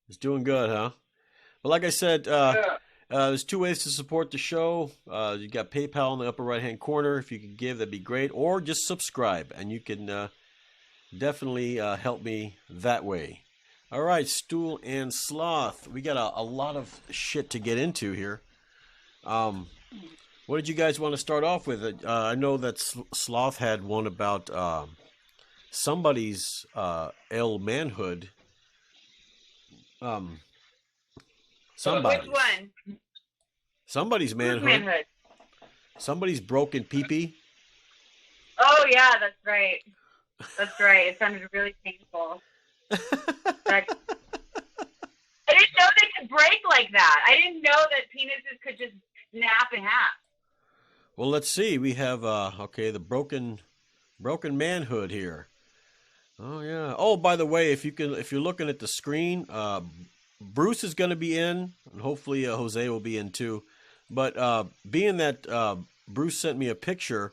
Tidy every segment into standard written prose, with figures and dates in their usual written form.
It's doing good, huh? But like I said, Yeah. there's two ways to support the show. You got PayPal in the upper right hand corner. If you could give, that'd be great. Or just subscribe, and you can definitely help me that way. All right, Stool and Sloth. We got a lot of shit to get into here. Um, what did you guys want to start off with? I know that Sloth had one about somebody's ill manhood. Um, Uh, Which somebody's. one? Somebody's Who's manhood. manhood? Somebody's broken pee-pee. Oh yeah, that's right. That's right. It sounded really painful. That, I didn't know they could break like that. I didn't know that penises could just snap in half. Well, let's see. We have okay, the broken manhood here. Oh yeah. Oh, by the way, if you're looking at the screen, Bruce is going to be in, and hopefully Jose will be in too. But being that Bruce sent me a picture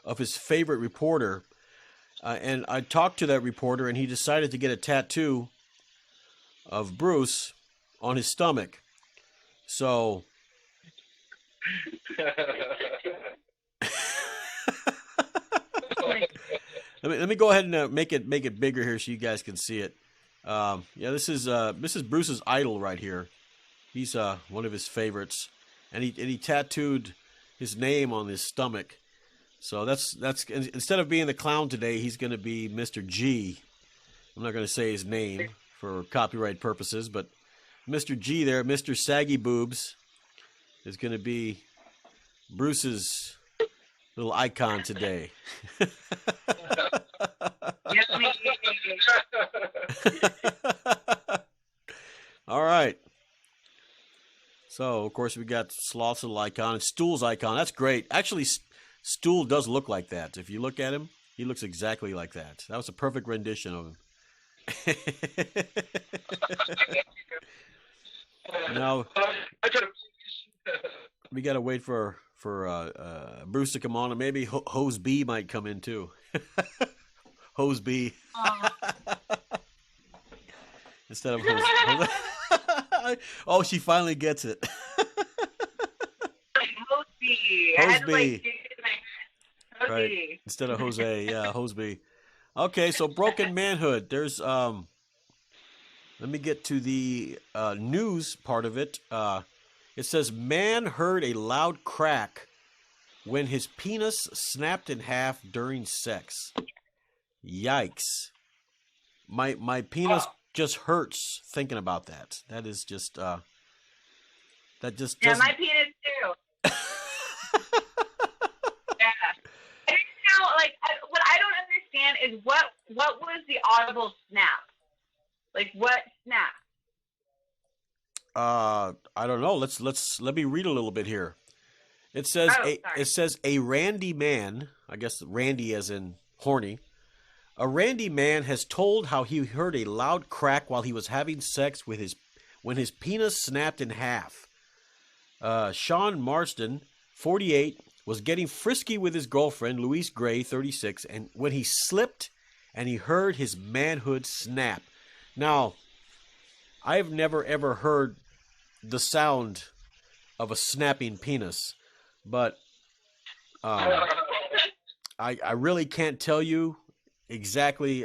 of his favorite reporter, and I talked to that reporter, and he decided to get a tattoo of Bruce on his stomach. So let me go ahead and make it bigger here so you guys can see it. Yeah, this is Bruce's idol right here. He's one of his favorites, and he tattooed his name on his stomach. So that's instead of being the clown today, he's going to be Mr. G. I'm not going to say his name for copyright purposes, but Mr. G there, Mr. Saggy Boobs, is going to be Bruce's little icon today. Yummy. All right. So, of course, we got Sloth's little icon and Stool's icon. That's great. Actually, Stool does look like that. If you look at him, he looks exactly like that. That was a perfect rendition of him. Now, I try to. we got to wait for Bruce to come on, and maybe Hose B might come in too. Hose B Oh. instead of Hose. Oh, she finally gets it. Like Hosey. I Hose had to like B, do it in my right? Hosey. Instead of Jose, yeah, Hose B. Okay, so broken manhood. There's Let me get to the news part of it. It says man heard a loud crack when his penis snapped in half during sex. Yikes! My penis just hurts thinking about that. That is just that just Yeah, doesn't. my penis too. Yeah. I didn't know. Like, what I don't understand is what was the audible snap? Like, what snap? I don't know. Let me read a little bit here. It says Oh, it sorry. says a randy man. I guess randy as in horny. A randy man has told how he heard a loud crack while he was having sex with his when his penis snapped in half. Sean Marston, 48, was getting frisky with his girlfriend, Louise Gray, 36, and when he slipped and he heard his manhood snap. Now, I've never ever heard the sound of a snapping penis, but um, I really can't tell you exactly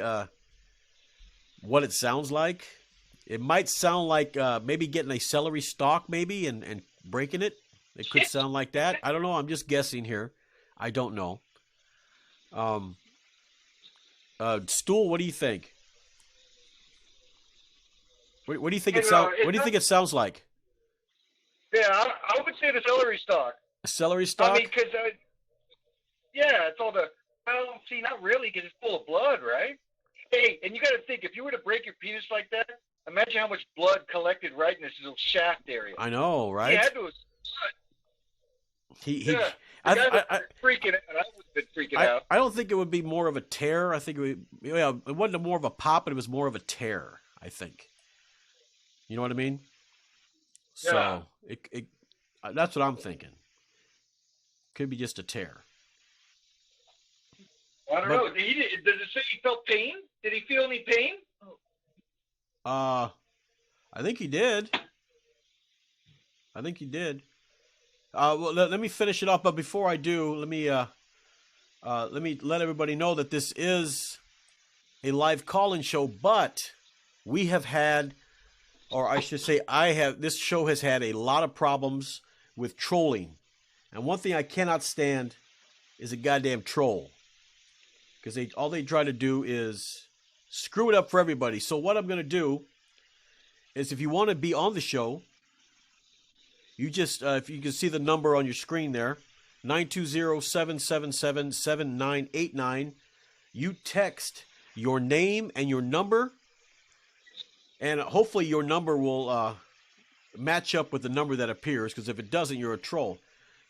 what it sounds like. It might sound like maybe getting a celery stalk, maybe, and breaking it. It could sound like that. I don't know. I'm just guessing here. I don't know. Um, Stool, what do you think? What do you think it sound? What It do you does, think it sounds like? yeah, I would say the celery stalk. A celery I mean, stalk? because yeah, it's all the. Well, see, not really, because it's full of blood, right? Hey, and you got to think, if you were to break your penis like that, imagine how much blood collected right in this little shaft area. I know, He right? had to have. He. Yeah, the guy I, was I, freaking out. I would have been freaking I, out. I don't think it would be more of a tear. I think yeah, it wasn't more of a pop, but it was more of a tear. I think. You know what I mean? Yeah. So that's what I'm thinking. Could be just a tear. Well, I don't But know. Does it say he felt pain? Did he feel any pain? uh, I think he did. I think he did. Well, let me finish it off, but before I do, let me let everybody know that this is a live call-in show, but we have had, or I should say, this show has had a lot of problems with trolling. And one thing I cannot stand is a goddamn troll. Because all they try to do is screw it up for everybody. So what I'm going to do is, if you want to be on the show, you just, if you can see the number on your screen there, 920-777-7989. You text your name and your number, and hopefully your number will match up with the number that appears, because if it doesn't, you're a troll.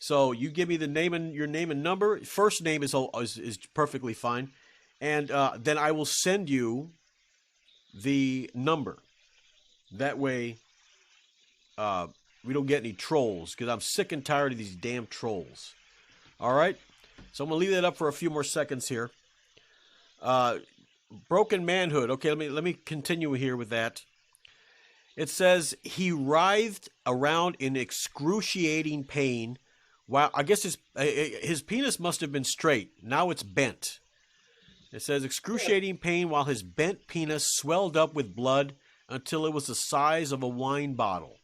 So you give me your name and number. First name is perfectly fine, and then I will send you the number. That way, we don't get any trolls, because I'm sick and tired of these damn trolls. All right, so I'm gonna leave that up for a few more seconds here. Broken Manhood. Okay, let me continue here with that. It says he writhed around in excruciating pain. While I guess his penis must have been straight. Now it's bent. It says excruciating pain while his bent penis swelled up with blood until it was the size of a wine bottle.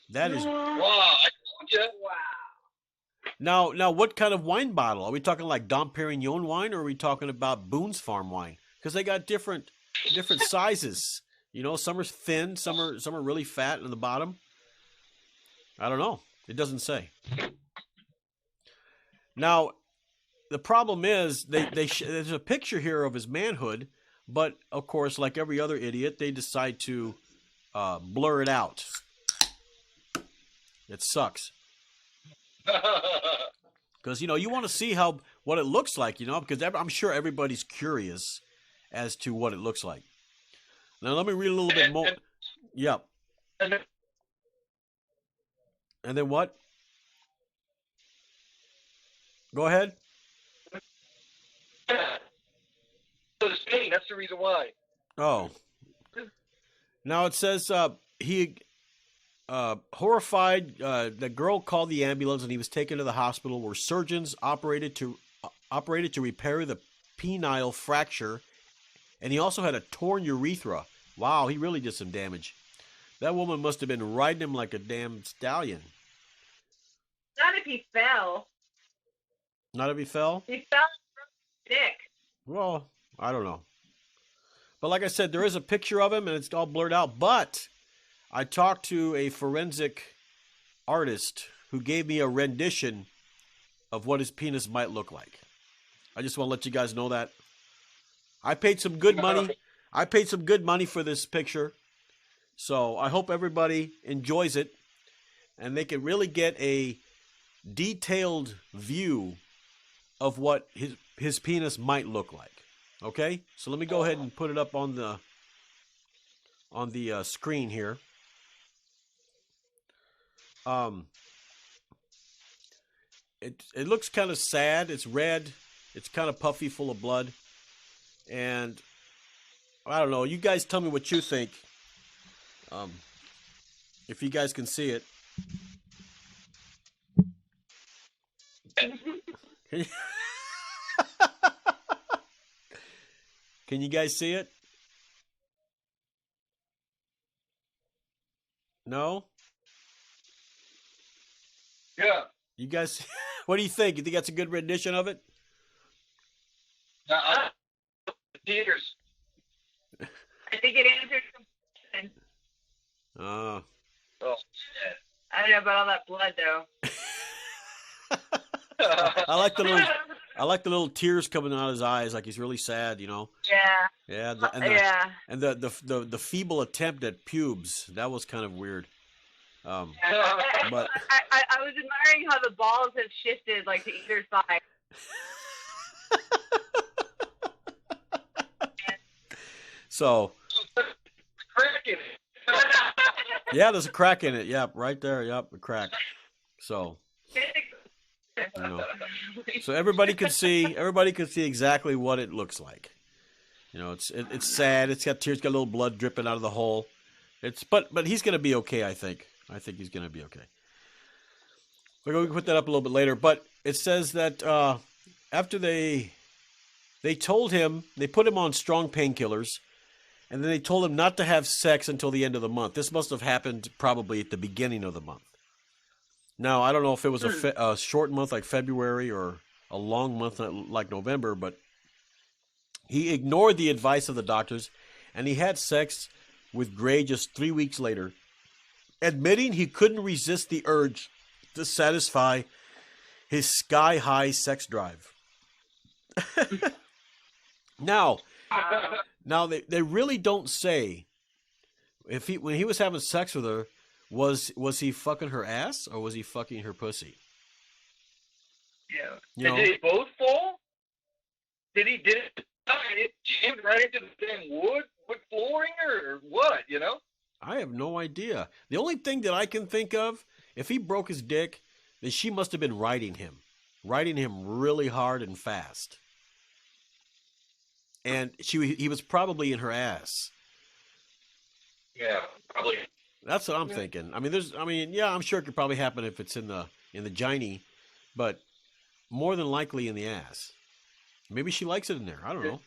That is. Wow, I told you. Wow. Now, what kind of wine bottle? Are we talking like Dom Perignon wine, or are we talking about Boone's Farm wine? Because they got different sizes. You know, some are thin, some are really fat in the bottom. I don't know. It doesn't say. Now, the problem is there's a picture here of his manhood, but of course, like every other idiot, they decide to blur it out. It sucks. Because, you want to see what it looks like, because I'm sure everybody's curious as to what it looks like. Now, let me read a little bit more. Yep. And then what? Go ahead. That's the reason why. Oh. Now it says he horrified. The girl called the ambulance, and he was taken to the hospital, where surgeons operated to repair the penile fracture, and he also had a torn urethra. Wow, he really did some damage. That woman must have been riding him like a damn stallion. Not if he fell. Not if he fell? He fell from the dick. Well, I don't know. But like I said, there is a picture of him, and it's all blurred out. But I talked to a forensic artist who gave me a rendition of what his penis might look like. I just want to let you guys know that. I paid some good money. I paid some good money for this picture. So I hope everybody enjoys it, and they can really get a detailed view of what his penis might look like. Okay? So let me go ahead and put it up on the screen here. It looks kind of sad. It's red. It's kind of puffy, full of blood. And I don't know. You guys tell me what you think. If you guys can see it. Can you guys see it? No? Yeah. You guys, what do you think? You think that's a good rendition of it? Tears. I think it answered some questions. Oh. I don't know about all that blood, though. I like the little tears coming out of his eyes, like he's really sad, Yeah. Yeah. And the feeble attempt at pubes, that was kind of weird. But I was admiring how the balls have shifted, like, to either side. So. Yeah, there's a crack in it. Yep, right there. Yep, a crack. So. So everybody can see exactly what it looks like. It's sad. It's got tears, got a little blood dripping out of the hole. But he's gonna be okay. I think he's gonna be okay. We're going to put that up a little bit later. But it says that after they told him, they put him on strong painkillers, and then they told him not to have sex until the end of the month. This must have happened probably at the beginning of the month. Now, I don't know if it was a short month like February or a long month like November, but he ignored the advice of the doctors, and he had sex with Gray just 3 weeks later, admitting he couldn't resist the urge to satisfy his sky-high sex drive. Now they really don't say if when he was having sex with her, was he fucking her ass or was he fucking her pussy? Yeah. Did they both fall? Did it jammed right into the damn wood flooring or what? I have no idea. The only thing that I can think of, if he broke his dick, then she must have been riding him really hard and fast. And he was probably in her ass. Yeah, probably. That's what I'm thinking. I'm sure it could probably happen if it's in the giny, but more than likely in the ass. Maybe she likes it in there. I don't know.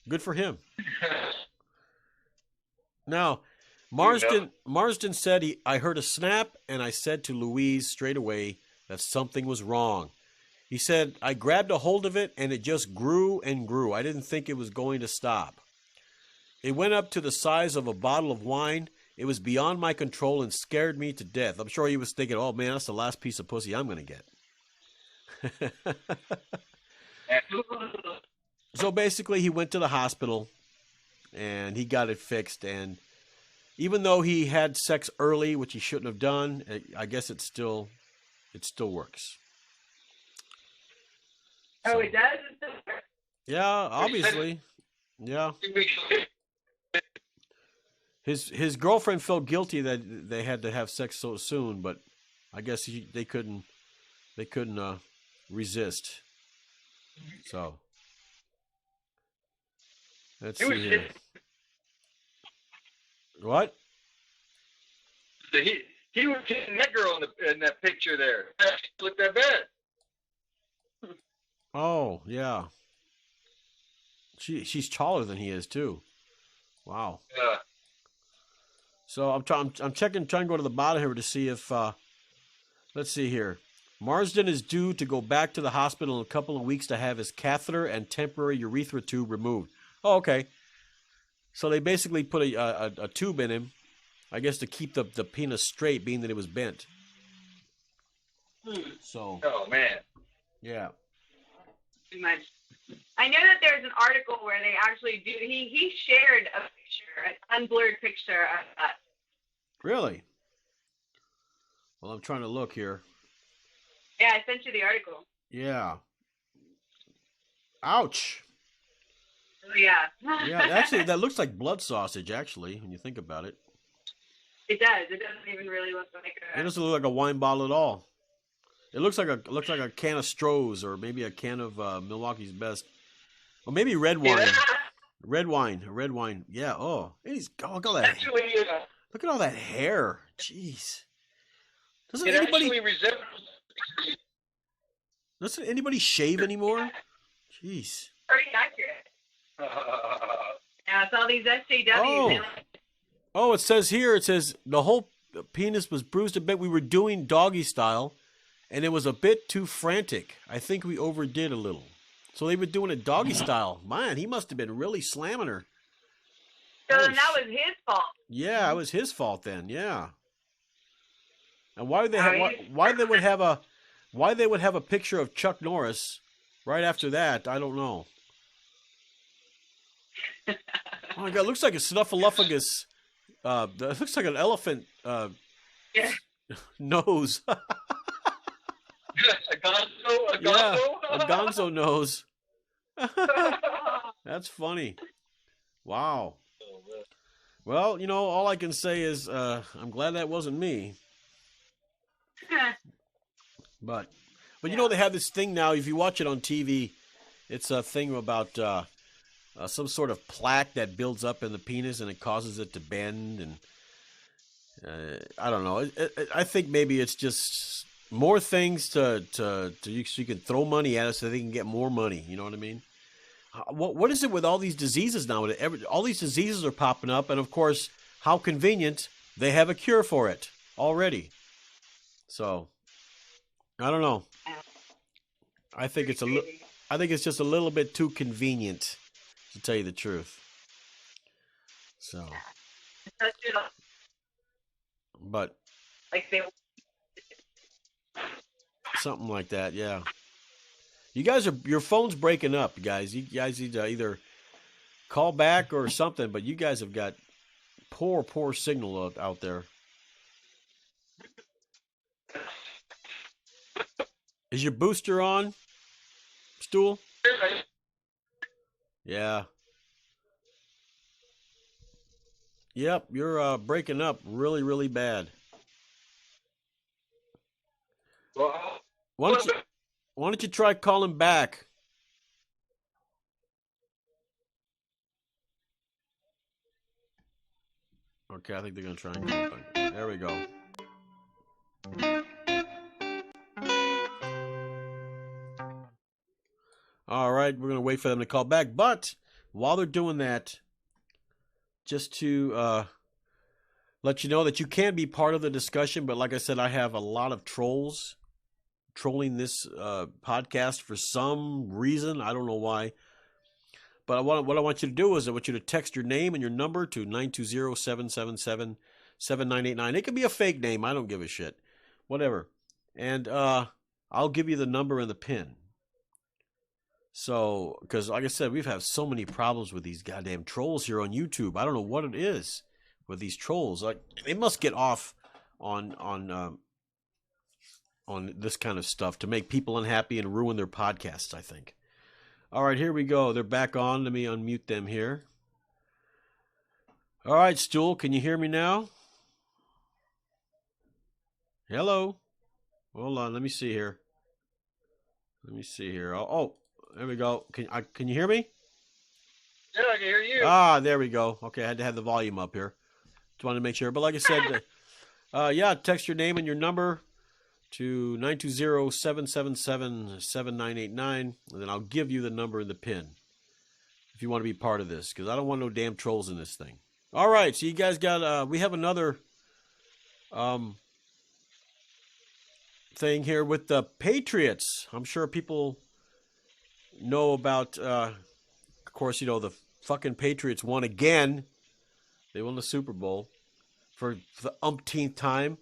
Good for him. Now, Marsden said, I heard a snap, and I said to Louise straight away that something was wrong. He said, I grabbed a hold of it, and it just grew and grew. I didn't think it was going to stop. It went up to the size of a bottle of wine. It was beyond my control and scared me to death. I'm sure he was thinking, oh, man, that's the last piece of pussy I'm going to get. So basically, he went to the hospital, and he got it fixed, and even though he had sex early, which he shouldn't have done, I guess it still works. Oh, it does? Yeah, obviously. Yeah. His girlfriend felt guilty that they had to have sex so soon, but I guess they couldn't resist. So let's see here. What? He was kissing that girl in that picture there. She looked that bad. Oh yeah. She's taller than he is too. Wow. Yeah. So I'm trying to go to the bottom here to see if let's see here. Marsden is due to go back to the hospital in a couple of weeks to have his catheter and temporary urethra tube removed. Oh, okay. So they basically put a tube in him, I guess, to keep the penis straight, being that it was bent. So. Oh man. Yeah. Too much. I know that there's an article where they actually do. He shared a picture, an unblurred picture of that. Really? Well, I'm trying to look here. Yeah, I sent you the article. Yeah. Ouch. Oh, yeah. Yeah, actually, that looks like blood sausage, actually, when you think about it. It does. It doesn't even really look like a... It doesn't look like a wine bottle at all. It looks like a can of Stroh's or maybe a can of Milwaukee's Best. Or maybe red wine. Yeah. Red wine. Yeah, oh. Look at all that. Actually, Look at all that hair. Jeez. Doesn't anybody shave anymore? Jeez. Pretty accurate. Yeah, it's all these SJWs. Oh, it says here, the whole penis was bruised a bit. We were doing doggy style, and it was a bit too frantic. I think we overdid a little. So they were doing it doggy style. Man, he must have been really slamming her. So then that was his fault. Yeah, it was his fault then. Yeah. And why they would have a picture of Chuck Norris right after that, I don't know. Oh my God, it looks like a snuffleupagus. It looks like an elephant nose. a gonzo? Yeah, a gonzo nose. That's funny. Wow. Well, all I can say is I'm glad that wasn't me. But they have this thing now. If you watch it on TV, it's a thing about some sort of plaque that builds up in the penis and it causes it to bend. And I don't know. I think maybe it's just more things so you can throw money at us so they can get more money. You know what I mean? What is it with all these diseases now? All these diseases are popping up, and of course, how convenient they have a cure for it already. So, I don't know. I think it's just a little bit too convenient, to tell you the truth. So, but like they something like that, yeah. Your phone's breaking up, guys. You guys need to either call back or something, but you guys have got poor signal out there. Is your booster on, Stool? Yeah. Yep, you're breaking up really, really bad. Why don't you try calling back? Okay, I think they're going to try and call back. There we go. All right, we're going to wait for them to call back. But while they're doing that, just to let you know that you can be part of the discussion. But like I said, I have a lot of trolls trolling this podcast for some reason. I don't know why. But what I want you to do is I want you to text your name and your number to 920-777-7989. It could be a fake name. I don't give a shit. Whatever. And I'll give you the number and the PIN. So, because like I said, we've had so many problems with these goddamn trolls here on YouTube. I don't know what it is with these trolls. Like, they must get off on this kind of stuff to make people unhappy and ruin their podcasts, I think. All right, here we go. They're back on. Let me unmute them here. All right, Stool, can you hear me now? Hello? Hold on, let me see here. Oh, there we go. Can you hear me? Yeah, I can hear you. Ah, there we go. Okay, I had to have the volume up here. Just wanted to make sure. But like I said, yeah, text your name and your number to 920-777-7989, and then I'll give you the number and the PIN if you want to be part of this, because I don't want no damn trolls in this thing. All right, so you guys got, we have another thing here with the Patriots. I'm sure people know about, of course, you know, the fucking Patriots won again. They won the Super Bowl for the umpteenth time.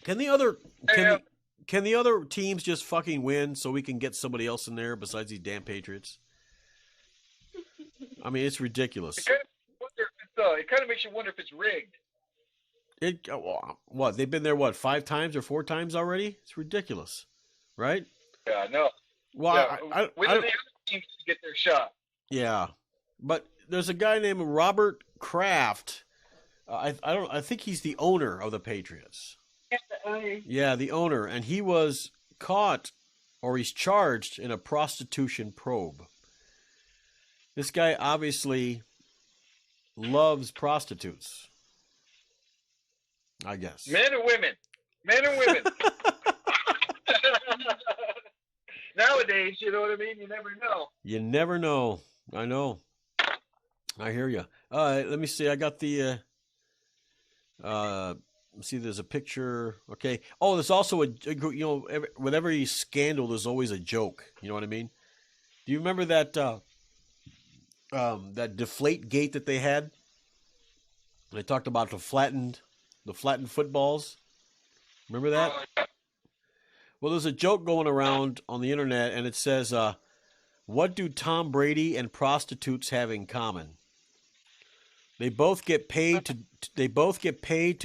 Can the other teams just fucking win so we can get somebody else in there besides these damn Patriots? I mean, it's ridiculous. It kind of makes you wonder if it's rigged. What, they've been there, 5 times or 4 times already? It's ridiculous, right? Yeah, I know. Well, yeah, when do the other teams get their shot? Yeah, but there's a guy named Robert Kraft. I think he's the owner of the Patriots. Yeah, the owner, and he was caught, or he's charged in a prostitution probe. This guy obviously loves prostitutes, I guess. Men or women? Men or women? Nowadays, you know what I mean? You never know. You never know. I know. I hear you. Let me see. I got the... see, there's a picture. Okay. Oh, there's also with every scandal, there's always a joke. You know what I mean? Do you remember that that deflate gate that they had? They talked about the flattened footballs. Remember that? Well, there's a joke going around on the internet, and it says, "What do Tom Brady and prostitutes have in common? They both get paid to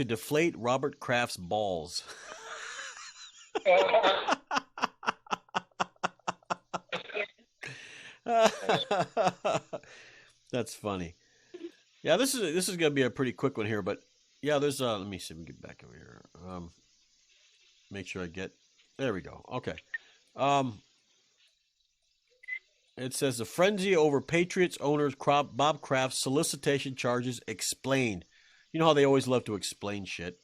deflate Robert Kraft's balls." That's funny. Yeah, this is gonna be a pretty quick one here, but yeah, there's let me see if we can get back over here. Make sure I get. There we go. Okay. It says the frenzy over Patriots owner Bob Kraft's solicitation charges explained. You know how they always love to explain shit.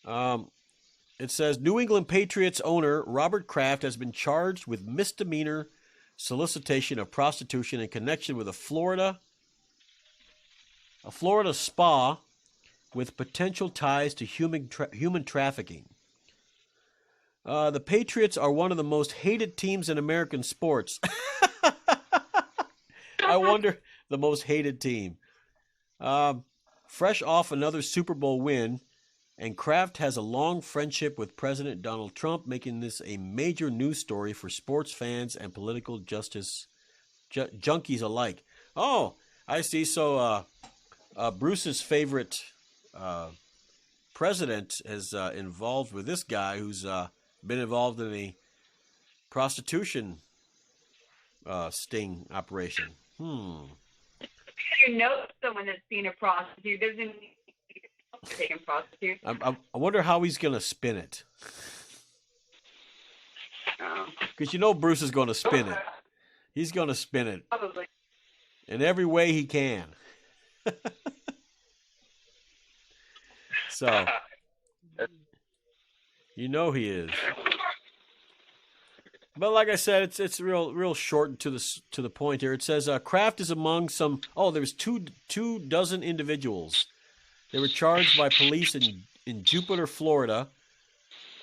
It says New England Patriots owner Robert Kraft has been charged with misdemeanor solicitation of prostitution in connection with a Florida spa with potential ties to human trafficking. The Patriots are one of the most hated teams in American sports. I wonder, the most hated team. Fresh off another Super Bowl win, and Kraft has a long friendship with President Donald Trump, making this a major news story for sports fans and political justice junkies alike. Oh, I see. So Bruce's favorite president is involved with this guy who's been involved in a prostitution sting operation. You know someone that's seen a prostitute doesn't take a prostitute. I wonder how he's going to spin it. Because you know Bruce is going to spin it. He's going to spin it. Probably. In every way he can. So, you know he is. But like I said, it's real short and to the point here. It says Kraft is among some. Oh, there's two dozen individuals. They were charged by police in Jupiter, Florida.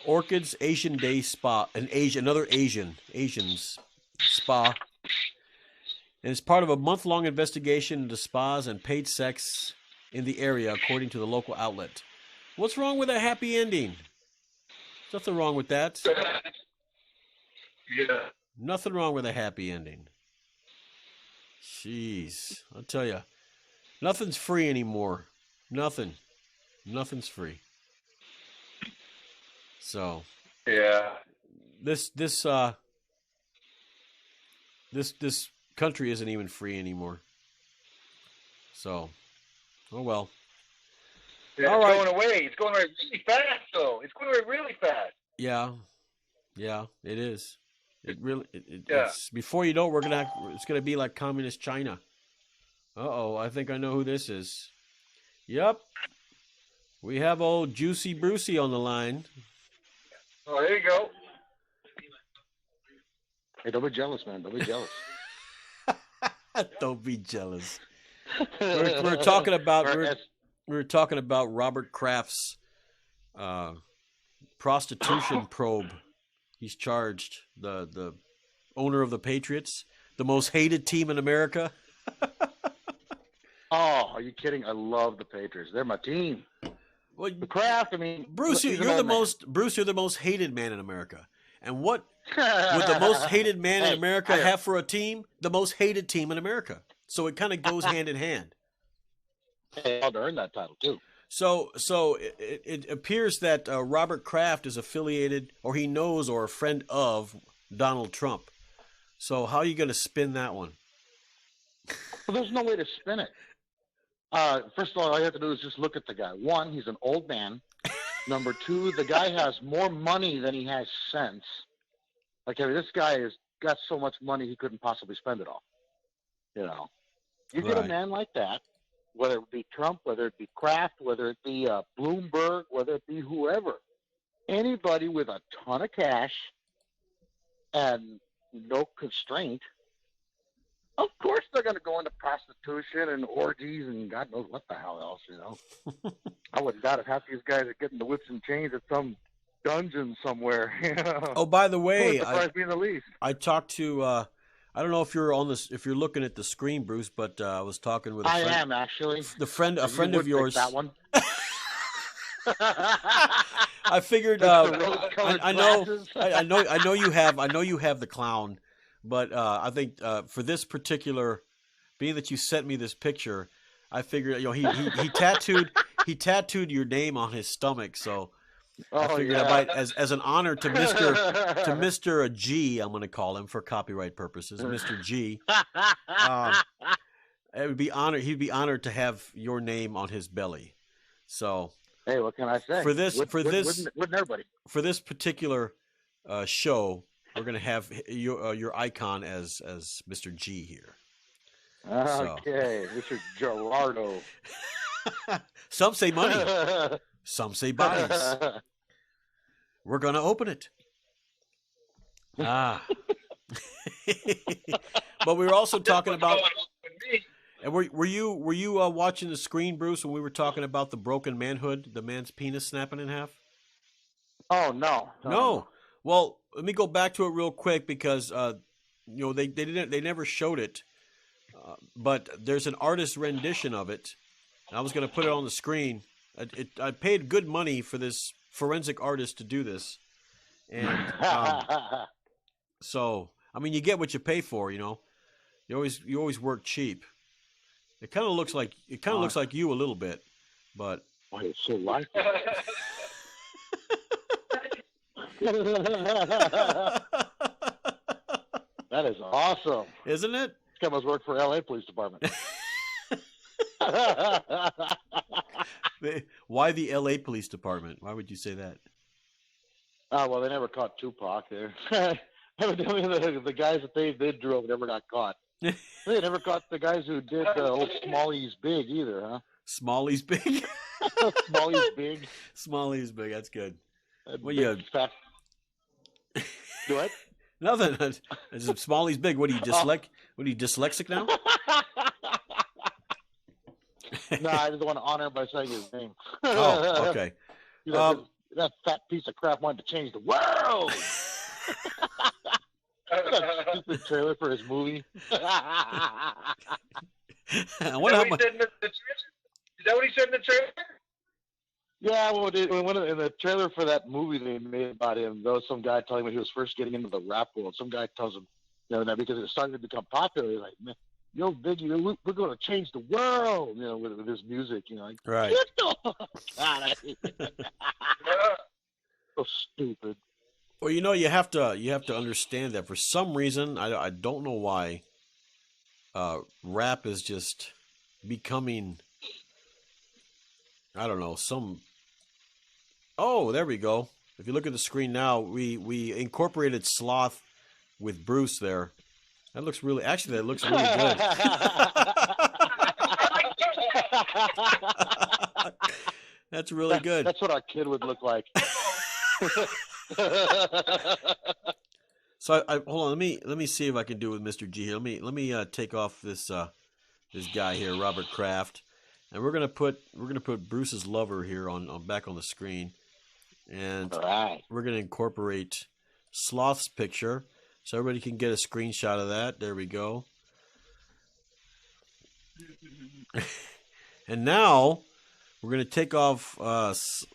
Orchids Asian Day Spa, another Asians spa, and it's part of a month-long investigation into spas and paid sex in the area, according to the local outlet. What's wrong with a happy ending? There's nothing wrong with that. Yeah. Nothing wrong with a happy ending. Jeez, I'll tell you, nothing's free anymore. Nothing's free. So, yeah, this country isn't even free anymore. So, oh well. Yeah, All it's right. going away. It's going away really fast, though. It's going away really fast. Yeah, it is. It really. Yeah. It's, before you know it, it's gonna be like communist China. Uh-oh, I think I know who this is. Yep. We have old Juicy Brucey on the line. Oh, there you go. Hey, don't be jealous, man. Don't be jealous. Don't be jealous. We're talking about Robert Kraft's prostitution probe. He's charged, the owner of the Patriots, the most hated team in America. Oh, are you kidding? I love the Patriots. They're my team. Well, The Kraft, I mean, Bruce, he's an you're the old man. most hated man in America. And what would the most hated man in America have for a team? The most hated team in America. So it kind of goes hand in hand. Hey, I'll earn that title too. So it appears that Robert Kraft is affiliated, or he knows, or a friend of Donald Trump. So how are you going to spin that one? Well, there's no way to spin it. First of all you have to do is just look at the guy. One, he's an old man. Number two, the guy has more money than he has sense. Like, I mean, this guy has got so much money he couldn't possibly spend it all. You know, you get a Right. man like that, whether it be Trump, whether it be Kraft, whether it be Bloomberg, whether it be whoever, anybody with a ton of cash and no constraint, of course they're going to go into prostitution and orgies and God knows what the hell else, you know. I wouldn't doubt if half these guys are getting the whips and chains at some dungeon somewhere. You know? Oh, by the way, Wouldn't surprise me in the least. I talked to I don't know if you're on this, if you're looking at the screen, Bruce, but I was talking with a I friend, am actually. a friend You of would yours. pick that one. I figured The rose-colored I know glasses. I know you have the clown, but I think for this particular, being that you sent me this picture, I figured, you know, he tattooed your name on his stomach, so I Oh, figured yeah. I might, as an honor to Mr. G, I'm going to call him for copyright purposes, Mr. G. It would be honored. He'd be honored to have your name on his belly. So Hey, what can I say? Wouldn't everybody? for this particular show, we're going to have your icon as Mr. G here. Okay, Mr. Gerardo. Some say money. Some say bodies. We're going to open it. Ah. But we were also talking about. And were you watching the screen, Bruce, when we were talking about the broken manhood, the man's penis snapping in half? Oh no. Well, let me go back to it real quick because they never showed it, but there's an artist rendition of it. I was going to put it on the screen. I paid good money for this forensic artist to do this, and so I mean, you get what you pay for. You always work cheap. It kind of looks like you a little bit, but why it's so lifeless. That is awesome, isn't it? This guy must work for LA Police Department. Why the LA Police Department? Why would you say that? Well, they never caught Tupac there. Evidently, the guys that they drove never got caught. They never caught the guys who did old Smalley's Big either, huh? Smalley's Big? Smalley's Big. Smalley's Big, that's good. Well, yeah. What? Nothing. Smalley's Big. What are you, dyslexic now? No, I just want to honor him by saying his name. Oh, okay. That fat piece of crap wanted to change the world. That stupid trailer for his movie. Is that what he said in the trailer? Yeah, well, in the trailer for that movie they made about him, there was some guy telling him he was first getting into the rap world. Some guy tells him, that because it was starting to become popular, he's like, man, Biggie, we're going to change the world, with his music, like, right. Get the fuck out of here. So stupid. Well, you have to understand that for some reason, I don't know why, rap is just becoming, I don't know, oh, there we go. If you look at the screen now, we incorporated sloth with Bruce there. That looks really good. That's really good. That's what our kid would look like. So hold on. Let me see if I can do it with Mr. G here. Let me take off this guy here, Robert Kraft, and we're gonna put Bruce's lover here on back on the screen, and right. We're gonna incorporate Sloth's picture so everybody can get a screenshot of that. There we go. And now we're gonna take off Sloth's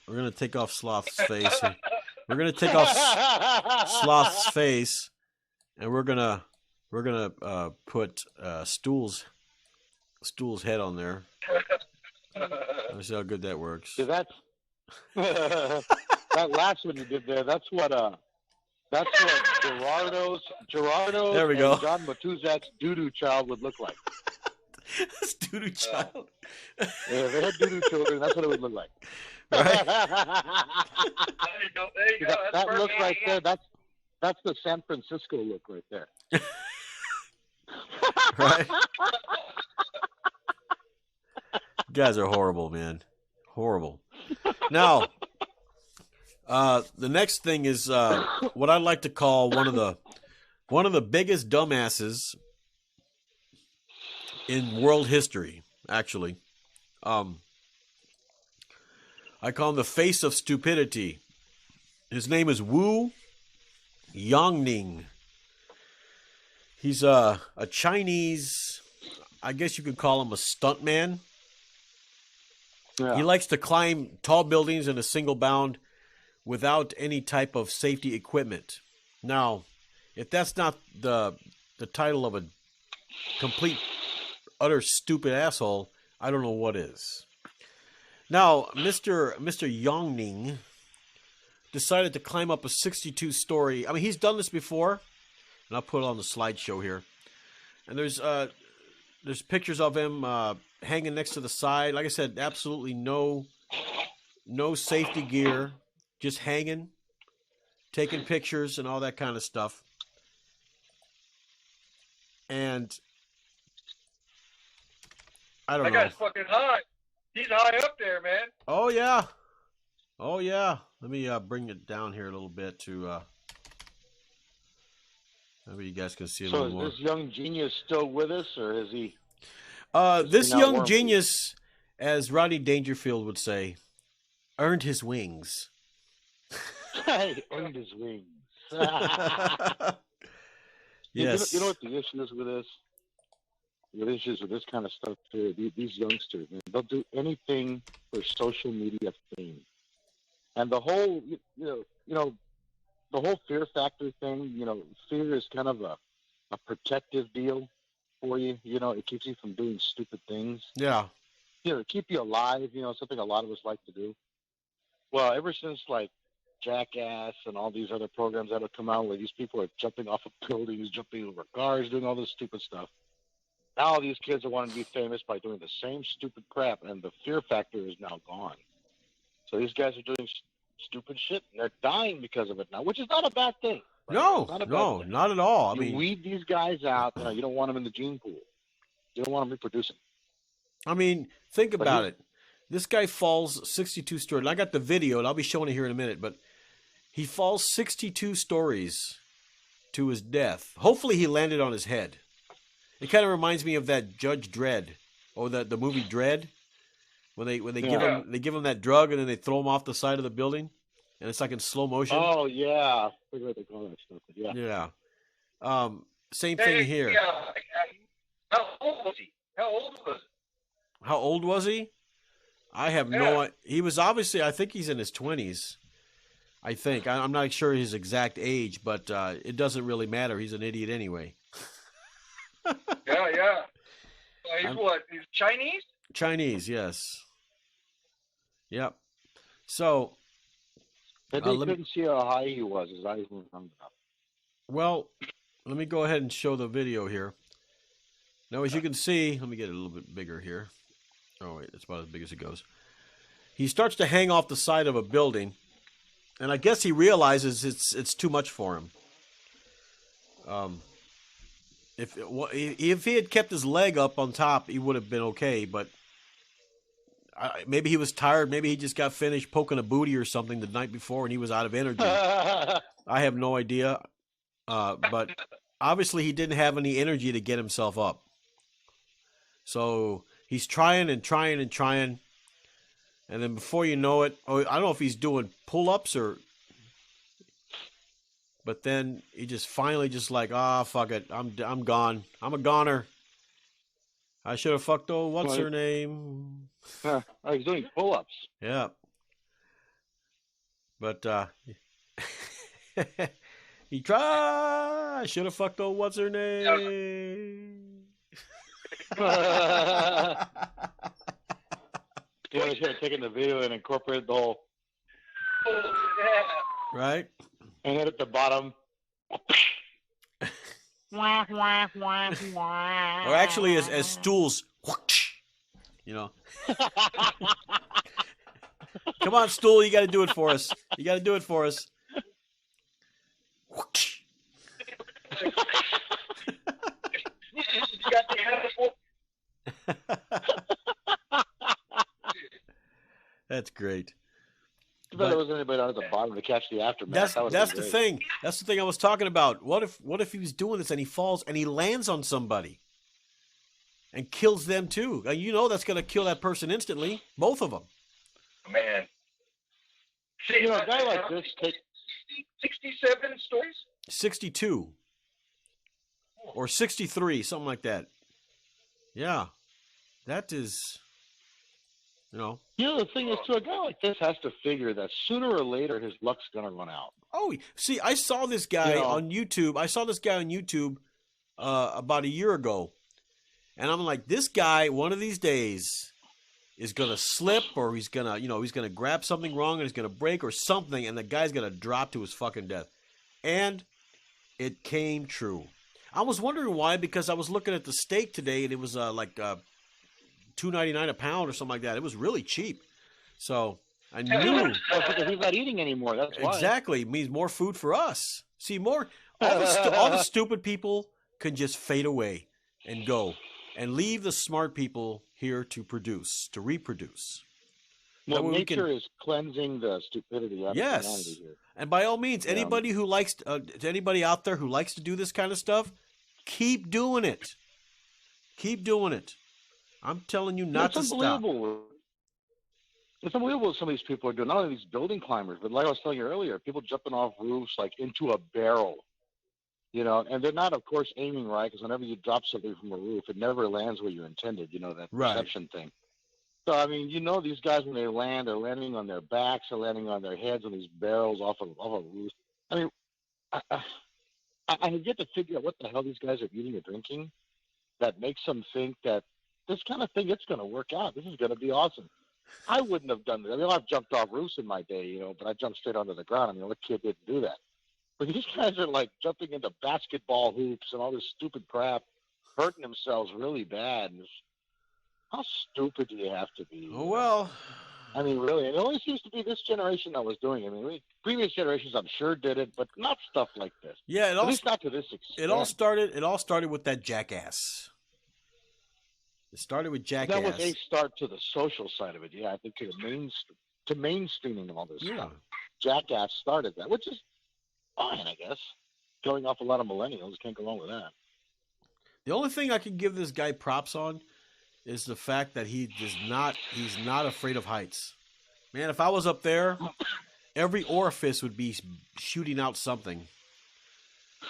face. We're gonna take off Sloth's face, and we're gonna put Stool's head on there. Let's see how good that works. See, that's that last one you did there. That's what Gerardo's there we go. And John Matuzak's doo-doo child would look like. That's doo-doo child. Yeah, they had doo-doo children. That's what it would look like. Right. There you go. That look right there. That's the San Francisco look right there. Right. You guys are horrible, man. Horrible. Now, the next thing is what I like to call one of the biggest dumbasses in world history. Actually, I call him the face of stupidity. His name is Yongning. He's a Chinese, I guess you could call him a stuntman. Yeah. He likes to climb tall buildings in a single bound without any type of safety equipment. Now, if that's not the title of a complete, utter stupid asshole, I don't know what is. Now, Mr. Yongning decided to climb up a 62-story. I mean, he's done this before, and I'll put it on the slideshow here. And there's pictures of him hanging next to the side. Like I said, absolutely no safety gear, just hanging, taking pictures and all that kind of stuff. And I don't know. That guy's fucking hot. He's high up there, man. Oh yeah. Oh yeah. Let me bring it down here a little bit to maybe you guys can see a little more. So is this young genius still with us, or is he? This young genius, as Rodney Dangerfield would say, earned his wings. He earned his wings. Yes. You know what the issue is with this? The issues with this kind of stuff too. These youngsters, man, they'll do anything for social media fame, and the whole, you know, the whole fear factor thing. You know, fear is kind of a protective deal for you. You know, it keeps you from doing stupid things. Yeah. You know, to keep you alive. You know, something a lot of us like to do. Well, ever since like Jackass and all these other programs that have come out where these people are jumping off of buildings, jumping over cars, doing all this stupid stuff. Now these kids are wanting to be famous by doing the same stupid crap, and the fear factor is now gone. So these guys are doing stupid shit, and they're dying because of it now, which is not a bad thing. Right? No, not not at all. I you mean, weed these guys out. You know, you don't want them in the gene pool. You don't want them reproducing. I mean, think about it. This guy falls 62 stories. And I got the video, and I'll be showing it here in a minute, but he falls 62 stories to his death. Hopefully he landed on his head. It kind of reminds me of that Judge Dredd, or the movie Dredd, when they give him that drug and then they throw him off the side of the building, and it's like in slow motion. Oh yeah, I forget what they call that stuff. Yeah. Yeah. Same thing here. How old was he? How old was he? I have no. He was obviously. I think he's in his 20s. I think. I'm not sure his exact age, but it doesn't really matter. He's an idiot anyway. Yeah. He's what? He's Chinese? Chinese, yes. Yep. So. But they couldn't see how high he was. His eyes weren't coming up. Well, let me go ahead and show the video here. Now, as you can see, let me get it a little bit bigger here. Oh, wait, it's about as big as it goes. He starts to hang off the side of a building, and I guess he realizes it's too much for him. If he had kept his leg up on top, he would have been okay, but maybe he was tired. Maybe he just got finished poking a booty or something the night before, and he was out of energy. I have no idea. But obviously he didn't have any energy to get himself up. So he's trying and trying and trying. And then before you know it, I don't know if he's doing pull-ups or... But then he just finally just like, fuck it. I'm gone. I'm a goner. I should have fucked old what's her name? He's doing pull-ups. Yeah. But he tried. I should have fucked old what's her name? You know, should have taken the video and incorporated the whole. Right. And then at the bottom. Or actually, as stools. You know. Come on, stool. You got to do it for us. You got to do it for us. That's great. Too bad there wasn't anybody down at the bottom to catch the aftermath. That's the thing. That's the thing I was talking about. What if he was doing this and he falls and he lands on somebody and kills them too? You know that's going to kill that person instantly. Both of them. Man. See, you know, a guy like this takes 67 stories? 62. Or 63, something like that. Yeah. That is... You know, the thing is, too, a guy like this has to figure that sooner or later his luck's going to run out. Oh, see, I saw this guy on YouTube. About a year ago. And I'm like, this guy, one of these days, is going to slip or he's going to grab something wrong and he's going to break or something. And the guy's going to drop to his fucking death. And it came true. I was wondering why, because I was looking at the steak today and it was $2.99 a pound or something like that. It was really cheap. So I knew. Because he's not eating anymore. That's why. Exactly. It means more food for us. See, all the stupid people can just fade away and go. and leave the smart people here to reproduce. Well, That way we nature can- is cleansing the stupidity out of humanity Yes. here. And by all means, Yeah. anybody who likes, anybody out there who likes to do this kind of stuff, keep doing it. Keep doing it. I'm telling you not to It's stop. unbelievable. It's unbelievable what some of these people are doing. Not only these building climbers, but like I was telling you earlier, people jumping off roofs like into a barrel. You know, and they're not, of course, aiming right, because whenever you drop something from a roof, it never lands where you intended. You know, that Right. perception thing. So I mean, you know, these guys when they land, they're landing on their backs, they're landing on their heads on these barrels off a roof. I mean, I get to figure out what the hell these guys are eating or drinking that makes them think that this kind of thing, it's going to work out. This is going to be awesome. I wouldn't have done that. I mean, I've jumped off roofs in my day, you know, but I jumped straight onto the ground. I mean, what kid didn't do that? But these guys are like jumping into basketball hoops and all this stupid crap, hurting themselves really bad. And how stupid do you have to be? Oh, well. I mean, really, it only seems to be this generation that was doing it. I mean, previous generations, I'm sure, did it, but not stuff like this. Yeah, At least not to this extent. It all started with that jackass. It started with jackass. That was a start to the social side of it. Yeah, I think to mainstreaming all this stuff. Jackass started that, which is fine, I guess. Going off a lot of millennials, can't go wrong with that. The only thing I can give this guy props on is the fact that he's not afraid of heights. Man, if I was up there, every orifice would be shooting out something.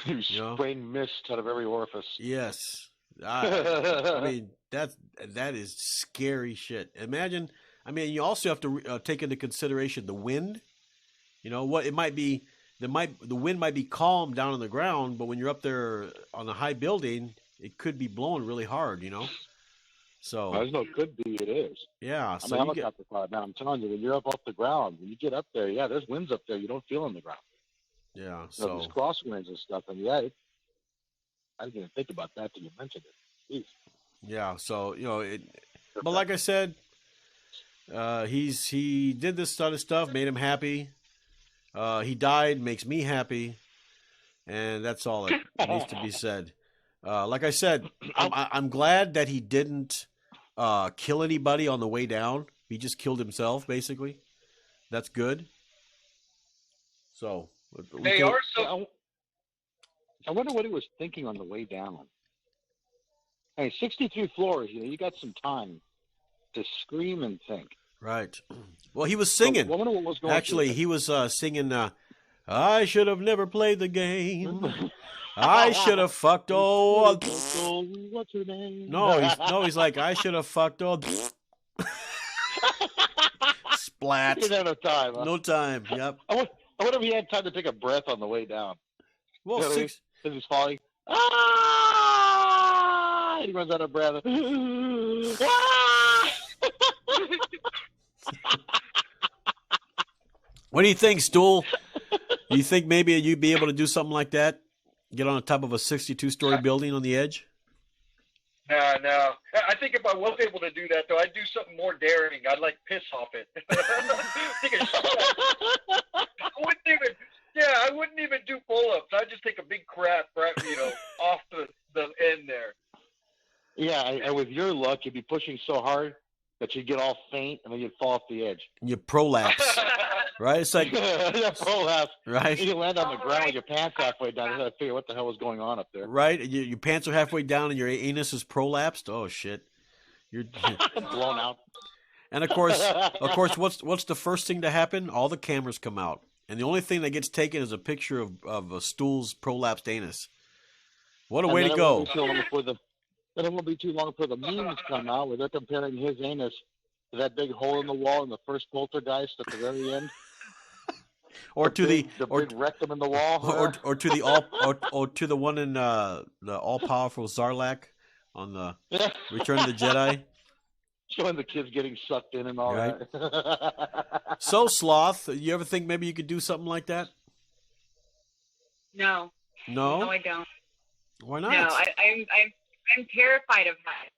You spraying mist out of every orifice. Yes. I mean, that is scary shit. Imagine, I mean, you also have to take into consideration the wind. You know what? It might be the wind might be calm down on the ground, but when you're up there on a high building, it could be blowing really hard. You know. So there's no could be, it is. Yeah. I'm a helicopter pilot now. I'm telling you, when you're up off the ground, when you get up there, yeah, there's winds up there you don't feel on the ground. Yeah. So there's crosswinds and stuff, and yeah, I didn't even think about that till you mentioned it. Jeez. Yeah. So but like I said, he did this sort of stuff, made him happy. He died, makes me happy, and that's all that needs to be said. Like I said, I'm glad that he didn't kill anybody on the way down. He just killed himself, basically. That's good. So I wonder what he was thinking on the way down. Hey, 63 floors. You know, you got some time to scream and think. Right. Well, he was singing. So, I wonder what was going Actually, he was singing. I should have never played the game. I should have fucked all. What's her name? No, he's like, I should have fucked all. Splat. He didn't have time. Huh? No time. Yep. I wonder if he had time to take a breath on the way down. Well, you know, six. As he's falling. Ah! He runs out of breath. Ah! What do you think, Stool? Do you think maybe you'd be able to do something like that? Get on the top of a 62-story building on the edge? No. I think if I was able to do that, though, I'd do something more daring. I'd like piss off it. Take a shot. I wouldn't even do pull-ups. I'd just take a big crap, off the end there. Yeah, and with your luck, you'd be pushing so hard that you'd get all faint and then you'd fall off the edge. You prolapse. Right? It's like prolapse. Right. You land on the ground with your pants halfway down. You got to figure what the hell was going on up there. Right? Your pants are halfway down and your anus is prolapsed. Oh shit! You're blown out. And of course, what's the first thing to happen? All the cameras come out, and the only thing that gets taken is a picture of a Stool's prolapsed anus. What a way to go! Then it won't be too long before the memes come out where they're comparing his anus to that big hole in the wall in the first Poltergeist at the very end. Or to the big rectum in the wall, or to the one in the all powerful Zarlak on the Return of the Jedi, showing the kids getting sucked in and all that. So Sloth, you ever think maybe you could do something like that? No, I don't. Why not? No, I'm terrified of heights.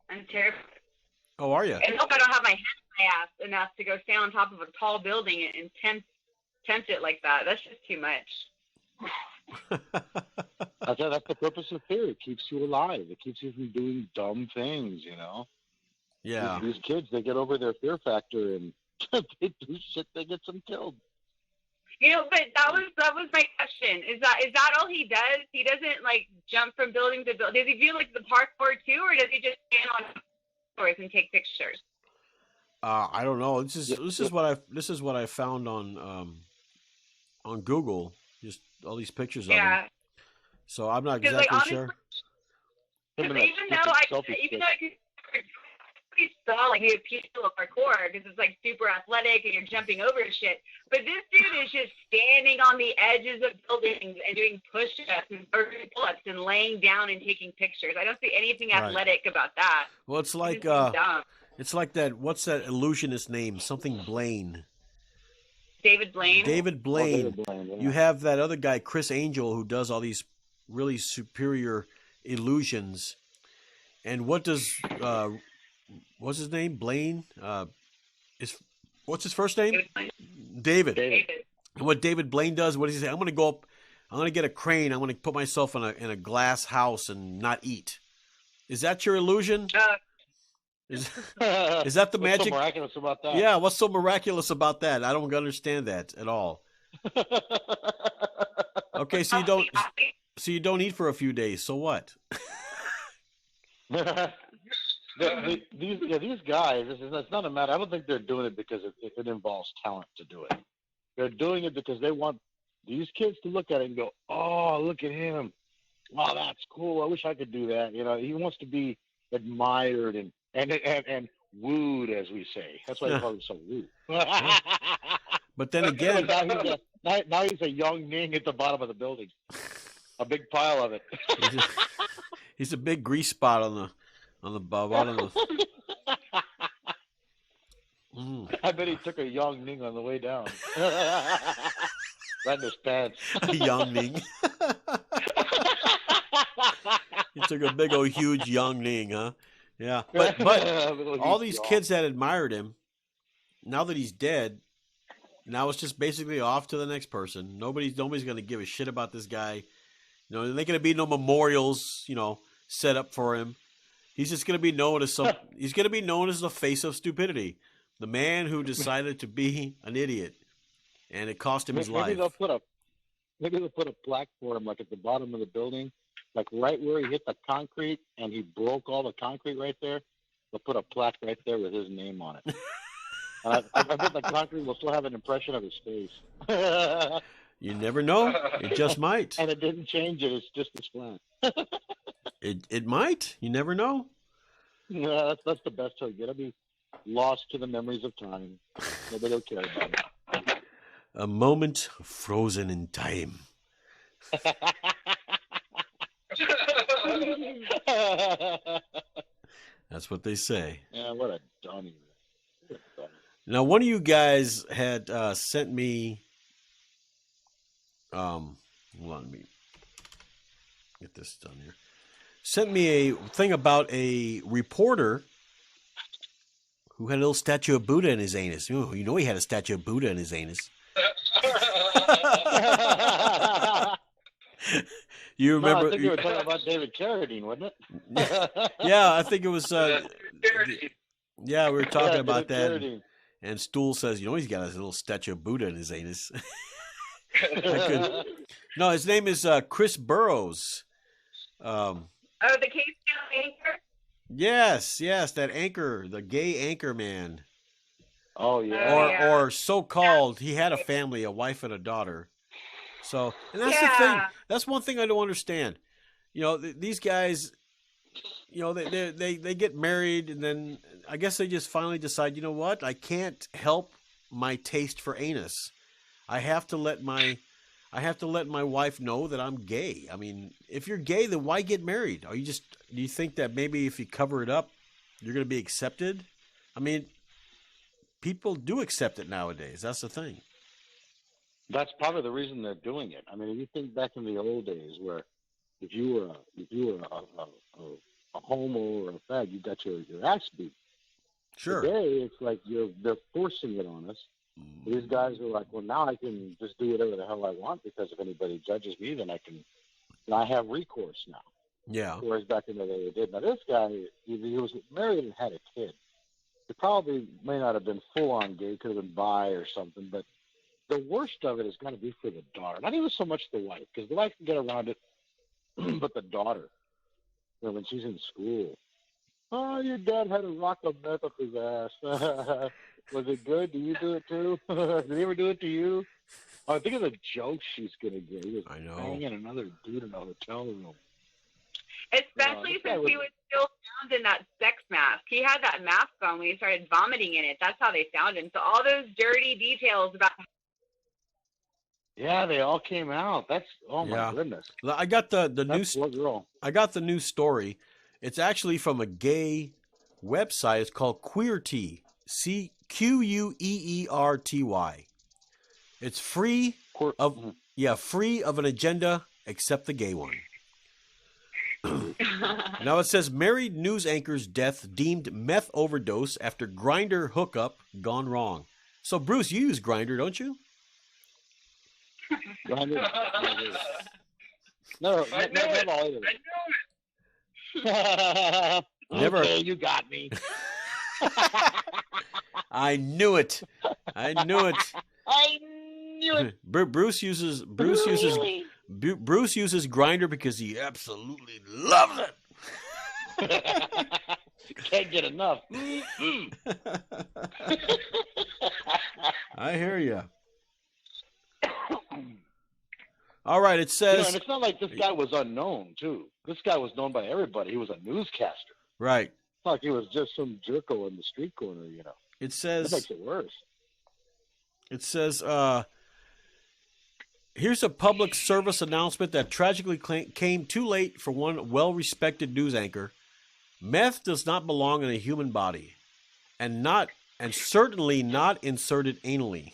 I'm terrified. Oh, are you? I hope I don't have my head in my ass enough to go stand on top of a tall building and tempt it like that. That's just too much. I That's the purpose of fear. It keeps you alive. It keeps you from doing dumb things, Yeah. These kids, they get over their fear factor and they do shit that gets them killed. But that was my question. Is that all he does? He doesn't like jump from building to building. Does he do like the parkour too, or does he just stand on floors and take pictures? I don't know. This is what I found on Google. Just all these pictures of him. So I'm not exactly sure. Even though I saw like maybe people of parkour because it's like super athletic and you're jumping over shit, but this dude is just standing on the edges of buildings and doing push-ups and pull-ups and laying down and taking pictures. I don't see anything athletic about that. Well, it's like that. What's that illusionist name? Something Blaine. David Blaine. David Blaine. Yeah. You have that other guy, Chris Angel, who does all these really superior illusions. And what does what's his name? Blaine. What's his first name? David. And what David Blaine does? What does he say? I'm going to go up. I'm going to get a crane. I'm going to put myself in a glass house and not eat. Is that your illusion? Is that the magic? What's so miraculous about that? Yeah, what's so miraculous about that? I don't understand that at all. Okay, so you don't eat for a few days. So what? These guys, it's not a matter. I don't think they're doing it because it involves talent to do it. They're doing it because they want these kids to look at it and go, "Oh, look at him! Wow, that's cool. I wish I could do that." He wants to be admired and wooed, as we say. That's why they call him so woo. But then again, now he's a Yongning at the bottom of the building, a big pile of it. He's a big grease spot on the bottom of the. I bet he took a Yongning on the way down. Right in his pants. A Yongning. He took a big old huge Yongning, huh? Yeah, but all these kids that admired him, now that he's dead, now it's just basically off to the next person. Nobody's going to give a shit about this guy. There ain't going to be no memorials, set up for him. He's just going to be known as he's going to be known as the face of stupidity, the man who decided to be an idiot, and it cost him his life. Maybe they'll put a plaque for him, like at the bottom of the building. Like right where he hit the concrete and he broke all the concrete right there, they'll put a plaque right there with his name on it. And I bet the concrete will still have an impression of his face. You never know. It just might. And it didn't change it. It's just as flat. It might. You never know. Yeah, that's the best he'll get. It'll be lost to the memories of time. Nobody will care about it. A moment frozen in time. That's what they say. Yeah, what a dummy. Now, one of you guys had sent me. Hold on, let me get this done here. Sent me a thing about a reporter who had a little statue of Buddha in his anus. Ooh, he had a statue of Buddha in his anus. You remember? I think you were talking about David Carradine, wasn't it? Yeah, I think it was. Yeah, we were talking about David that. Carradine. And Stool says, he's got a little statue of Buddha in his anus. No, his name is Chris Burrows. The case anchor? Yes, that anchor, the gay anchor man. Oh, yeah. Or so-called, he had a family, a wife and a daughter. So, and that's the thing. That's one thing I don't understand. These guys, they get married, and then I guess they just finally decide, you know what? I can't help my taste for anus. I have to let my wife know that I'm gay. I mean, if you're gay, then why get married? Do you think that maybe if you cover it up, you're going to be accepted? I mean, people do accept it nowadays. That's the thing. That's part of the reason they're doing it. I mean, if you think back in the old days, where if you were a homo or a fag, you got your ass beat. Sure. Today, it's like they're forcing it on us. These guys are like, well, now I can just do whatever the hell I want because if anybody judges me, then I can And I have recourse now. Yeah. Whereas back in the day, they did. Now, this guy, he was married and had a kid. He probably may not have been full-on gay, could have been bi or something, but the worst of it is going to be for the daughter. Not even so much the wife, because the wife can get around it, but the daughter, when she's in school. Oh, your dad had a rock of meth up his ass. Was it good? Do you do it too? Did he ever do it to you? Oh, think of the jokes she's going to get. He was banging another dude in a hotel room. Especially since he was still found in that sex mask. He had that mask on when he started vomiting in it. That's how they found him. So all those dirty details about. Yeah, they all came out. That's my goodness. I got the news. I got the new story. It's actually from a gay website. It's called Queerty. Queerty. It's free of free of an agenda except the gay one. Now it says married news anchor's death deemed meth overdose after Grindr hookup gone wrong. So Bruce, you use Grindr, don't you? Grindr? No, I knew it. Never. Okay, you got me. I knew it. I knew it. Bruce uses Grindr because he absolutely loves it. Can't get enough. I hear you. All right, it says... and it's not like this guy was unknown, too. This guy was known by everybody. He was a newscaster. Right. It's not like he was just some jerko in the street corner, It says... That makes it worse. It says, here's a public service announcement that tragically came too late for one well-respected news anchor. Meth does not belong in a human body, and certainly not inserted anally.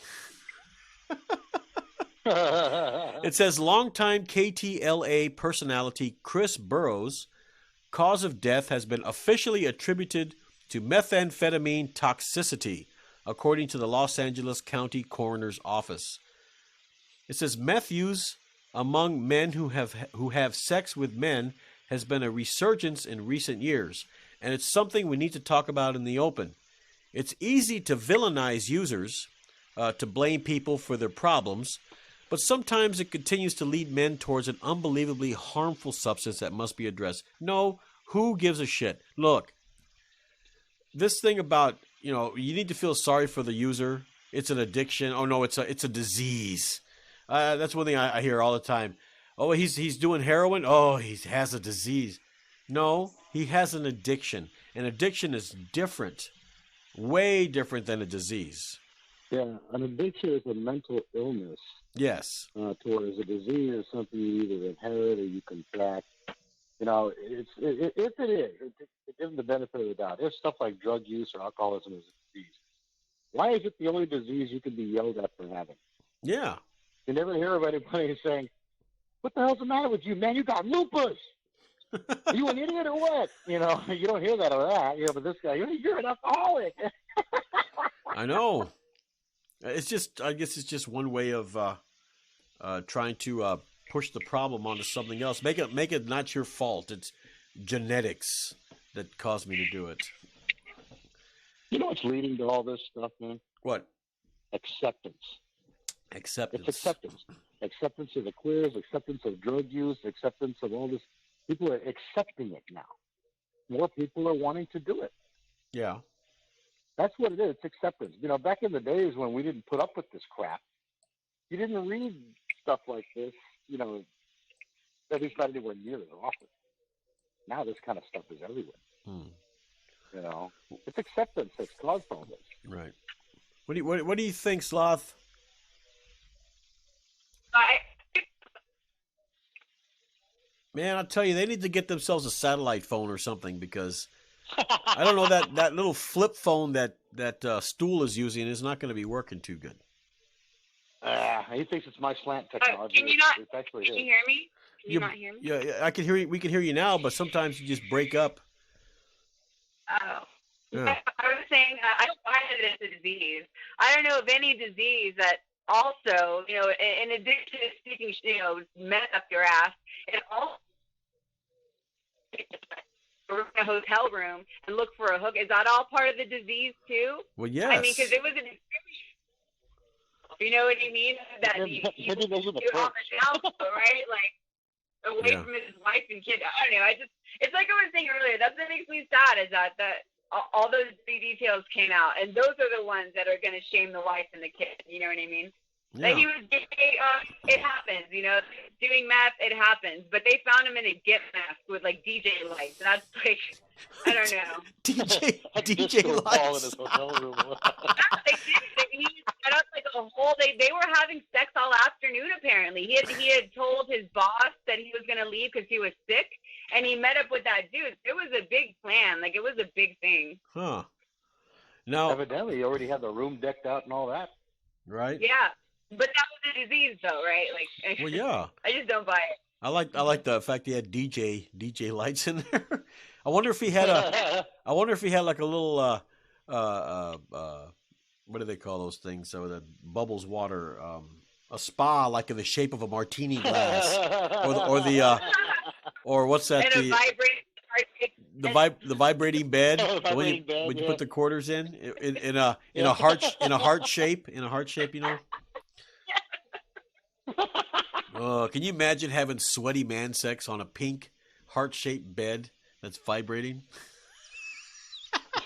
It says longtime KTLA personality Chris Burrows' cause of death has been officially attributed to methamphetamine toxicity, according to the Los Angeles County Coroner's Office. It says meth use among men who have sex with men has been a resurgence in recent years, and it's something we need to talk about in the open. It's easy to villainize users, to blame people for their problems, but sometimes it continues to lead men towards an unbelievably harmful substance that must be addressed. No, who gives a shit? Look, this thing about, you need to feel sorry for the user. It's an addiction. Oh no, it's a disease. That's one thing I hear all the time. Oh, he's doing heroin. Oh, he has a disease. No, he has an addiction. An addiction is different, way different than a disease. Yeah, an addiction is a mental illness. Yes. Whereas a disease is something you either inherit or you contract. If it is, give them the benefit of the doubt. If stuff like drug use or alcoholism is a disease, why is it the only disease you can be yelled at for having? Yeah. You never hear of anybody saying, "What the hell's the matter with you, man? You got lupus. Are you an idiot or what?" You don't hear that or that. But this guy, you're an alcoholic. I know. I guess it's just one way of trying to push the problem onto something else. Make it not your fault. It's genetics that caused me to do it. You know what's leading to all this stuff, man? What? Acceptance. It's acceptance. Acceptance of the queers, acceptance of drug use, acceptance of all this. People are accepting it now. More people are wanting to do it. Yeah. That's what it is. It's acceptance. Back in the days when we didn't put up with this crap, you didn't read stuff like this, at least not anywhere near as often. Now this kind of stuff is everywhere. It's acceptance that's caused all this. Right. What do you think, Sloth? Man, I'll tell you, they need to get themselves a satellite phone or something, because I don't know, that little flip phone that Stool is using is not going to be working too good. He thinks it's my slant technology. Can you hear me? Can you not hear me? Yeah, I can hear you. We can hear you now, but sometimes you just break up. Oh. Yeah. I was saying, I don't find it as a disease. I don't know of any disease that also, you know, in addition to sticking, you know, meth up your ass, it also in a hotel room and look for a hook. Is that all part of the disease too? Well, yes. I mean, because it was an experience. You know what I mean? That Maybe you those are the on perks. the house, right? Like away Yeah. from his wife and kid. I don't know. It's like I was saying earlier. That's what makes me sad is that all those big details came out, and those are the ones that are going to shame the wife and the kid. You know what I mean? That he Yeah. was gay, it happens, you know, doing meth, it happens. But they found him in a Git mask with like DJ lights. That's like, I don't know. DJ Disco ball in lights. his hotel room. Yeah, they did. He set up like a whole. They were having sex all afternoon. Apparently, he had told his boss that he was gonna leave because he was sick, and he met up with that dude. It was a big plan. Like it was a big thing. Huh. Now, Evidently, he already had the room decked out and all that. right? Yeah, but that was a disease, though, right? Like, Well, yeah. I just don't buy it. I like the fact he had DJ lights in there. I wonder if he had like a little what do they call those things? So that bubbles water, a spa like in the shape of a martini glass, or what's that? And a vibrating The vibrating bed. Vibrating bed, when you yeah. put the quarters in a heart shape, you know. Can you imagine having sweaty man sex on a pink heart-shaped bed that's vibrating?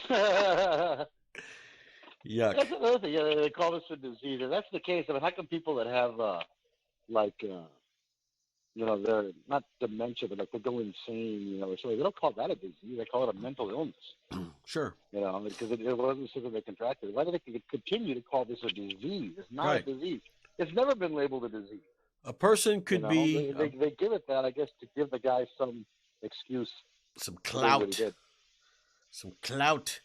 Yuck. That's another thing. Yeah, they call this a disease. If that's the case, I mean, how come people that have, you know, they're not dementia, but like they go insane, you know, so they don't call that a disease. They call it a mental illness, Sure. you know, because it wasn't something they contracted. Why do they continue to call this a disease? It's not Right. a disease. It's never been labeled a disease. A person could You know? be They give it that, I guess, to give the guy some excuse. some for doing what he clout. did. Some clout.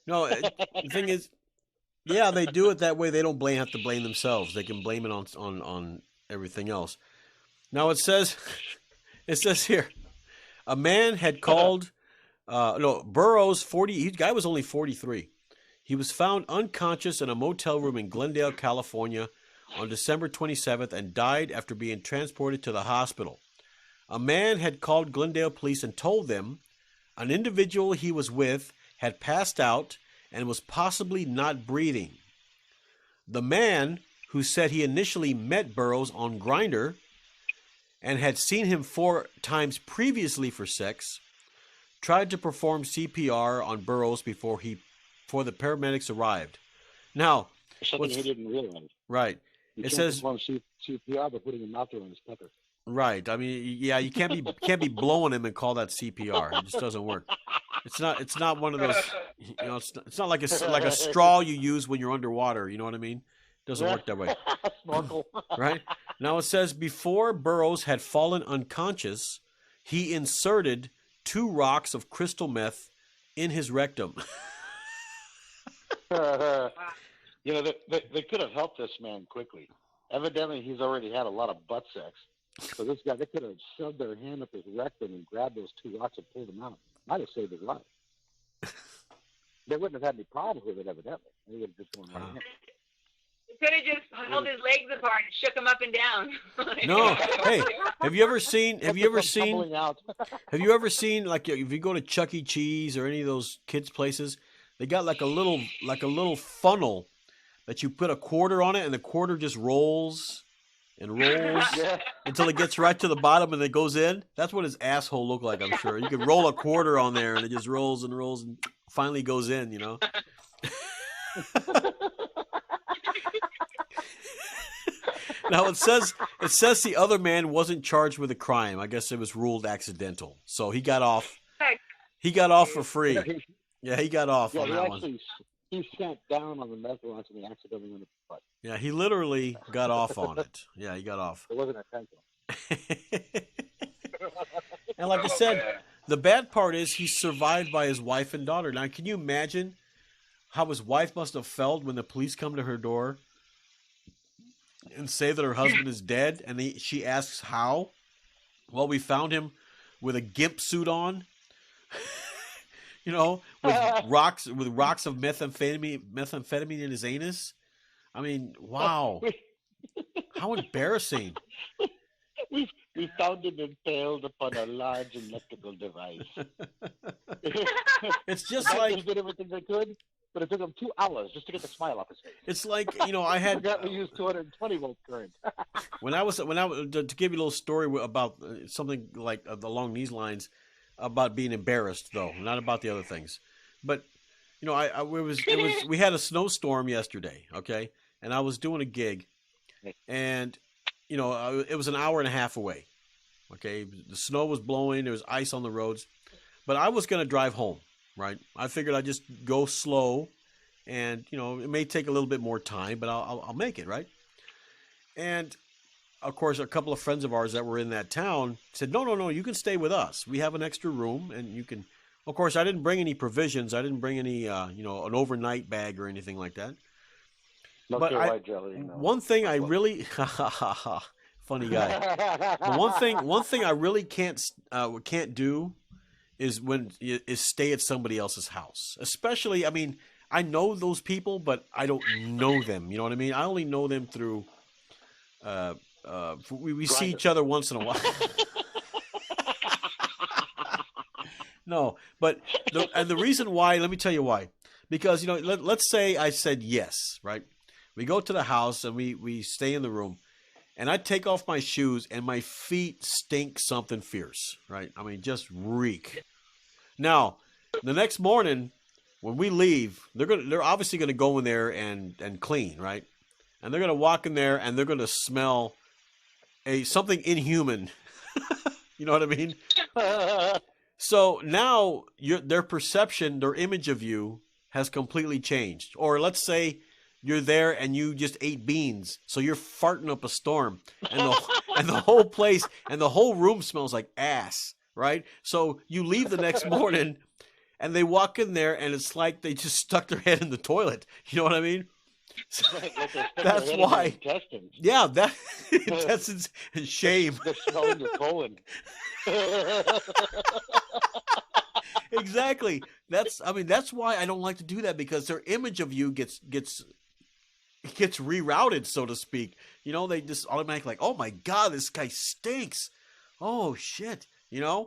No, the thing is, yeah, they do it that way. They don't have to blame themselves. They can blame it on everything else. Now it says here, a man had called. Burrows, 40. The guy was only 43. He was found unconscious in a motel room in Glendale, California, on December 27th, and died after being transported to the hospital. A man had called Glendale police and told them an individual he was with had passed out and was possibly not breathing. The man, who said he initially met Burrows on Grindr and had seen him 4 times previously for sex, tried to perform CPR on Burrows before the paramedics arrived. Now, Something he didn't realize. right. You It can't says perform CPR by putting a mouth on his pepper. right. I mean, yeah, you can't be blowing him and call that CPR. It just doesn't work. It's not one of those. You know, it's not like a straw you use when you're underwater. You know what I mean? It doesn't work that way. Snorkel. Right? Now it says before Burrows had fallen unconscious, he inserted 2 rocks of crystal meth in his rectum. You know, they could have helped this man quickly. Evidently, he's already had a lot of butt sex. So this guy, they could have shoved their hand up his rectum and grabbed those 2 rocks and pulled them out. Might have saved his life. They wouldn't have had any problems with it, evidently. They would have just gone right in. He could have just held his legs apart and shook him up and down. No, hey, have you ever seen Tumbling out. like if you go to Chuck E. Cheese or any of those kids places, they got like a little funnel that you put a quarter on it and the quarter just rolls and rolls Yeah. until it gets right to the bottom and it goes in. That's what his asshole looked like, I'm sure. You could roll a quarter on there and it just rolls and rolls and finally goes in, you know. Now it says the other man wasn't charged with a crime. I guess it was ruled accidental. So he got off. He got off for free. Yeah, he got off on that one. He sat down on the meth once and he accidentally went in the butt. Yeah, he literally got off on it. Yeah, he got off. It wasn't intentional. And like I said, the bad part is he survived by his wife and daughter. Now, can you imagine how his wife must have felt when the police come to her door and say that her husband is dead? And she asks how? Well, we found him with a gimp suit on, you know, with rocks of methamphetamine in his anus. I mean, wow. How embarrassing. We found him impaled upon a large electrical device. It's The just doctors like did everything they could, but it took them 2 hours just to get the smile off his face. it's like I I had forgot we used 220 volt current. when I was to give you a little story about something like along these lines about being embarrassed though, not about the other things, but I we had a snowstorm yesterday, okay, and I was doing a gig, and it was an hour and a half away, okay, the snow was blowing, there was ice on the roads, but I was gonna drive home, right? I figured I'd just go slow, and it may take a little bit more time, but I'll make it, right? And of course, a couple of friends of ours that were in that town said, no, you can stay with us. We have an extra room, and you can. Of course, I didn't bring any provisions. I didn't bring any, an overnight bag or anything like that. No But white jelly. No. one thing I really, funny guy. But one thing I really can't do is stay at somebody else's house. Especially, I mean, I know those people, but I don't know them. You know what I mean? I only know them through. We see each other once in a while. No, but the reason why, let me tell you why. Because, let's say I said yes, right? We go to the house and we stay in the room, and I take off my shoes and my feet stink something fierce, right? I mean, just reek. Now, the next morning when we leave, they're obviously gonna go in there and clean, right? And they're gonna walk in there and they're gonna smell something inhuman. You know what I mean? So now their perception, their image of you has completely changed. Or let's say you're there and you just ate beans, so you're farting up a storm, and the whole place and the whole room smells like ass, right? So you leave the next morning, and they walk in there, and it's like they just stuck their head in the toilet. You know what I mean? That's why. Yeah, that intestines and shame. They're smelling your colon. Exactly. That's why I don't like to do that, because their image of you gets rerouted, so to speak. They just automatically like, oh my God, this guy stinks. Oh shit. Yeah.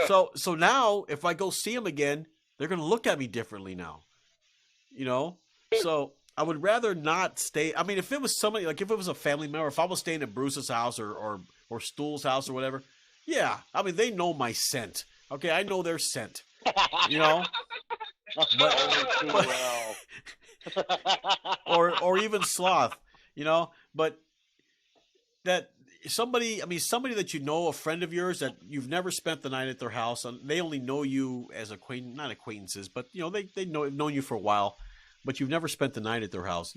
So now if I go see him again, they're gonna look at me differently now. So I would rather not stay. I mean, if it was somebody, like if it was a family member, if I was staying at Bruce's house or Stool's house or whatever, yeah. I mean, they know my scent. Okay, I know their scent. But or even Sloth, but that somebody that a friend of yours that you've never spent the night at their house, and they only know you as not acquaintances, but they've known you for a while, but you've never spent the night at their house.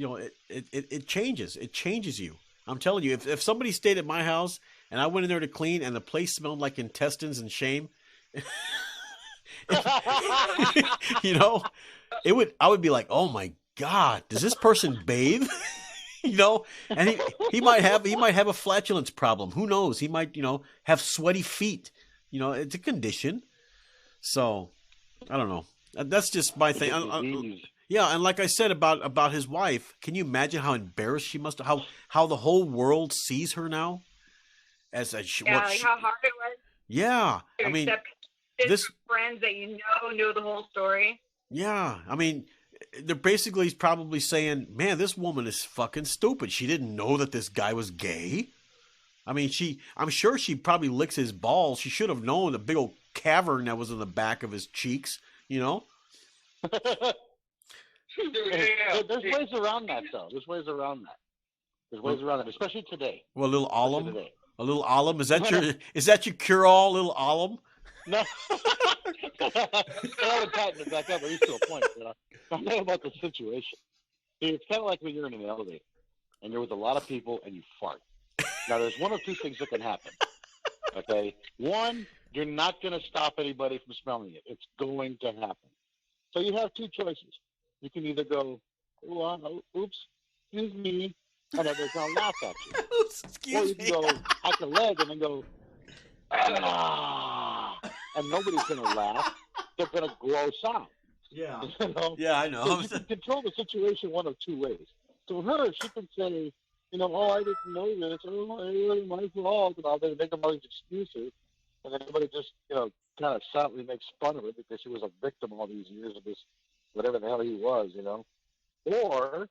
It changes. It changes you. I'm telling you, if somebody stayed at my house and I went in there to clean and the place smelled like intestines and shame, I would be like, oh my God, does this person bathe? And he might have a flatulence problem. Who knows? He might, have sweaty feet. It's a condition. So I don't know. That's just my thing. Yeah, and like I said about his wife, can you imagine how embarrassed she must have? How the whole world sees her now? How hard it was. Yeah, I mean, this friends that know the whole story. Yeah, I mean, they're basically probably saying, "Man, this woman is fucking stupid. She didn't know that this guy was gay." I mean, I'm sure she probably licks his balls. She should have known the big old cavern that was in the back of his cheeks. There's ways around that, though. There's ways around that, especially today. Well, a little alum. A little alum. Is that your cure-all, little alum? No. I haven't tightened it back up, at least to a point. I'm not about the situation. See, it's kind of like when you're in an elevator and you're with a lot of people and you fart. Now, there's one of two things that can happen. Okay? One, you're not going to stop anybody from smelling it. It's going to happen. So you have two choices. You can either go, oops, excuse me, and everybody's going to laugh at you. Or you can go hack a leg and then go, and nobody's going to laugh. They're going to gross out. Yeah. Yeah, I know. So you can control the situation one of two ways. So her, she can say, Oh, I didn't know this. Oh, it wasn't my fault. And all they make them all these excuses, and then everybody just, kind of sadly makes fun of her because she was a victim all these years of this, whatever the hell he was. Or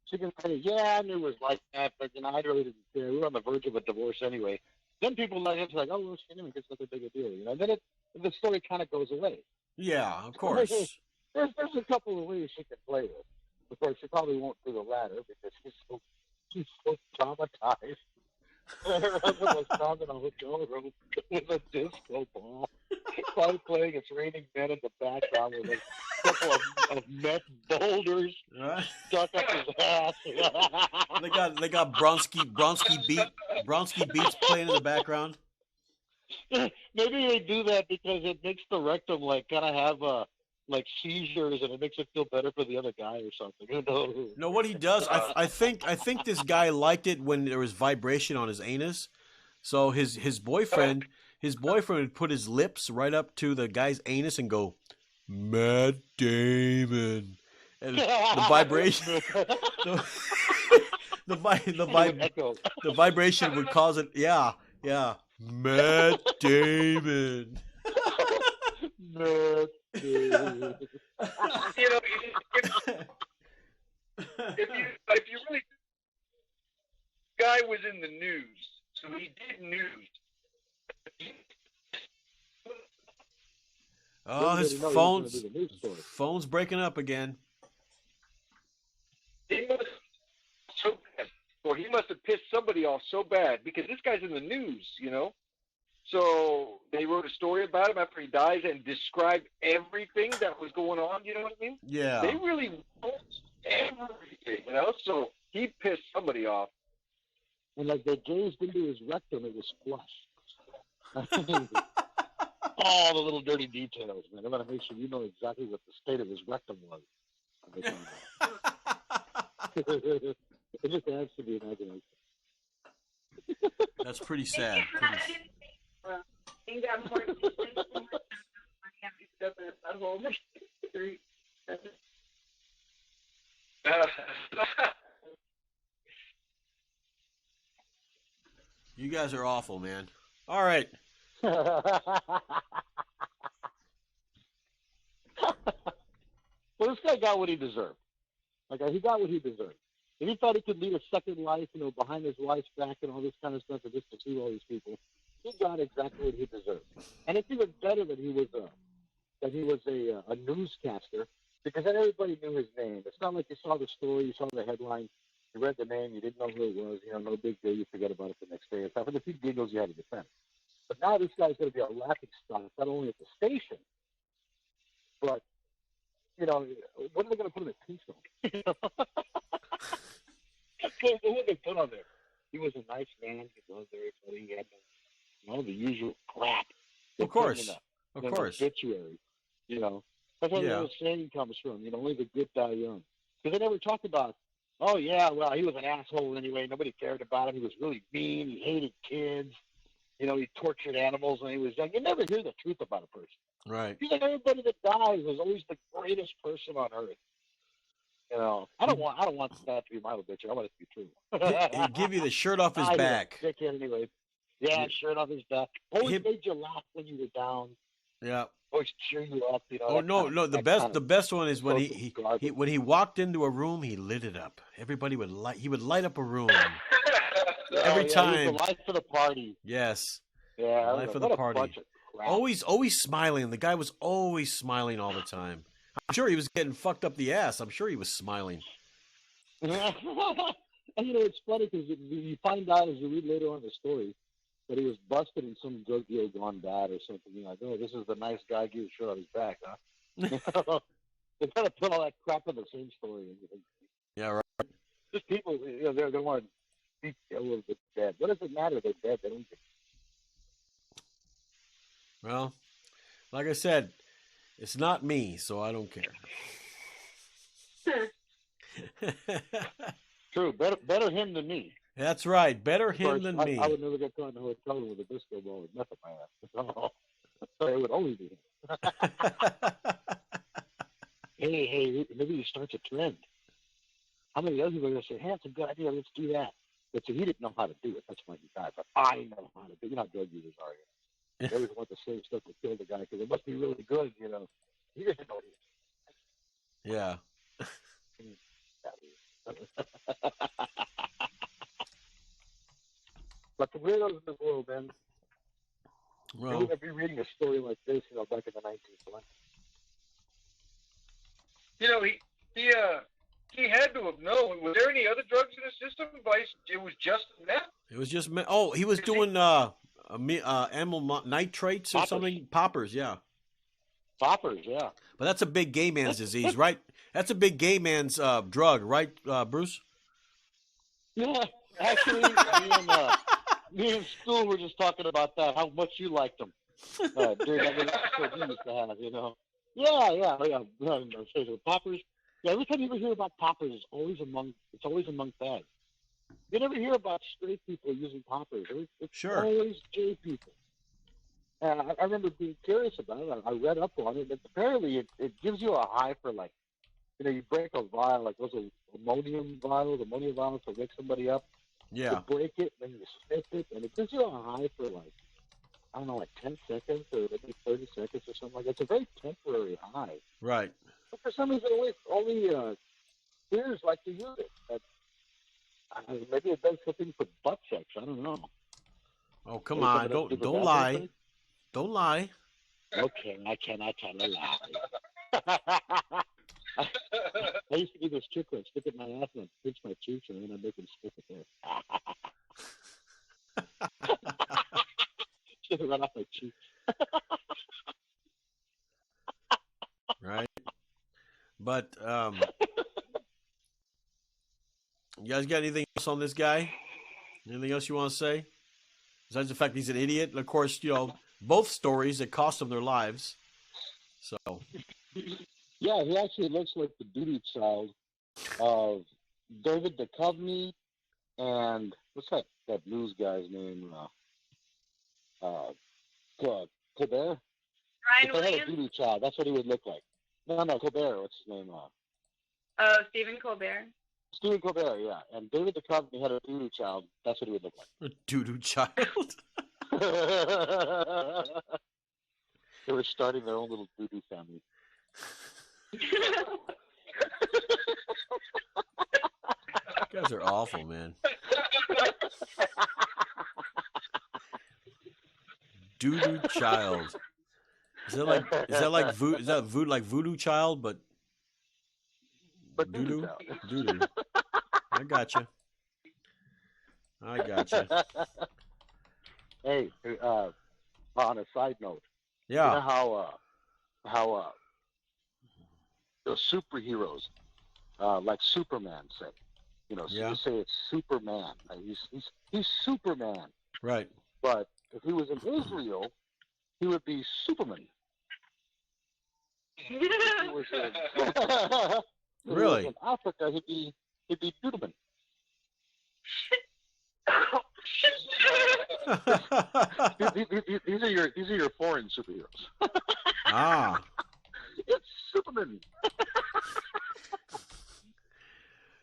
she can say, yeah, I knew it was like that, but I really didn't care. We were on the verge of a divorce anyway. Then people like it's like, oh, well, she knew it's not that big a deal. Then the story kind of goes away. Yeah, of course. There's a couple of ways she can play with. Of course, she probably won't do the latter because she's so traumatized. Her husband was found in a hotel room with a disco ball, probably playing "It's Raining Men" in the background with a couple of meth boulders stuck up his ass. They got Bronski beats playing in the background. Maybe they do that because it makes the rectum kind of have seizures, and it makes it feel better for the other guy or something. Who knows? No, what he does, I think this guy liked it when there was vibration on his anus. So his boyfriend would put his lips right up to the guy's anus and go, Matt Damon, and the vibration, the vibration would cause it. Yeah, Matt Damon. Matt. If you really, guy was in the news, so he did news. Oh, his phone's breaking up again. He must have pissed somebody off so bad because this guy's in the news, So they wrote a story about him after he dies and described everything that was going on. You know what I mean? Yeah. They really wrote everything, So he pissed somebody off. And they gazed into his rectum, it was flush. All the little dirty details, man. I want to make sure you know exactly what the state of his rectum was. It just adds to the imagination. That's pretty sad. You guys are awful, man. All right. Well, this guy got what he deserved. He got what he deserved. And he thought he could lead a second life, behind his wife's back and all this kind of stuff, and just to see all these people. He got exactly what he deserved. And it's even better that he was a newscaster, because then everybody knew his name. It's not like you saw the story, you saw the headline, you read the name, you didn't know who it was. No big deal. You forget about it the next day. It's not for the few giggles you had to defend. But now this guy's going to be a laughing stock, not only at the station, but when are they going to put him in Tombstone? What they put on there? He was a nice man. He was very funny. He had the usual crap. Of course. Obituary. That's where the saying comes from. Only the good die young. Because they never talked about, oh yeah, well, he was an asshole anyway. Nobody cared about him. He was really mean. He hated kids. He tortured animals when he was young. You never hear the truth about a person. Right. He's like, everybody that dies is always the greatest person on earth. I don't want that to be my obituary. I want it to be true. He'd give you the shirt off his back. Dickhead anyway. Yeah, shirt off his back. Always made you laugh when you were down. Yeah. Always cheer you up. Oh no! The best one is when when he walked into a room, he lit it up. Everybody would light up a room every time. He was the life of the party. Yes. Yeah. Life of the party. Always smiling. The guy was always smiling all the time. I'm sure he was getting fucked up the ass. I'm sure he was smiling. And it's funny because you find out as you read later on in the story that he was busted in some drug deal gone bad or something. You're like, oh, this is the nice guy giving shirt on his back, huh? They kind of put all that crap in the same story. Yeah, right. Just people, they want to be a little bit dead. What does it matter? They're dead. They don't get. Well, like I said, it's not me, so I don't care. True. Better him than me. That's right. Better him than me. I would never get caught in a hotel room with a disco ball with meth in my ass. So it would only be him. Hey, maybe you start a trend. How many other people are going to say, hey, that's a good idea, let's do that. But so he didn't know how to do it. That's why he died. But I know how to do it. You know how drug users are. You know? They always want the same stuff to kill the guy because it must be really good, you know. He didn't know what he was. Yeah. But the weirdos in the world, man. Well, I'd be reading a story like this, you know, back in the 1920s. You know, he had to have known. Was there any other drugs in the system? It was just meth. it was just he was doing animal nitrates or Poppers. something. Poppers, yeah. Poppers, yeah. But that's a big gay man's disease, right? That's a big gay man's drug, right, Bruce? Yeah, actually, me and Stu were just talking about that, how much you liked them during that little episode you used to have, you know. Yeah. So the poppers. Yeah, every time you ever hear about poppers, it's always among fags. You never hear about straight people using poppers. It's always gay people. And I remember being curious about it. I read up on it, and apparently it gives you a high for, like, you know, you break a vial, like those ammonium vials to wake somebody up. Yeah. You break it, then you sniff it, and it gives you a high for, like, I don't know, like 10 seconds or maybe 30 seconds or something like that. It's a very temporary high. Right. But for some reason, only queers like to use it. But, maybe it does something for butt sex. I don't know. Oh, come on. Don't lie. Don't lie. Okay, I cannot tell a lie. I used to do this trick where I'd stick it in my ass and I'd pinch my cheeks and then I'd make him stick it there. Stick it right off my cheeks. Right. But you guys got anything else on this guy? Anything else you want to say? Besides the fact he's an idiot, and of course, you know, both stories that cost them their lives. So. Yeah, he actually looks like the duty child of David Duchovny and what's that news guy's name? Colbert. Ryan If they had a Williams? duty child, that's what he would look like. No, Colbert. What's his name? Oh, Stephen Colbert. Stephen Colbert, yeah. And David Duchovny had a doo-doo child. That's what he would look like. A doo-doo child. They were starting their own little doo-doo family. You guys are awful, man. Doo-doo child. Is that voodoo child, but doo-doo? Doo-doo. I gotcha. Hey, on a side note, yeah. You know how those superheroes, like Superman, say, you know, Yeah. you say it's Superman. He's Superman. Right. But if he was in Israel, he would be Superman. If he was Really? in Africa, he'd be Dudeman. These are your foreign superheroes. Ah. It's Superman.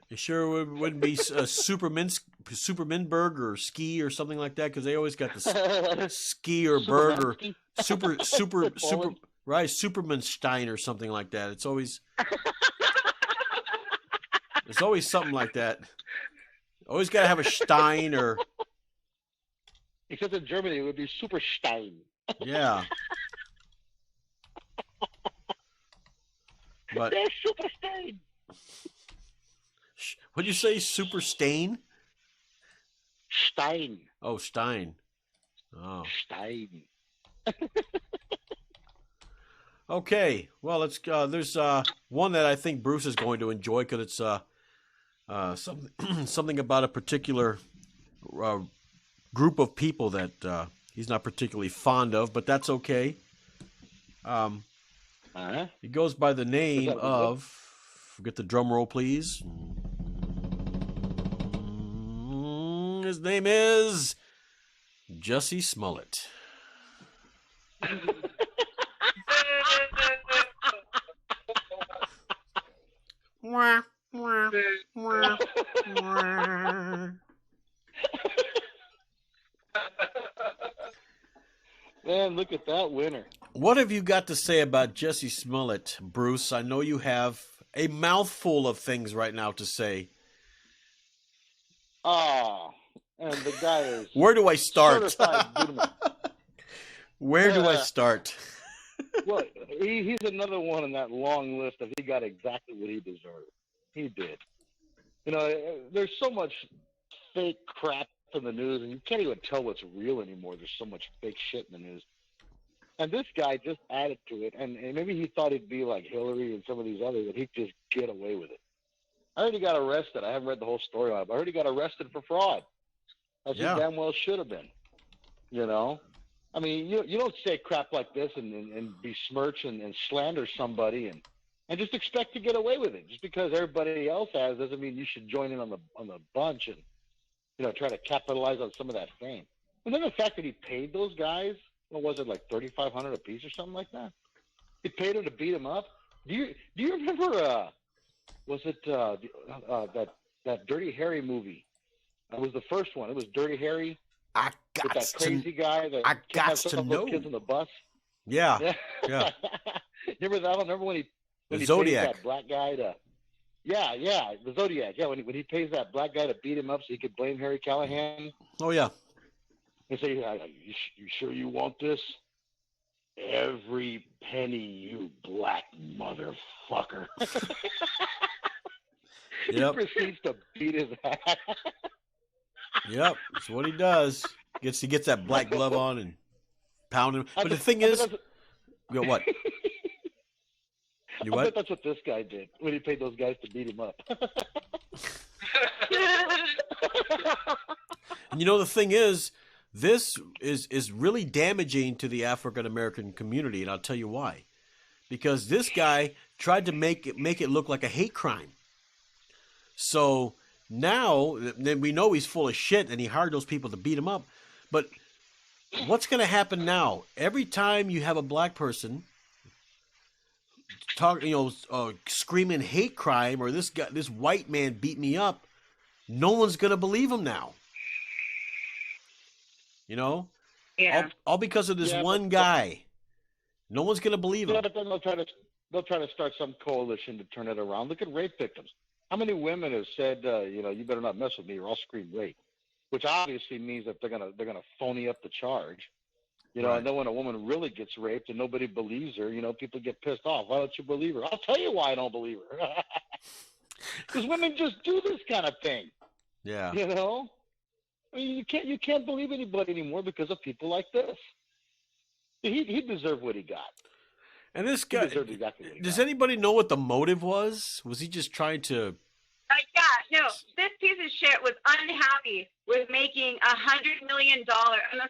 You sure it wouldn't be Supermanberg or Ski or something like that? Because they always got the Ski or Berg or super right, Supermanstein or something like that. It's always something like that. Always got to have a Stein or. Except in Germany, it would be Superstein. Yeah. But There's Superstein. What'd you say? Super Stain? Stein. Oh, Stein. Oh. Stein. Okay. Well, let's. There's one that I think Bruce is going to enjoy because it's something about a particular group of people that he's not particularly fond of, but that's okay. He goes by the name of. Get the drum roll, please. His name is Jussie Smollet. And look at that winner. What have you got to say about Jussie Smollett, Bruce? I know you have a mouthful of things right now to say. And the guy is Where do I start? certified Buddha. Where do I start? Well, he's another one on that long list of he got exactly what he deserved. He did. You know, there's so much fake crap in the news, and you can't even tell what's real anymore. There's so much fake shit in the news. And this guy just added to it, and maybe he thought he'd be like Hillary and some of these others, that he'd just get away with it. I heard he got arrested. I haven't read the whole story on it, but I heard he got arrested for fraud. As he damn well should have been. You know? I mean, you don't say crap like this and besmirch and slander somebody and just expect to get away with it. Just because everybody else has doesn't mean you should join in on the bunch and, you know, try to capitalize on some of that fame. And then the fact that he paid those guys, what was it, like $3,500 a piece or something like that? He paid them to beat him up. Do you remember? Was it that Dirty Harry movie? It was the first one. It was Dirty Harry. With that crazy guy that I got some to of those know. kids on the bus. Yeah. Remember that one? Remember when he Zodiac. pays that black guy to? Yeah, the Zodiac. Yeah, when he pays that black guy to beat him up so he could blame Harry Callahan. Oh yeah. And say, you sure you want this? Every penny, you black motherfucker. He proceeds to beat his ass. Yep, that's what he does. He gets that black glove on and pound him. But the thing is, what? You what? I bet that's what this guy did when he paid those guys to beat him up. And you know, the thing is, this is really damaging to the African American community, and I'll tell you why. Because this guy tried to make it look like a hate crime. So now, then we know he's full of shit, and he hired those people to beat him up. But what's going to happen now? Every time you have a black person screaming hate crime, or this white man beat me up, no one's going to believe him now. You know, all because of this one guy. No one's going to believe him. Yeah, but then they'll try to start some coalition to turn it around. Look at rape victims. How many women have said, you better not mess with me or I'll scream rape, which obviously means that they're gonna phony up the charge. You know, right. And then when a woman really gets raped and nobody believes her, people get pissed off. Why don't you believe her? I'll tell you why I don't believe her. Because women just do this kind of thing. Yeah. You know, I mean, you can't believe anybody anymore because of people like this. He deserved what he got. And this guy, does anybody know what the motive was? Was he just trying to? This piece of shit was unhappy with making $100,000 an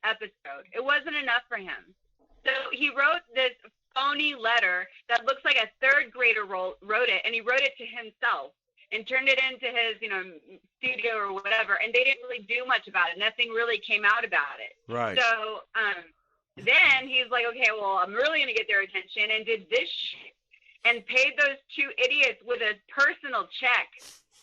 episode. It wasn't enough for him. So he wrote this phony letter that looks like a third grader wrote it, and he wrote it to himself and turned it into his, studio or whatever. And they didn't really do much about it. Nothing really came out about it. Right. So, then he's like, okay, well, I'm really going to get their attention, and did this shit and paid those two idiots with a personal check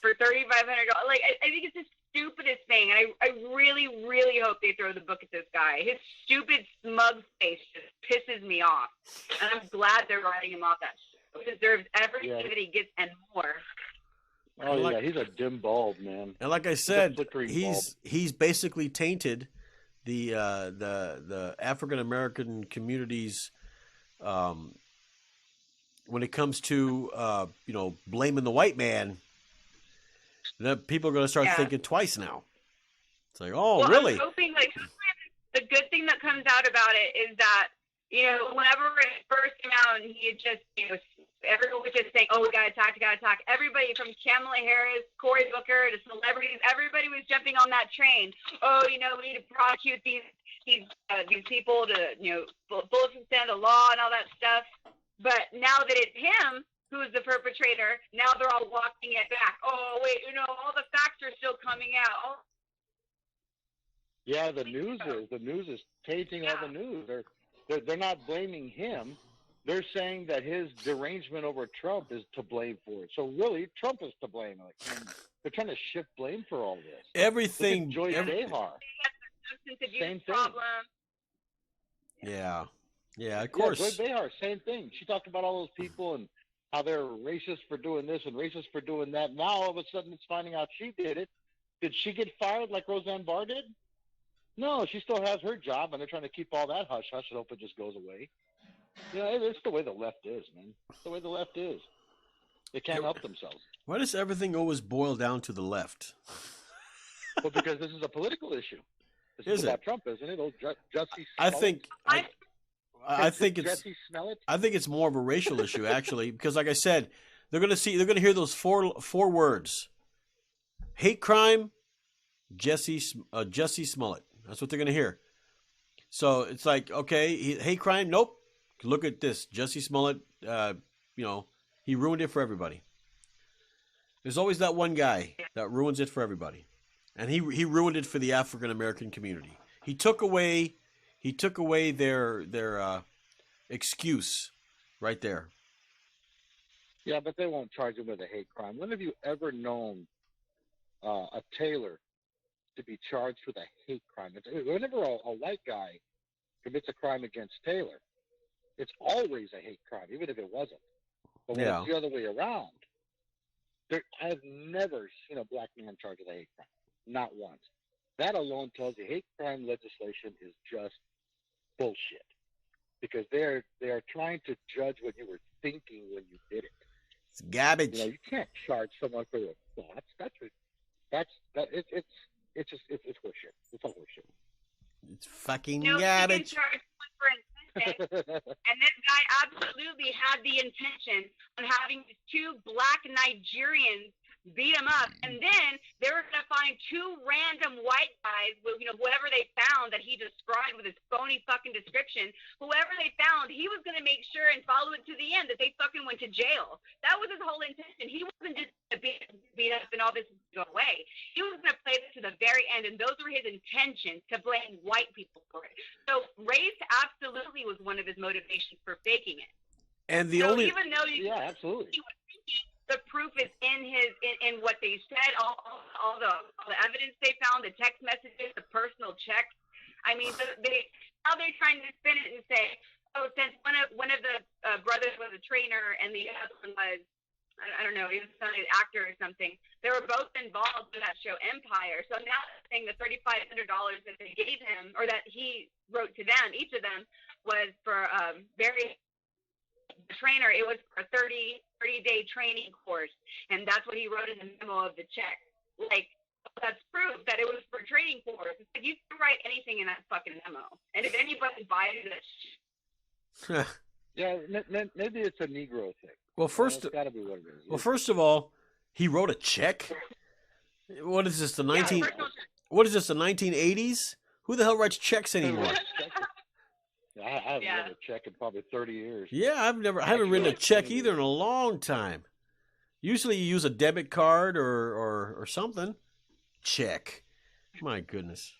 for $3,500. Like, I think it's the stupidest thing, and I really, really hope they throw the book at this guy. His stupid, smug face just pisses me off, and I'm glad they're writing him off that shit. He deserves everything that he gets and more. Oh, yeah, he's a dim bulb, man. And like I said, he's basically tainted the African American communities when it comes to blaming the white man. That people are going to start thinking twice now. It's like, really? I'm hoping the good thing that comes out about it is that whenever it first came out and he had just everyone was just saying, oh, we gotta talk. Everybody from Kamala Harris, Cory Booker to celebrities, everybody was jumping on that train. Oh, we need to prosecute these people to fully stand the law and all that stuff. But now that it's him who's the perpetrator, now they're all walking it back. Oh, wait, all the facts are still coming out. Yeah, the news is tainting all the news. They're not blaming him. They're saying that his derangement over Trump is to blame for it. So really, Trump is to blame. They're trying to shift blame for all this. Everything. Joy Behar. Same thing. Problem. Yeah. Yeah, of Yeah, course. Joy Behar, same thing. She talked about all those people and how they're racist for doing this and racist for doing that. Now all of a sudden it's finding out she did it. Did she get fired like Roseanne Barr did? No, she still has her job, and they're trying to keep all that hush hush and hope it just goes away. You know, it's the way the left is, man. It's the way the left is. They can't help themselves. Why does everything always boil down to the left? Well, because this is a political issue. This Is is it? about Trump, isn't it? Old Jussie I Smollett. think I think it's Jussie Smollet. I think it's more of a racial issue actually, because like I said, they're gonna hear those four words: hate crime, Jussie Smollett. That's what they're gonna hear. So it's like, okay, hate crime. Nope. Look at this, Jussie Smollett. You know, he ruined it for everybody. There's always that one guy that ruins it for everybody, and he ruined it for the African American community. He took away their excuse right there. Yeah, but they won't charge him with a hate crime. When have you ever known a tailor to be charged with a hate crime? Whenever a white guy commits a crime against Taylor, it's always a hate crime, even if it wasn't. But when Yeah. it's the other way around, I've never seen a black man charged with a hate crime. Not once. That alone tells you hate crime legislation is just bullshit. Because they are trying to judge what you were thinking when you did it. It's garbage. You know, you can't charge someone for their thoughts. It's horseshit. It's all horseshit. It's fucking No, you can garbage. charge someone for intention, and this guy absolutely had the intention on having these two black Nigerians beat him up, and then they were going to find two random white guys, whoever they found that he described with his phony fucking description, whoever they found, he was going to make sure and follow it to the end that they fucking went to jail. That was his whole intention. He wasn't just to beat up and all this would go away. He was going to play this to the very end, and those were his intentions, to blame white people for it. So race absolutely was one of his motivations for faking it. And the So only even though Yeah, absolutely. he was thinking, the proof is in what they said, all the evidence they found, the text messages, the personal checks. I mean, now they're trying to spin it and say, oh, since one of the brothers was a trainer and the other one was, I don't know, he was an actor or something. They were both involved in that show Empire. So now they're saying the $3,500 that they gave him, or that he wrote to them, each of them, was for the trainer. It was for a 30-day training course, and that's what he wrote in the memo of the check. Like, that's proof that it was for a training course. It's like, you can write anything in that fucking memo, and if anybody buys it, Yeah, maybe it's a Negro thing. well, first It's got to be what it is. well, first of all, he wrote a check. What is this? The yeah, 19? personal check. What is this? The 1980s? Who the hell writes checks anymore? I haven't Yeah. read a check in probably 30 years. Yeah, I haven't written a check either in a long time. Usually, you use a debit card or something. Check. My goodness.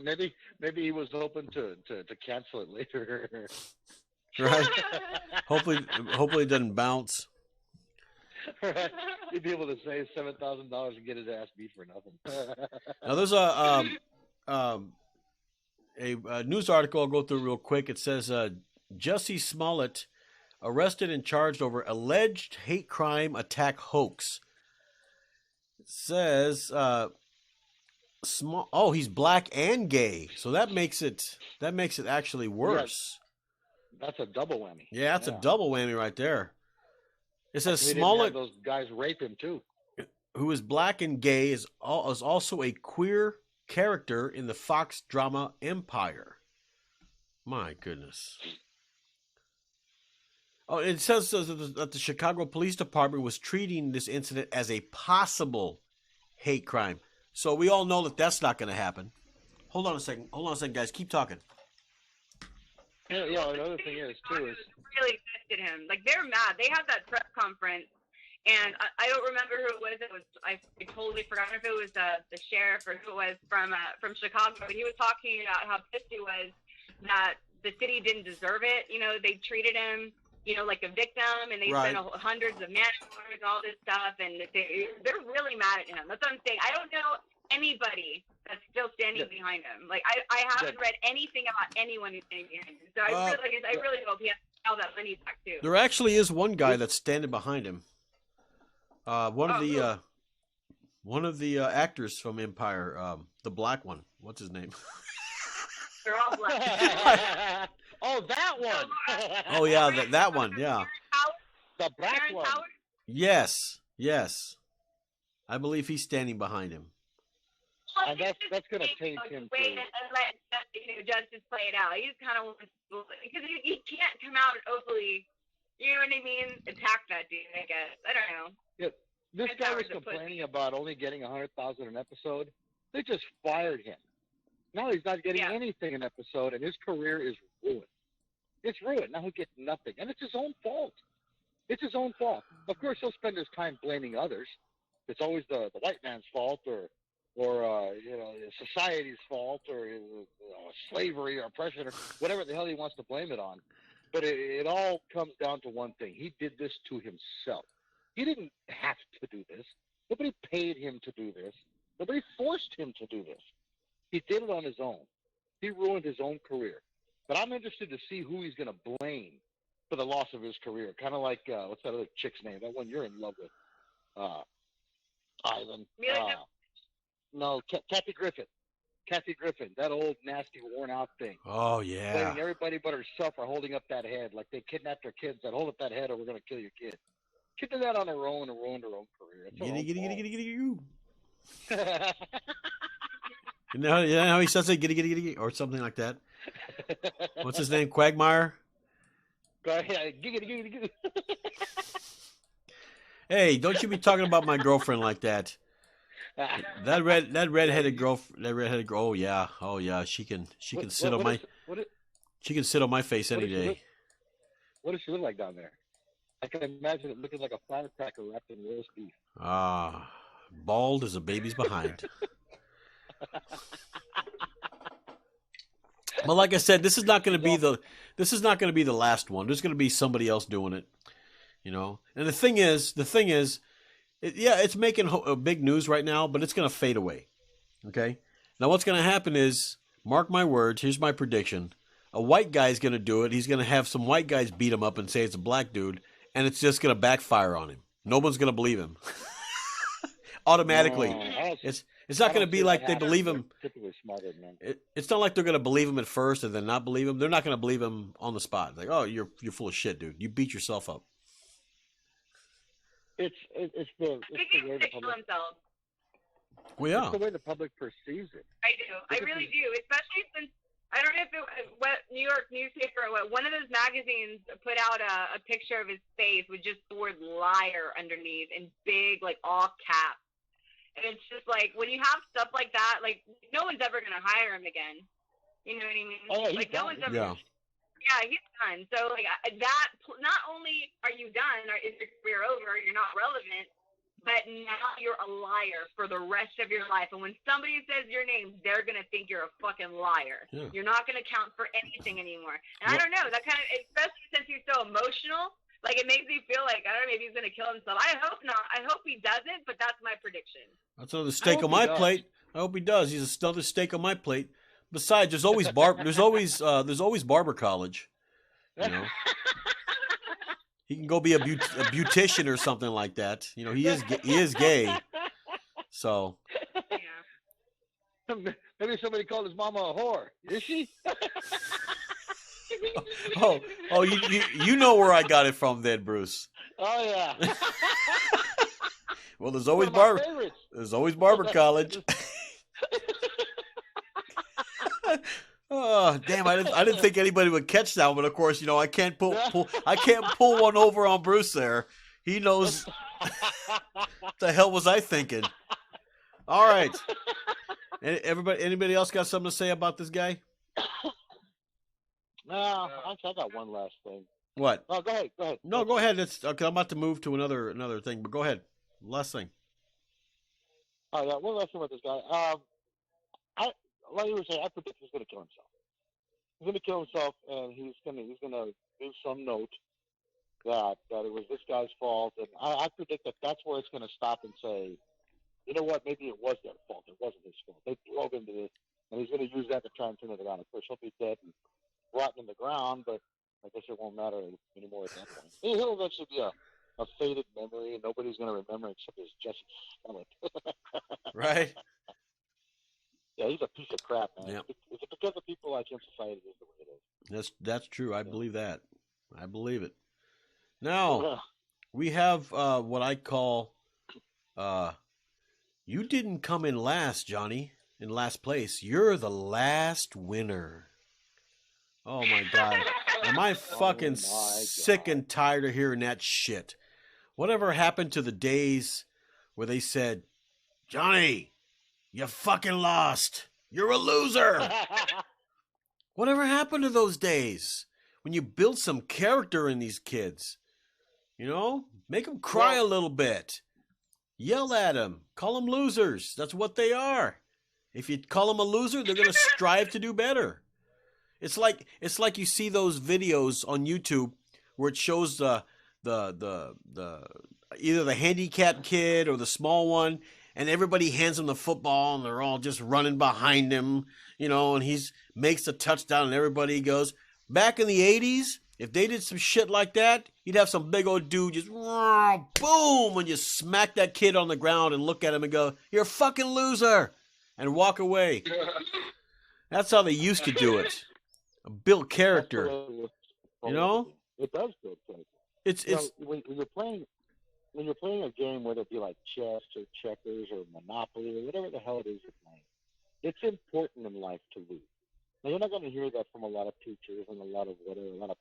Maybe he was hoping to cancel it later. Right? Hopefully it doesn't bounce. He'd be able to save $7,000 and get his ass beat for nothing. Now there's a news article I'll go through real quick. It says Jussie Smollett arrested and charged over alleged hate crime attack hoax. It says he's black and gay, so that makes it actually worse. That's a double whammy. Yeah, that's a double whammy right there. It says We didn't Smollett, have those guys rape him too. who is black and gay, is also a queer character in the Fox drama Empire. My goodness. Oh, it says that the Chicago Police Department was treating this incident as a possible hate crime. So we all know that that's not going to happen. Hold on a second, guys. Keep talking. Yeah. Another thing is too is really tested him. Like, they're mad. They had that press conference, and I don't remember who it was. I totally forgot if it was the sheriff or who it was from Chicago. But he was talking about how pissed he was that the city didn't deserve it. You know, they treated him, like a victim, and they Right. spent hundreds of man hours and all this stuff, and they're really mad at him. That's what I'm saying. I don't know anybody that's still standing behind him. Like I haven't read anything about anyone who's standing behind him. So I really hope he has all that money back too. There actually is one guy that's standing behind him. One of the actors from Empire, the black one. What's his name? They're all black. Oh, that one. Oh yeah, that one. Yeah. The black one. Yes. I believe he's standing behind him. Well, and that's going to change him. Wait and let Justice play it out. He just kind of wants to, because he can't come out and openly, you know what I mean, attack that dude. I guess I don't know. Yeah, this guy was complaining about only getting $100,000 an episode. They just fired him. Now he's not getting anything an episode, and his career is ruined. It's ruined. Now he gets nothing, and it's his own fault. It's his own fault. Of course, he'll spend his time blaming others. It's always the white man's fault, or society's fault, or slavery, or oppression, or whatever the hell he wants to blame it on. But it all comes down to one thing: he did this to himself. He didn't have to do this. Nobody paid him to do this. Nobody forced him to do this. He did it on his own. He ruined his own career. But I'm interested to see who he's going to blame for the loss of his career. Kind of like, what's that other chick's name? That one you're in love with. Ivan. No, Kathy Griffin. Kathy Griffin, that old, nasty, worn-out thing. Oh, yeah. Blaming everybody but herself for holding up that head. Like they kidnapped her kids. That hold up that head or we're going to kill your kid. She did that on her own and ruined her own career. You know how he says it, giddy, or something like that. What's his name? Quagmire? Hey, don't you be talking about my girlfriend like that. That redheaded girl. Oh yeah. She can sit on my face any day. What does she look like down there? I can imagine it looking like a firecracker wrapped in roast beef. Bald as a baby's behind. But like I said, this is not going to be the last one. There's going to be somebody else doing it, you know. And the thing is, it's making big news right now, but it's going to fade away. Okay. Now what's going to happen is, mark my words. Here's my prediction: a white guy's going to do it. He's going to have some white guys beat him up and say it's a black dude, and it's just going to backfire on him. No one's going to believe him. Automatically, it's not going to be like they believe him. It's not like they're going to believe him at first and then not believe him. They're not going to believe him on the spot. Like, oh, you're full of shit, dude. You beat yourself up. It's the way the public. Well, yeah. It's the way the public perceives it. I do. I really do. Especially since I don't know if what New York newspaper or what, one of those magazines put out a picture of his face with just the word liar underneath in big, like, all caps. And it's just like, when you have stuff like that, like, no one's ever going to hire him again. You know what I mean? Oh, like, no one's ever. Yeah, he's done. So, like, that, not only are you done, or is your career over, you're not relevant, but now you're a liar for the rest of your life. And when somebody says your name, they're going to think you're a fucking liar. Yeah. You're not going to count for anything anymore. And I don't know, that kind of, especially since he's so emotional, like, it makes me feel like, I don't know, maybe he's going to kill himself. I hope not. I hope he doesn't, but that's my prediction. That's another steak on my plate. I hope he does. He's another steak on my plate. Besides, there's always barber college. You know, he can go be a beautician or something like that. You know, he is gay. So. Yeah. Maybe somebody called his mama a whore. Is she? Oh, you know where I got it from then, Bruce. Oh yeah. Well, there's always barber college. Oh, damn! I didn't think anybody would catch that one, but of course, you know, I can't pull one over on Bruce there. He knows. What the hell was I thinking? All right. Anybody else got something to say about this guy? No, I got one last thing. What? Oh, go ahead. No, go ahead. It's okay. I'm about to move to another thing, but go ahead. Last thing. All right, one last thing about this guy. Like you were saying, I predict he's going to kill himself. He's going to kill himself, and he's going to do some note that it was this guy's fault, and I predict that's where it's going to stop and say, you know what? Maybe it was their fault. It wasn't his fault. They drove into this, and he's going to use that to try and turn it around. Of course, he'll be dead and rotten in the ground, but I guess it won't matter anymore at that point. He'll eventually be a faded memory, and nobody's going to remember except as Jussie Smollet. Right? Yeah, he's a piece of crap, man. Yep. It's because of people like him, society is the way it is. That's true. I believe that. I believe it. Now, we have what I call you didn't come in last, Johnny, in last place. You're the last winner. Oh, my God. Am I fucking sick and tired of hearing that shit? Whatever happened to the days where they said, Johnny, you fucking lost. You're a loser. Whatever happened to those days when you built some character in these kids? You know, make them cry a little bit. Yell at them. Call them losers. That's what they are. If you call them a loser, they're going to strive to do better. It's like you see those videos on YouTube where it shows the either the handicapped kid or the small one, and everybody hands him the football and they're all just running behind him, you know, and he makes the touchdown and everybody goes. Back in the 80s, if they did some shit like that, you'd have some big old dude just boom and just smack that kid on the ground and look at him and go, "You're a fucking loser," and walk away. That's how they used to do it. Build character, you know. It does build character. It's when you're playing a game, whether it be like chess or checkers or Monopoly or whatever the hell it is you're playing, it's important in life to lose. Now, you're not going to hear that from a lot of teachers and a lot of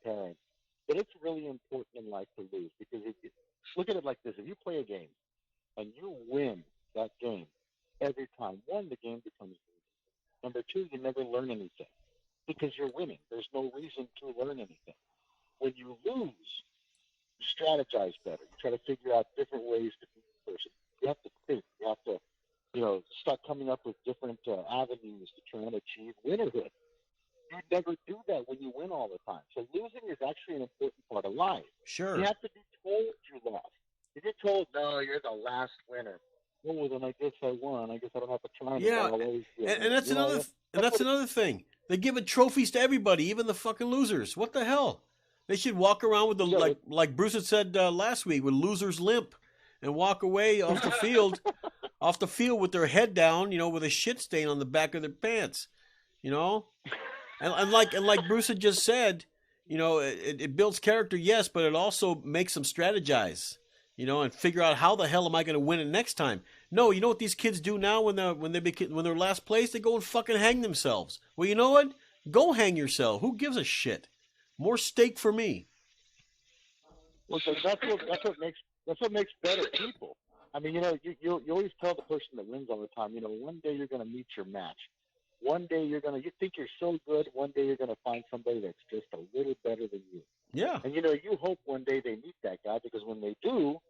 parents, but it's really important in life to lose because look at it like this: if you play a game and you win that game every time, one, the game becomes easy. Number two, you never learn anything because you're winning. There's no reason to learn anything. When you lose, you strategize better. You try to figure out different ways to beat the person. You have to think. You have to, start coming up with different avenues to try and achieve winnerhood. You never do that when you win all the time. So losing is actually an important part of life. Sure. You have to be told you lost. If you're told, no, you're the last winner, well, then I guess I won. I guess I don't have to try anymore. Yeah, and that's another thing. They give it trophies to everybody, even the fucking losers. What the hell? They should walk around with like Bruce had said last week, with loser's limp, and walk away off the field with their head down, with a shit stain on the back of their pants, and like Bruce had just said, it builds character, yes, but it also makes them strategize, and figure out how the hell am I going to win it next time. No, you know what these kids do now when they're last place? They go and fucking hang themselves. Well, you know what? Go hang yourself. Who gives a shit? More steak for me. Well, that's what makes better people. I mean, you always tell the person that wins all the time, one day you're going to meet your match. One day you think you're so good. One day you're going to find somebody that's just a little better than you. Yeah. And you hope one day they meet that guy, because when they do,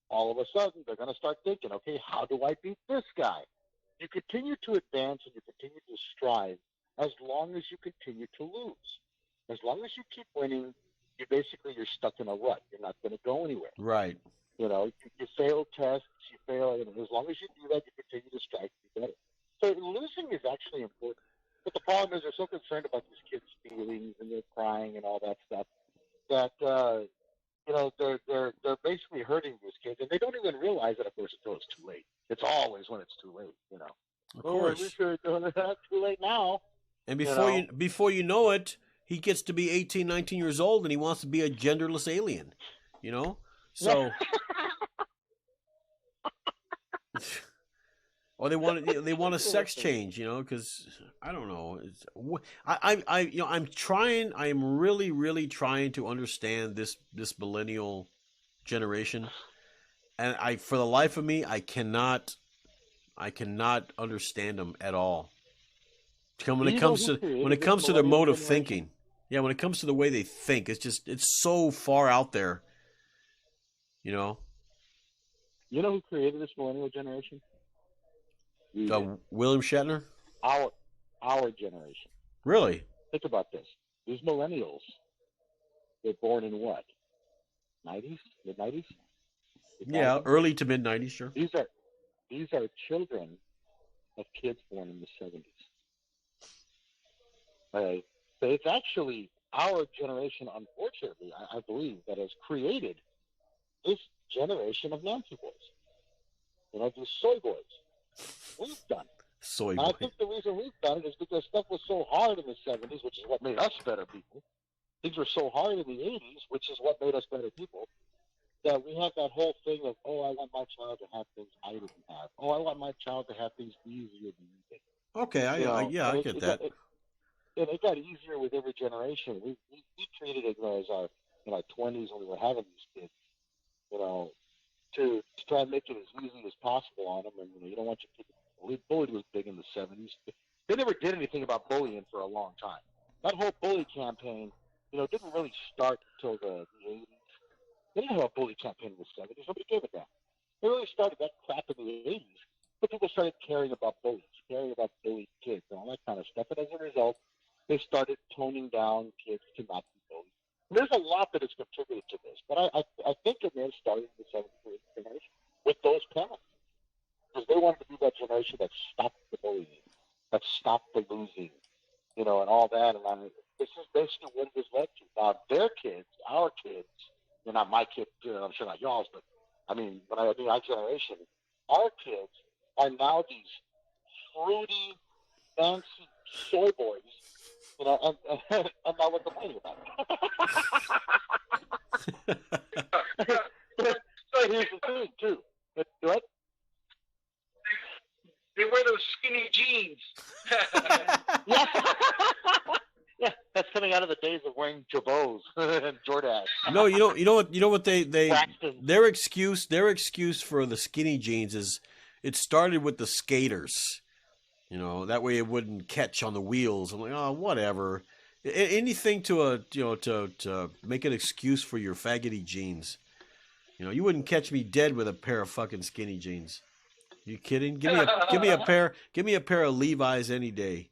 all of a sudden they're going to start thinking, okay, how do I beat this guy? You continue to advance and you continue to strive as long as you continue to lose. As long as you keep winning, you're stuck in a rut. You're not going to go anywhere. Right. You fail tests, you fail. As long as you do that, you continue to strive to be better. So losing is actually important. But the problem is they're so concerned about these kids' feelings and they're crying and all that stuff that they're basically hurting these kids, and they don't even realize that, of course, until it's too late. It's always when it's too late. Of course. We should have done that. Too late now. And before you know it, he gets to be 18, 19 years old, and he wants to be a genderless alien. So. Or they want a sex change, because I don't know. I am really, really trying to understand this millennial generation, and for the life of me, I cannot understand them at all. When it comes to their mode of thinking, when it comes to the way they think, it's so far out there. You know who created this millennial generation? William Shatner? Our generation. Really? Think about this. These millennials, they're born in what? 90s? Mid-90s? Yeah, early to mid-90s, sure. These these are children of kids born in the 70s. So it's actually our generation, unfortunately, I believe, that has created this generation of Nancy boys. These soy boys. We've done it. Soy And I boy. think the reason we've done it is because stuff was so hard in the 70s, which is what made us better people. Things were so hard in the 80s, which is what made us better people, that we had that whole thing of, oh, I want my child to have things I didn't have. Oh, I want my child to have things easier than you did. Okay, I get that. It got easier with every generation. We treated it as our 20s when we were having these kids, to try and make it as easy as possible on them. And you don't want your kids. Bullying was big in the 70s. They never did anything about bullying for a long time. That whole bully campaign, didn't really start until the 80s. They didn't have a bully campaign in the 70s. Nobody gave it that. They really started that crap in the 80s. But people started caring about bullies, caring about bullied kids, and all that kind of stuff. And as a result, they started toning down kids to not be bullied. There's a lot that has contributed to this, but I think it may have started in the 70s generation with those parents. Because they wanted to be that generation that stopped the bullying, that stopped the losing, and all that. And this is basically what it has led to. Now, their kids, our kids, not my kids, I'm sure not y'all's, but I mean, when I mean our generation, our kids are now these fruity, fancy soy boys, and now we're complaining about it. But here's the thing, too. What? They wear those skinny jeans. Yeah. Yeah, that's coming out of the days of wearing jabots and Jordache. No, you know what they Braxton. their excuse for the skinny jeans is it started with the skaters. That way it wouldn't catch on the wheels. I'm like, oh, whatever. Anything to to make an excuse for your faggoty jeans. You wouldn't catch me dead with a pair of fucking skinny jeans. You kidding? Give me a pair of Levi's any day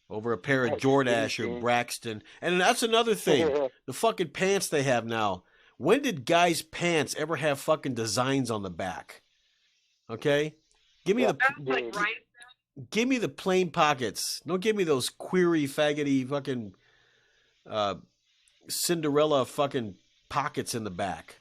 over a pair of Jordache or Braxton. And that's another thing. The fucking pants they have now. When did guys' pants ever have fucking designs on the back? Okay? Give me give me the plain pockets. Don't give me those query faggoty fucking Cinderella fucking pockets in the back.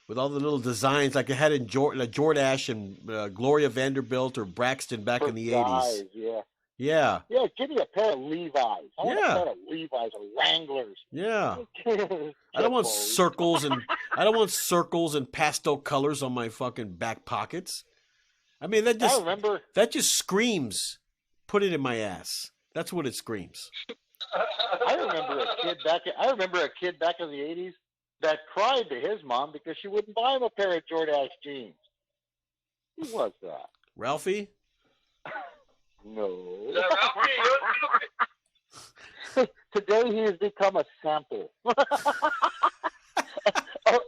With all the little designs like it had in Jordache and Gloria Vanderbilt or Braxton back in the 80s. Yeah. Yeah. Yeah, give me a pair of Levi's. I want a pair of Levi's or Wranglers. Yeah. I don't want circles and pastel colors on my fucking back pockets. I mean that just screams put it in my ass. That's what it screams. I remember a kid back in the 80s that cried to his mom because she wouldn't buy him a pair of Jordache jeans. Who was that? Ralphie? No. Today he has become a sample.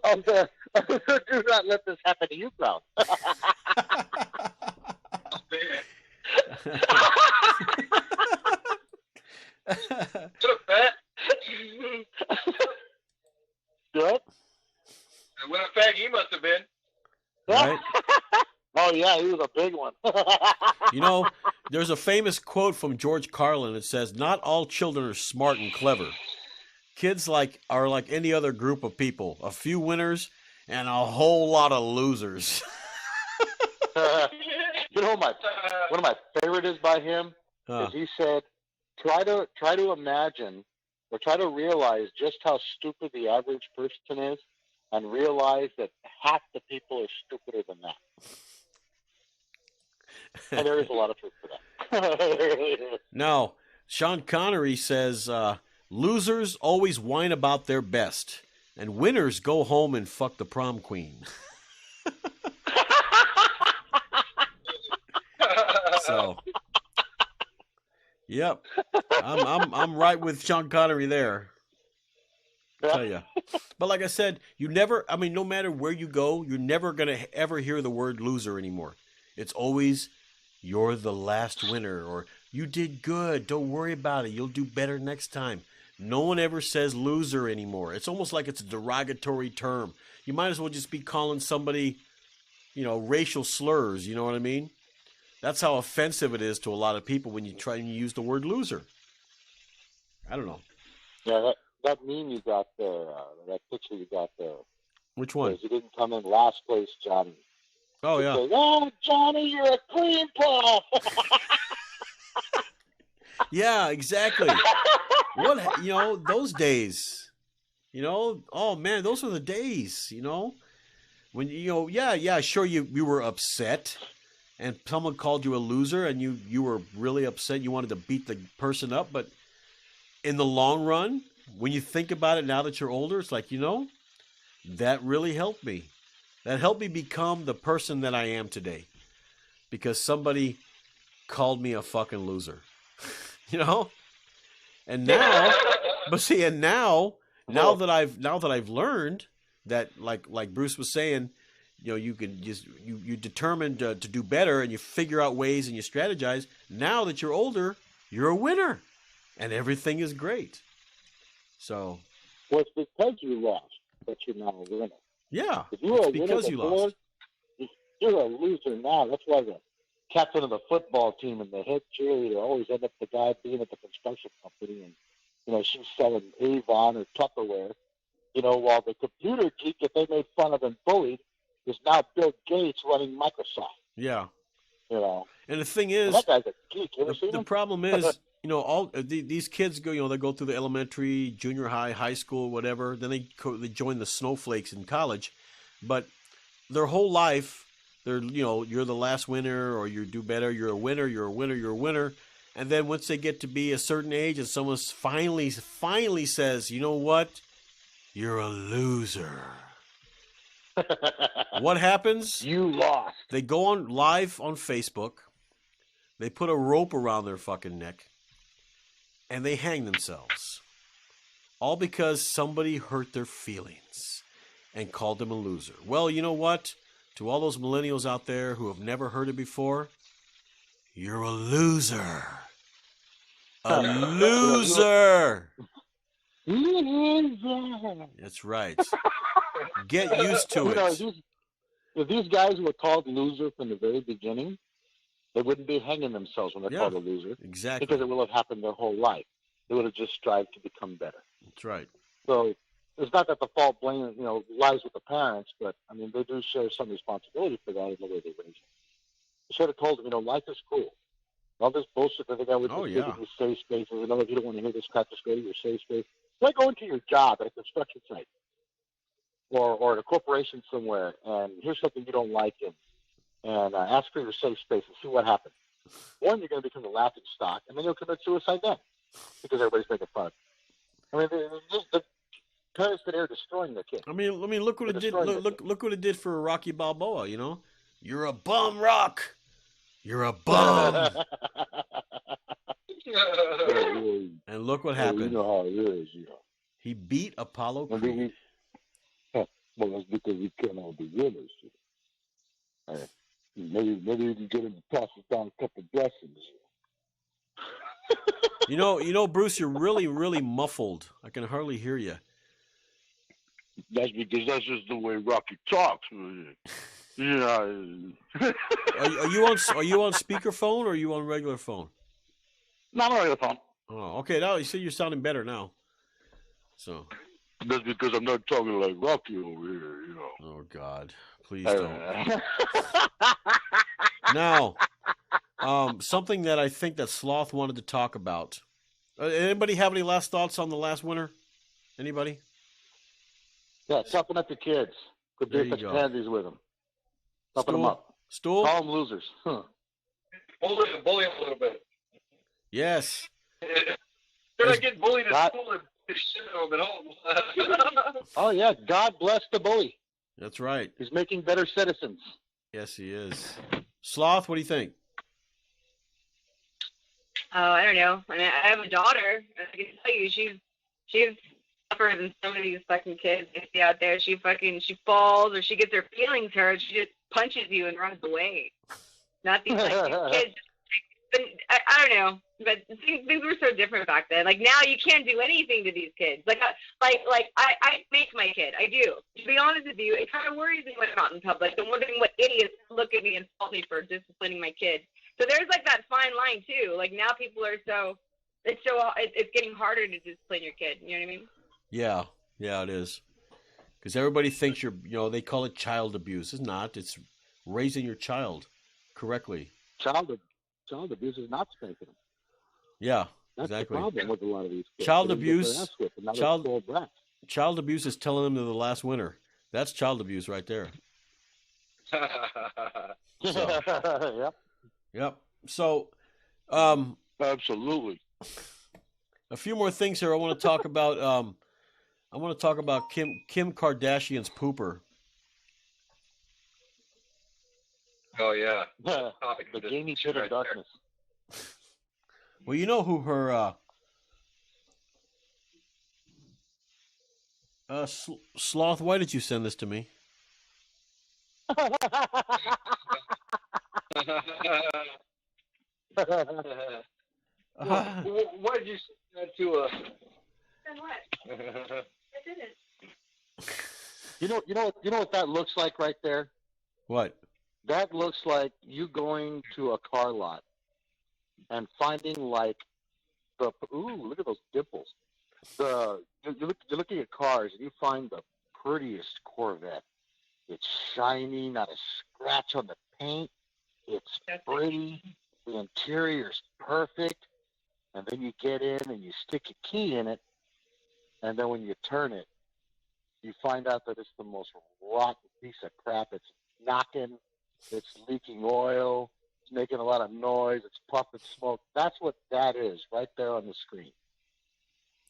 of the do not let this happen to you crowd. What? What a fag he must have been. Right? Oh, yeah, he was a big one. There's a famous quote from George Carlin that says, "Not all children are smart and clever. Kids are like any other group of people. A few winners and a whole lot of losers." One of my favorite is by him is he said, try to imagine or try to realize just how stupid the average person is and realize that half the people are stupider than that. And there is a lot of truth to that. Now, Sean Connery says, losers always whine about their best, and winners go home and fuck the prom queen. So, yep, I'm right with Sean Connery there. I'll tell you. But like I said, no matter where you go, you're never gonna ever hear the word loser anymore. It's always, "You're the last winner," or "You did good. Don't worry about it. You'll do better next time." No one ever says loser anymore. It's almost like it's a derogatory term. You might as well just be calling somebody, racial slurs. You know what I mean? That's how offensive it is to a lot of people when you try and use the word loser. I don't know. Yeah, that meme you got there, that picture you got there. Which one? Because you didn't come in last place, Johnny. Oh, yeah. Say, oh, Johnny, you're a cream puff. Yeah, exactly. What, those days, oh, man, those were the days, when, sure, you were upset and someone called you a loser and you were really upset. You wanted to beat the person up. But in the long run, when you think about it now that you're older, it's like, that really helped me. That helped me become the person that I am today because somebody called me a fucking loser, and now, now that I've learned that, like Bruce was saying, you can you determined to do better and you figure out ways and you strategize. Now that you're older, you're a winner and everything is great. So. Well, it's because you lost that you're now a winner. Yeah, if you were because you lost. You're a loser now. That's why the captain of the football team and the head cheerleader always end up the guy being at the construction company, and she's selling Avon or Tupperware. While the computer geek that they made fun of and bullied is now Bill Gates running Microsoft. Yeah. And the thing is, that guy's a geek. You ever seen him? The problem is, all these kids go, they go through the elementary, junior high, high school, whatever. Then they join the snowflakes in college, but their whole life, they're you're the last winner, or you do better. You're a winner. You're a winner. You're a winner. And then once they get to be a certain age, and someone finally says, you know what, you're a loser. What happens? You lost. They go on live on Facebook. They put a rope around their fucking neck. And they hang themselves. All because somebody hurt their feelings and called them a loser. Well, you know what? To all those millennials out there who have never heard it before, you're a loser. A loser. That's right. Get used to it. If these guys were called loser from the very beginning, they wouldn't be hanging themselves when they're called a loser. Exactly. Because it will have happened their whole life. They would have just strived to become better. That's right. So it's not that the fault blame, lies with the parents, but, they do share some responsibility for that in the way they raise them. You should have told them, life is cool. All this bullshit that they got with these safe spaces. If you don't want to hear this crap, just go to your safe space. Like going to your job at a construction site or at a corporation somewhere, and here's something you don't like, and ask for your safe space and see what happens. One, you're going to become the laughing stock, and then you'll commit suicide then because everybody's making fun. The parents that are destroying their kids. Look what it did. Look what it did for Rocky Balboa. You're a bum, Rock. You're a bum. And look what happened. You know how it is. He beat Apollo Creed. Well, that's because we can't all be winners. Maybe you can get him to pass us down a couple blessings. Bruce, you're really, really muffled. I can hardly hear you. That's because that's just the way Rocky talks. Yeah. Are you on speakerphone or are you on regular phone? Not on regular phone. Oh, okay. Now you see you're sounding better now. So. That's because I'm not talking like Rocky over here, Oh God, please don't. Now, something that I think that Sloth wanted to talk about. Anybody have any last thoughts on the last winner? Anybody? Yeah, toughen up the kids. Could do such pansies with them. Toughen them up. Stool? Call them losers. Huh. Bully them a little bit. Yes. They're not getting bullied at school. At home. Oh yeah, God bless the bully. That's right. He's making better citizens. Yes, he is. Sloth, what do you think? Oh, I don't know. I have a daughter. I can tell you, she's tougher than some of these fucking kids you see out there. She falls or she gets her feelings hurt. She just punches you and runs away. Not these kids. But I don't know. But things were so different back then. Like now, you can't do anything to these kids. Like I make my kid. I do. To be honest with you, it kind of worries me when I'm out in public. I'm wondering what idiots look at me and fault me for disciplining my kid. So there's like that fine line too. Like now, people are it's getting harder to discipline your kid. You know what I mean? Yeah, it is. Because everybody thinks they call it child abuse. It's not. It's raising your child correctly. Child abuse is not spanking them. Yeah, That's exactly. the problem with a lot of these kids. Child abuse. Child abuse is telling them they're the last winner. That's child abuse right there. So. Yep. So, absolutely. A few more things here I want to talk about. I want to talk about Kim Kardashian's pooper. Oh yeah. The gamey pit of darkness. Well, you know who her Sloth, why did you send this to me? Why did you send that to us? Then what? I didn't. You know what that looks like right there? What? That looks like you going to a car lot and finding like look at those dimples. You're looking at cars and you find the prettiest Corvette. It's shiny, not a scratch on the paint. It's pretty. The interior's perfect. And then you get in and you stick a key in it. And then when you turn it, you find out that it's the most rotten piece of crap. It's knocking. It's leaking oil. It's making a lot of noise. It's puffing smoke. That's what that is right there on the screen.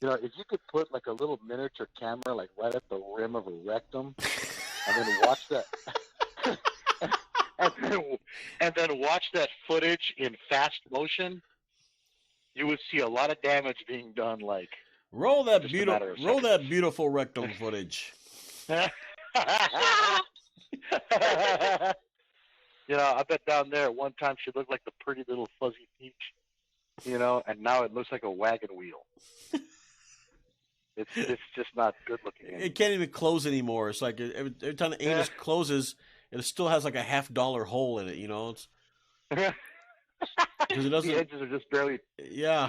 You know, if you could put like a little miniature camera like right at the rim of a rectum and then watch that and then watch that footage in fast motion, you would see a lot of damage being done. Like roll that beautiful rectum footage. You know, I bet down there at one time she looked like the pretty little fuzzy peach, you know, and now it looks like a wagon wheel. It's just not good looking anymore. It can't even close anymore. It's like every time the anus closes, it still has like a $50 hole in it, you know? Because it doesn't. The edges are just barely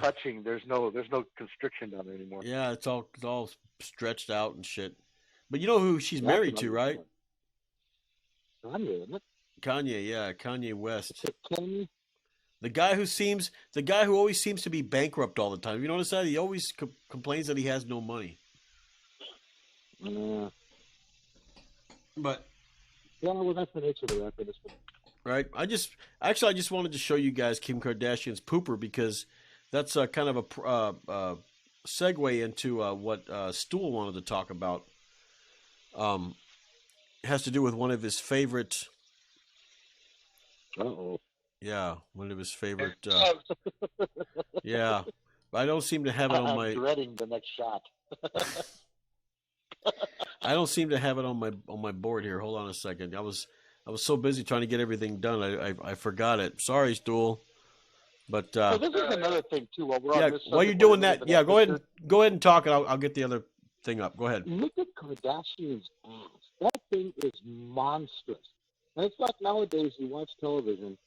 touching. There's no constriction down there anymore. Yeah, it's all stretched out and shit. But you know who she's married to, right? Kanye, isn't it? Kanye West. Kanye? The guy who always seems to be bankrupt all the time. You notice that? He always complains that he has no money. But well, that's the nature of the rap industry. Right. I just wanted to show you guys Kim Kardashian's pooper because that's kind of a segue into what Stool wanted to talk about. It has to do with one of his favorite. Yeah, one of his favorite. Yeah, but I don't seem to have it on my. I'm dreading the next shot. I don't seem to have it on my board here. Hold on a second. I was so busy trying to get everything done. I forgot it. Sorry, Stool. But so this is another thing too. While you're doing that, go ahead and talk, and I'll get the other thing up. Go ahead. Look at Kardashian's ass. That thing is monstrous. And it's like nowadays you watch television,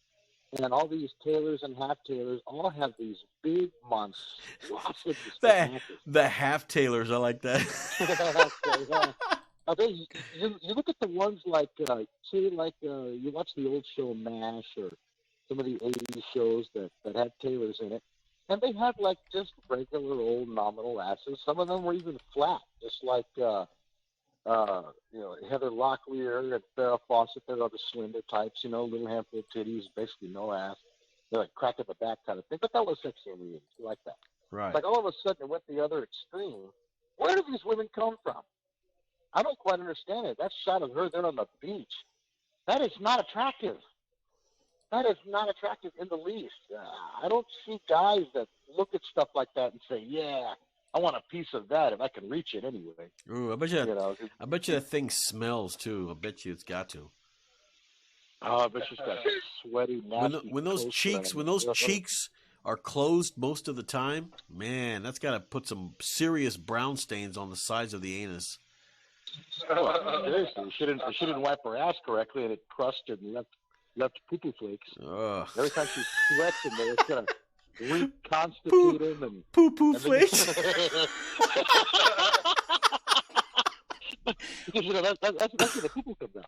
and all these tailors and half tailors all have these big monstrosities. The half tailors, I like that. You look at the ones like, you watch the old show MASH or some of the 80s shows that had tailors in it, and they had like just regular old nominal asses. Some of them were even flat, just like Heather Locklear and Farrah Fawcett. They're the slender types, little handful of titties, basically no ass. They're like crack at the back kind of thing, but that was sexy and weird. You like that? Right. Like all of a sudden it went the other extreme. Where do these women come from? I don't quite understand it. That shot of her there on the beach, that is not attractive. That is not attractive in the least. I don't see guys that look at stuff like that and say, yeah, I want a piece of that if I can reach it anyway. Ooh, I bet you that thing smells too. I bet you it's got to. Oh, but she's got sweaty, nasty. When those cheeks are closed most of the time, man, that's got to put some serious brown stains on the sides of the anus. Well, seriously, she didn't wipe her ass correctly, and it crusted and left poo-poo flakes. Ugh. Every time she sweats in there, it's gonna reconstitute them and poo-poo flakes. Because that's where the poo-poo comes out.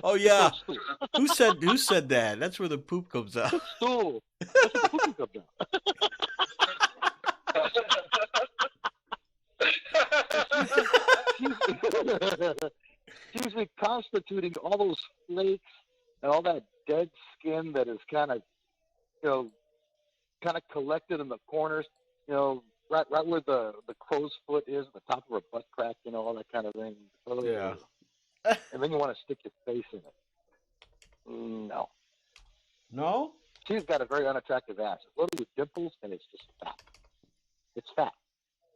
Oh yeah, who said that? That's where the poop comes out. Stool. That's where the poo-poo comes out. She's reconstituting all those flakes and all that dead skin that is kind of collected in the corners, right where the crow's foot is, the top of her butt crack, all that kind of thing. Yeah. And then you want to stick your face in it. No. She's got a very unattractive ass. It's loaded with dimples, and it's just fat. It's fat.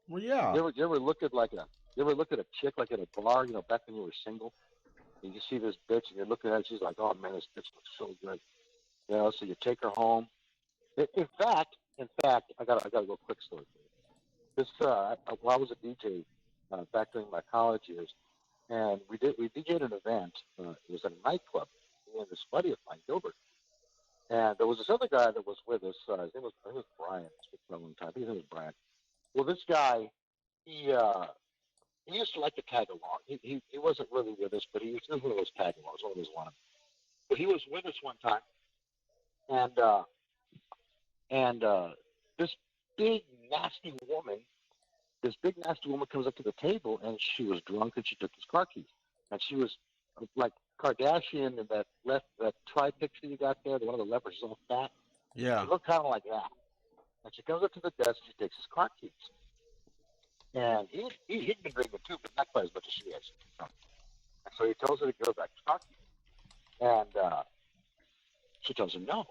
Well, yeah. You ever look at a chick like at a bar, back when you were single, and you see this bitch, and you're looking at her, she's like, oh man, this bitch looks so good. So you take her home. In fact, I got a real quick story for you. This, I was a DJ back during my college years, and we DJ'd an event. It was at a nightclub. Me and this buddy of mine, Gilbert, and there was this other guy that was with us. His name was Brian. It's been a long time. His name was Brian. Well, this guy, he used to like to tag along. He wasn't really with us, but he was one of those tag alongs, one of those wanted. But he was with us one time, and this big nasty woman comes up to the table, and she was drunk, and she took his car keys, and she was like Kardashian in that tri-picture you got there, the one of the lepers is all fat. Yeah. She looked kind of like that. And she comes up to the desk, she takes his car keys. And he'd been drinking too, but not quite as much as she has. And so he tells her to give her back his car keys. And she tells him no.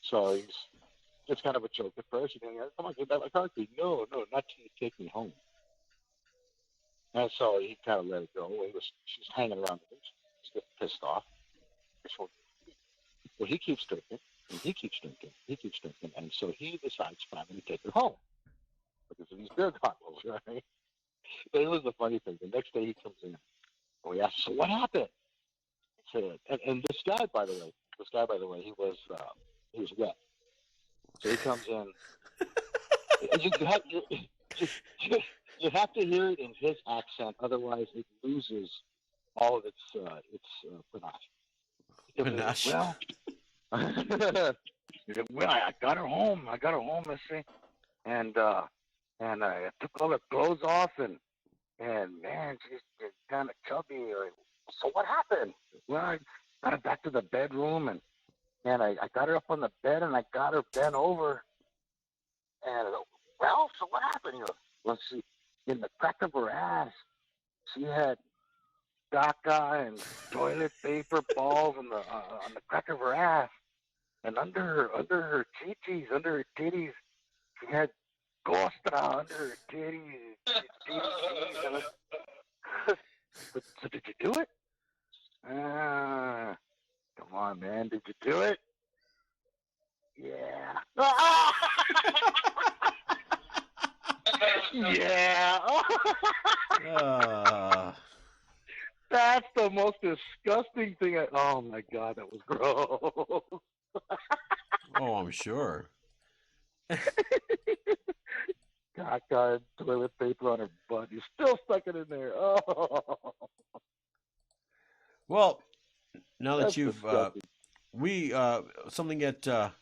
So it's kind of a joke at first. He's going, come on, give back my car keys. No, not till you take me home. And so he kind of let it go. She's hanging around the beach. He's getting pissed off. Well, he keeps drinking, and he keeps drinking, and so he decides finally to take her home because of these beer goggles, right? But it was the funny thing. The next day he comes in, and we asked, so what happened? He said, and this guy, by the way, he was wet. So he comes in. You have to hear it in his accent, otherwise it loses all of its panache. Well, I got her home. Let's see, and I took all the clothes off, and man, she's kind of chubby. So what happened? Well, I got her back to the bedroom, and I got her up on the bed, and I got her bent over, and well, so what happened? Well, see, in the crack of her ass, she had caca and toilet paper balls on the crack of her ass, and under her chichis, under her titties, she had costra under her titties. So did you do it? Come on, man, did you do it? Yeah. Yeah. That's the most disgusting thing. Oh my God, that was gross. Oh, I'm sure. Caca, toilet paper on her butt. You're still stuck it in there. Oh. Well, now that That's you've disgusting. something that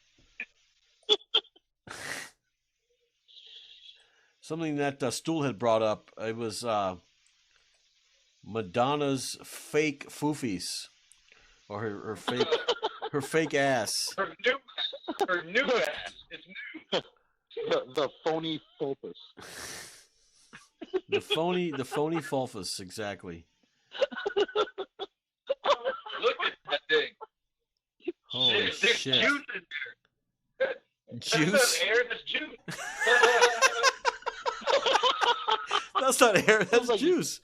something that Stool had brought up. It was Madonna's fake foofies, or her fake ass. Her new ass. It's new. The phony fulpus. The phony fulfus, exactly. Look at that thing. Holy There's shit! juice in there. Juice? That's not air. That's juice. That's not air. That's juice.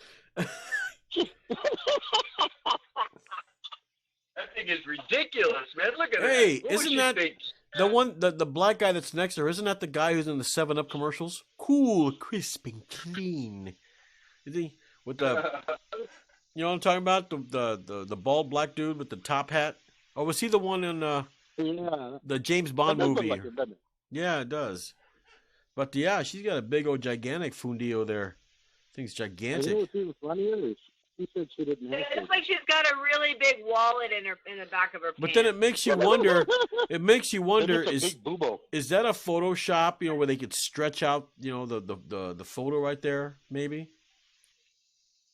is ridiculous, man. Look at Hey, that. What isn't would she that think? the one, the black guy that's next to her? Isn't that the guy who's in the 7-Up commercials? Cool, crisp, and clean. Is he with the? You know what I'm talking about? The bald black dude with the top hat. Or was he the one in Yeah. the James That Bond does look movie? like it, doesn't it? Yeah, it does. But yeah, she's got a big old gigantic fundio there. Thing's And you know gigantic. what's even funnier is she said she didn't have It to. looks like she's got a really big wallet in the back of her But pants. then it makes you wonder. It makes you Maybe wonder it's a big boobo. is that a Photoshop? You know, where they could stretch out, you know, the photo right there, maybe.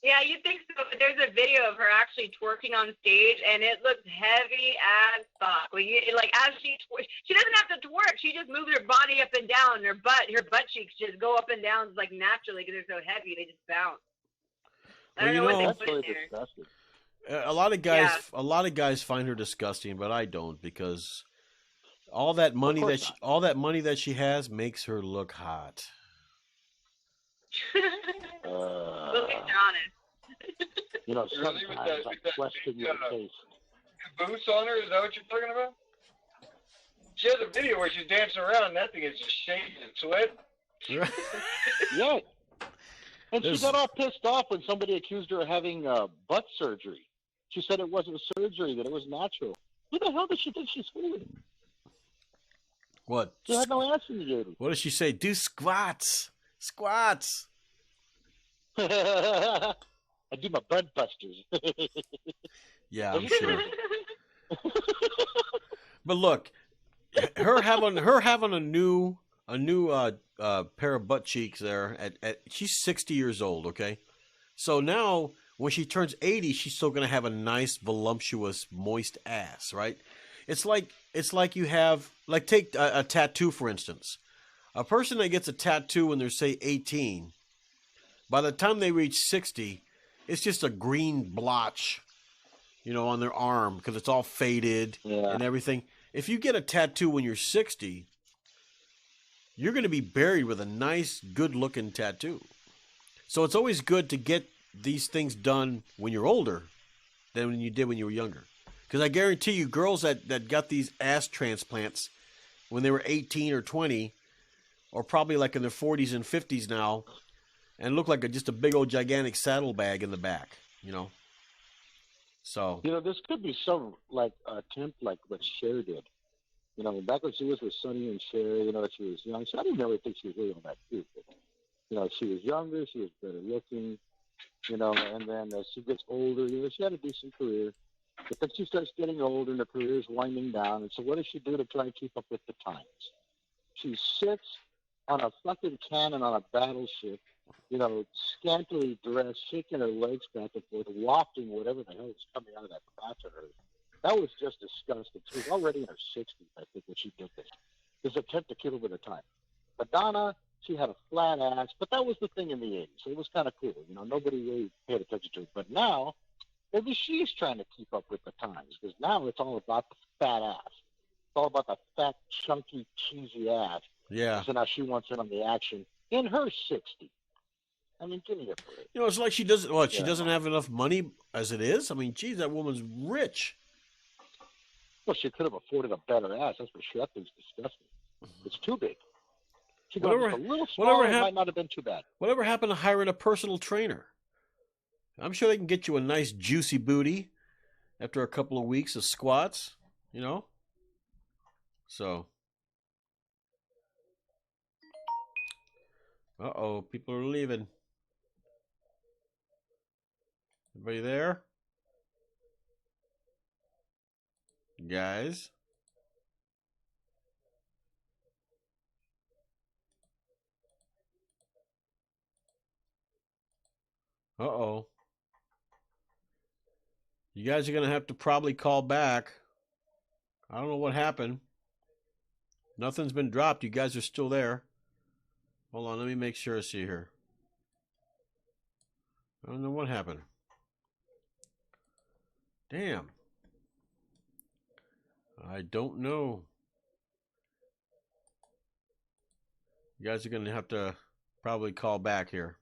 Yeah, you think so, but there's a video of her actually twerking on stage, and it looks heavy as fuck. Like as she doesn't have to twerk. She just moves her body up and down. Her butt cheeks just go up and down like naturally because they're so heavy. They just bounce. I don't know what That's they put really in there. disgusting. A lot of guys find her disgusting, but I don't, because all that money that she has makes her look hot. Well, at least they're honest. You know, Really? sometimes I question your taste. Caboose on her? Is that what you're talking about? She has a video where she's dancing around, and that thing is just shaking and sweat. Yeah. And There's- she got all pissed off when somebody accused her of having butt surgery. She said it wasn't surgery, that it was natural. Who the hell does she think she's fooling? What? She had no ass in the 80s. What does she say? Do squats. Squats. I do my butt busters. Yeah, I'm sure. But look, her having a new pair of butt cheeks there at she's 60 years old, okay? So now when she turns 80, she's still gonna have a nice, voluptuous, moist ass, right? It's like you have, like, take a tattoo for instance. A person that gets a tattoo when they're, say, 18, by the time they reach 60, it's just a green blotch, you know, on their arm because it's all faded and everything. If you get a tattoo when you're 60, you're going to be buried with a nice, good-looking tattoo. So it's always good to get these things done when you're older than when you did when you were younger. Because I guarantee you, girls that got these ass transplants when they were 18 or 20, or probably like in their 40s and 50s now, and look like just a big old gigantic saddlebag in the back, you know. So You know, this could be some, like, attempt like what Cher did. You know, back when she was with Sonny and Cher, you know, she was young. So I didn't really think she was really all that cute. But, you know, she was younger, she was better looking, you know, and then as she gets older, you know, she had a decent career. But then she starts getting older and her career is winding down. And so what does she do to try and keep up with the times? She sits on a fucking cannon on a battleship, you know, scantily dressed, shaking her legs back and forth, wafting whatever the hell is coming out of that crotch of hers. That was just disgusting. She was already in her 60s, I think, when she did this. This attempt to keep up with the time. Madonna, she had a flat ass, but that was the thing in the 80s. So it was kind of cool. You know, nobody really paid attention to it. But now, maybe she's trying to keep up with the times, because now it's all about the fat ass. It's all about the fat, chunky, cheesy ass. yeah, So now she wants in on the action in her 60s. I mean, give me a break. you know, it's like she doesn't. What, she Yeah. doesn't have enough money as it is. I mean, geez, that woman's rich. Well, she could have afforded a better ass. That's for sure. That thing's disgusting. It's too big. She got Whatever- just a little whatever smaller. It hap- might not have been too bad. Whatever happened to hiring a personal trainer? I'm sure they can get you a nice juicy booty after a couple of weeks of squats, you know? So. Uh-oh, people are leaving. Everybody there? Guys? Uh-oh. You guys are going to have to probably call back. I don't know what happened. Nothing's been dropped. You guys are still there. Hold on, let me make sure I see here. I don't know what happened. Damn. I don't know. You guys are going to have to probably call back here.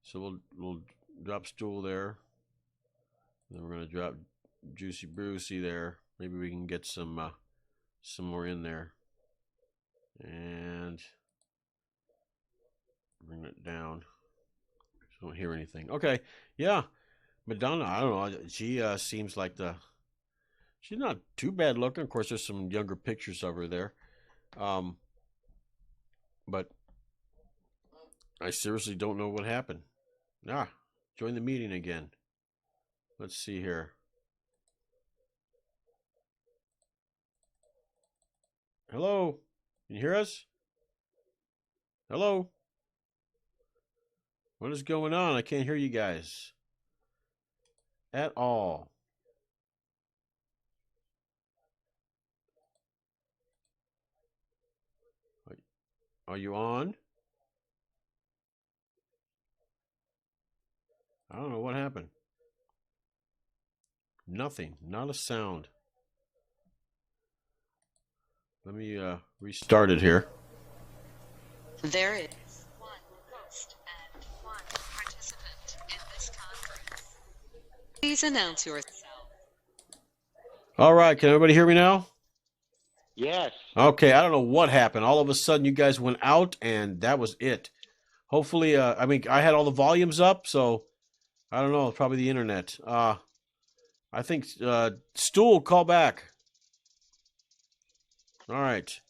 So we'll drop stool there. Then we're gonna drop Juicy Brucey there. Maybe we can get some more in there. And bring it down. So I don't hear anything. Okay, yeah. Madonna, I don't know. She seems like she's not too bad looking. Of course, there's some younger pictures of her there. But I seriously don't know what happened. Join the meeting again. Let's see here. Hello? Can you hear us? Hello? What is going on? I can't hear you guys at all. Are you on? I don't know what happened. Nothing. Not a sound. Let me restart it here. There is one host and one participant in this conference. Please announce yourself. All right. Can everybody hear me now? Yes. Okay. I don't know what happened. All of a sudden, you guys went out, and that was it. Hopefully, I mean, I had all the volumes up, so I don't know. Probably the internet. I think Stool, call back. All right.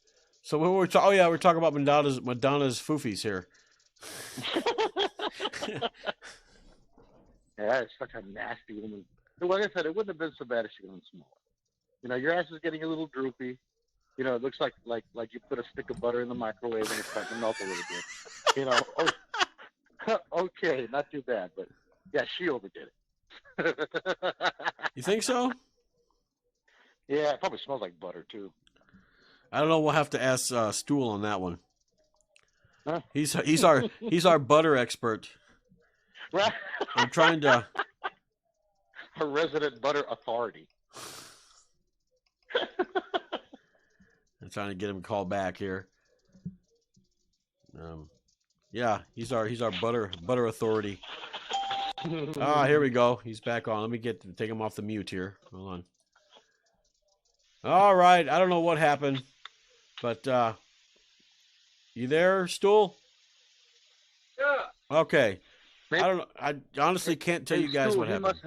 So what we're talking? Oh yeah, we're talking about Madonna's foofies here. Yeah, it's such a nasty woman. Like I said, it wouldn't have been so bad if she was smaller. You know, your ass is getting a little droopy. You know, it looks like you put a stick of butter in the microwave and it's starting to melt a little bit. You know, okay, not too bad, but yeah, she overdid it. You think so? Yeah, it probably smells like butter too. I don't know. We'll have to ask Stool on that one. Huh? He's our butter expert. Right. I'm trying to. Her resident butter authority. I'm trying to get him called back here. Yeah, he's our butter authority. Here we go. He's back on. Let me take him off the mute here. Hold on. All right. I don't know what happened, but you there, Stool? Yeah. Okay. Maybe, I don't know. I honestly can't tell you guys what happened.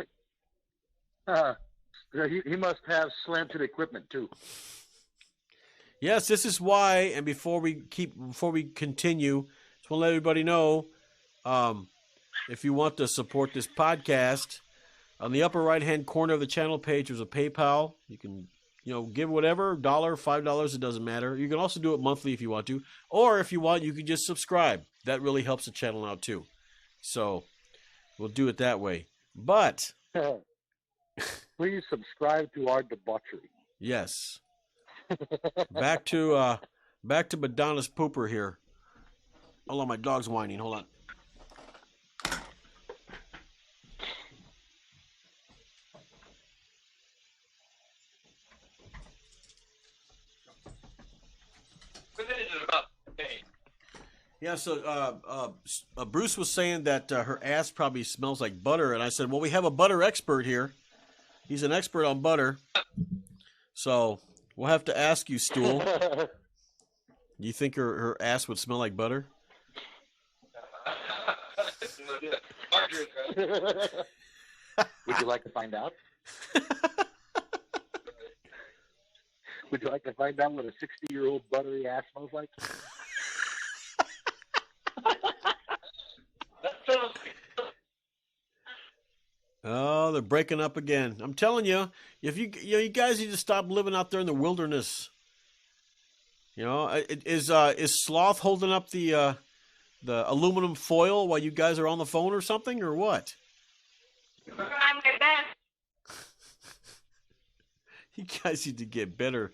He must have slanted equipment too. Yes, this is why. And before we continue, just want to let everybody know, if you want to support this podcast, on the upper right-hand corner of the channel page, there's a PayPal. You can, give whatever, $1, $5, it doesn't matter. You can also do it monthly if you want to, or if you want, you can just subscribe. That really helps the channel out too. So we'll do it that way. But please subscribe to our debauchery. Yes. Back to Madonna's pooper here. Hold on, my dog's whining. Hold on. What is it about? Yeah, so Bruce was saying that her ass probably smells like butter, and I said, well, we have a butter expert here. He's an expert on butter. So we'll have to ask you, Stool. You think her ass would smell like butter? Would you like to find out? Would you like to find out what a 60-year-old buttery ass smells like? Oh, they're breaking up again. I'm telling you, if you guys need to stop living out there in the wilderness. Is Sloth holding up the aluminum foil while you guys are on the phone or something, or what? I'm my best. You guys need to get better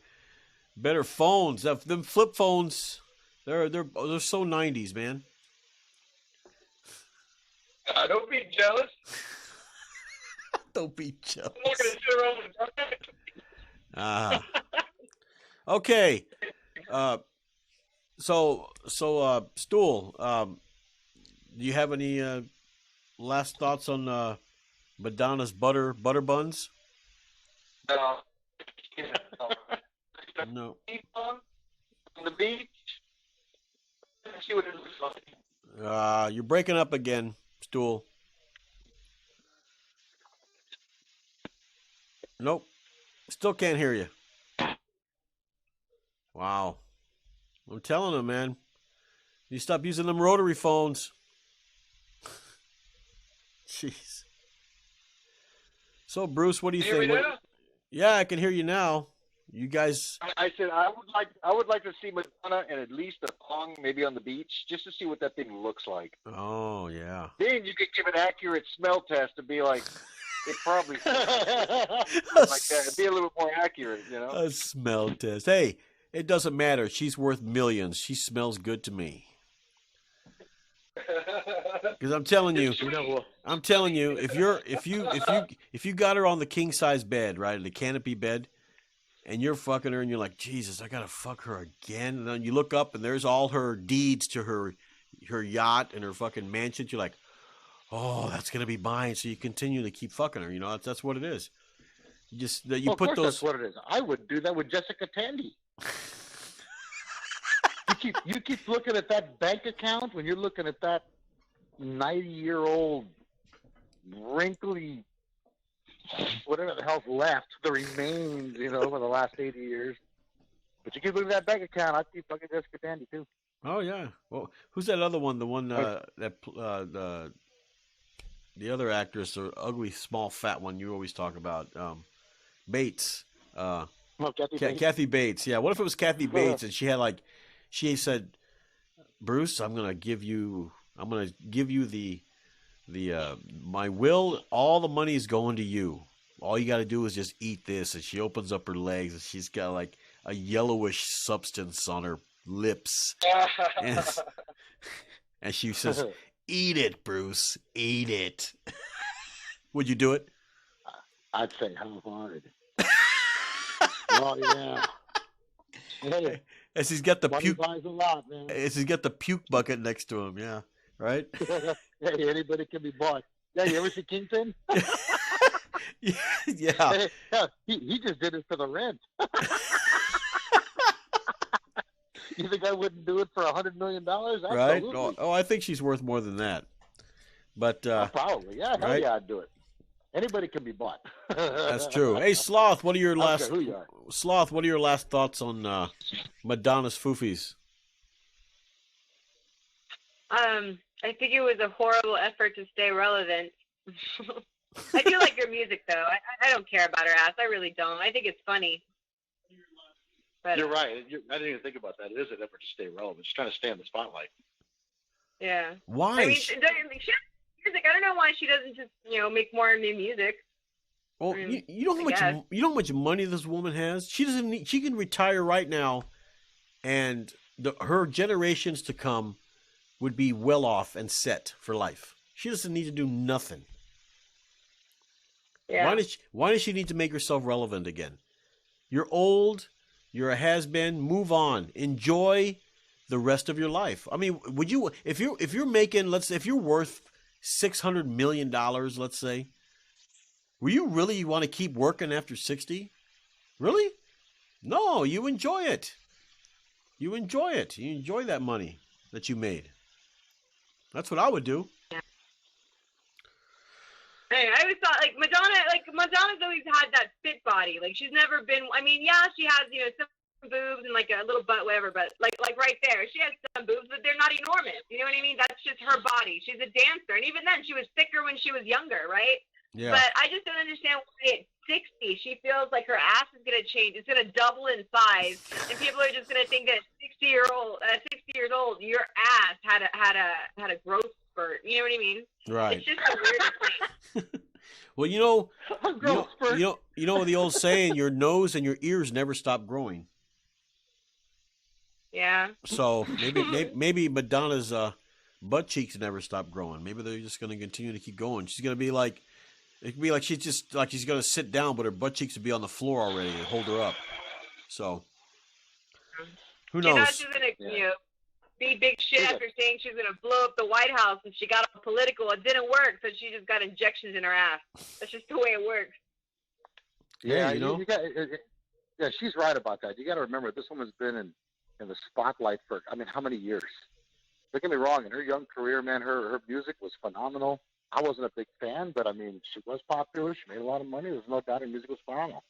phones. Them flip phones, they're so 90s, man. Don't be jealous. Don't be jealous. I'm not going to sit around and Okay. So Stool, do you have any last thoughts on Madonna's butter buns? No. No. On the beach. Let's see what it looks like. You're breaking up again, Stool. Nope. Still can't hear you. Wow. I'm telling him, man. You stop using them rotary phones. Jeez. So, Bruce, what do you Hear me think? now? Yeah, I can hear you now. You guys. I said I would like to see Madonna and at least a thong, maybe on the beach, just to see what that thing looks like. Oh, yeah. Then you could give an accurate smell test and be like, it probably smells like that. It'd be a little bit more accurate, you know. A smell test. Hey, it doesn't matter. She's worth millions. She smells good to me. Because I'm telling you, if you got her on the king size bed, right, the canopy bed, and you're fucking her, and you're like, Jesus, I gotta fuck her again. And then you look up, and there's all her deeds to her yacht and her fucking mansion. You're like, oh, that's gonna be mine. So you continue to keep fucking her. You know, that's what it is. You Of put course those. that's what it is. I would do that with Jessica Tandy. You keep looking at that bank account when you're looking at that 90-year-old wrinkly, whatever the hell's left, the remains, you know, for the last 80 years. But you keep looking at that bank account, I'd keep fucking Jessica Tandy too. Oh yeah. Well, who's that other one? The one the other actress, the ugly, small, fat one you always talk about, Bates. Kathy Bates. Yeah. What if it was Kathy Bates and she said, Bruce, I'm gonna give you the my will. All the money is going to you. All you got to do is just eat this. And she opens up her legs and she's got like a yellowish substance on her lips, and she says, "Eat it, Bruce. Eat it." Would you do it? I'd say how hard. Oh yeah. Hey, As he's got the money puke. buys a lot, man. As he's got the puke bucket next to him. Yeah. Right. Hey, anybody can be bought. Yeah, you ever see Kingpin? Yeah. He just did it for the rent. You think I wouldn't do it for $100 million? Absolutely. Right. Oh, I think she's worth more than that. But probably, yeah. Hell right? yeah, I'd do it. Anybody can be bought. That's true. Hey, Sloth, what are your I don't last care who you are. Sloth? What are your last thoughts on Madonna's foofies? I think it was a horrible effort to stay relevant. I do like her music, though. I don't care about her ass. I really don't. I think it's funny. But, You're right. I didn't even think about that. It is an effort to stay relevant. She's trying to stay in the spotlight. Yeah. Why? I mean, she has music. I don't know why she doesn't just, make more new music. Well, you know how much money this woman has. She doesn't need. She can retire right now, and her generations to come would be well off and set for life. She doesn't need to do nothing. Yeah. Why does she need to make herself relevant again? You're old. You're a has-been. Move on. Enjoy the rest of your life. I mean, would you if you're making, let's say, if you're worth $600 million, let's say, will you really want to keep working after 60? Really? No, you enjoy it. You enjoy it. You enjoy that money that you made. That's what I would do. Hey, I always thought Madonna's always had that fit body. Like she's never been. I mean, yeah, she has some boobs and like a little butt, whatever. But like right there, she has some boobs, but they're not enormous. You know what I mean? That's just her body. She's a dancer, and even then, she was thicker when she was younger, right? Yeah. But I just don't understand why at 60 she feels like her ass is gonna change. It's gonna double in size, and people are just gonna think that 60 years old, your ass had a growth spurt. You know what I mean? Right. It's just a weird thing. Well, you know the old saying, your nose and your ears never stop growing. Yeah. So maybe Madonna's butt cheeks never stop growing. Maybe they're just going to continue to keep going. She's going to be like, it could be like she's going to sit down, but her butt cheeks would be on the floor already to hold her up. So who knows? She's gonna, be big shit after saying she was going to blow up the White House, and she got all political. It didn't work, so she just got injections in her ass. That's just the way it works. Yeah, you know. Yeah, she's right about that. You got to remember, this woman's been in the spotlight for, I mean, how many years? Don't get me wrong. In her young career, man, her music was phenomenal. I wasn't a big fan, but, I mean, she was popular. She made a lot of money. There's no doubt her music was phenomenal.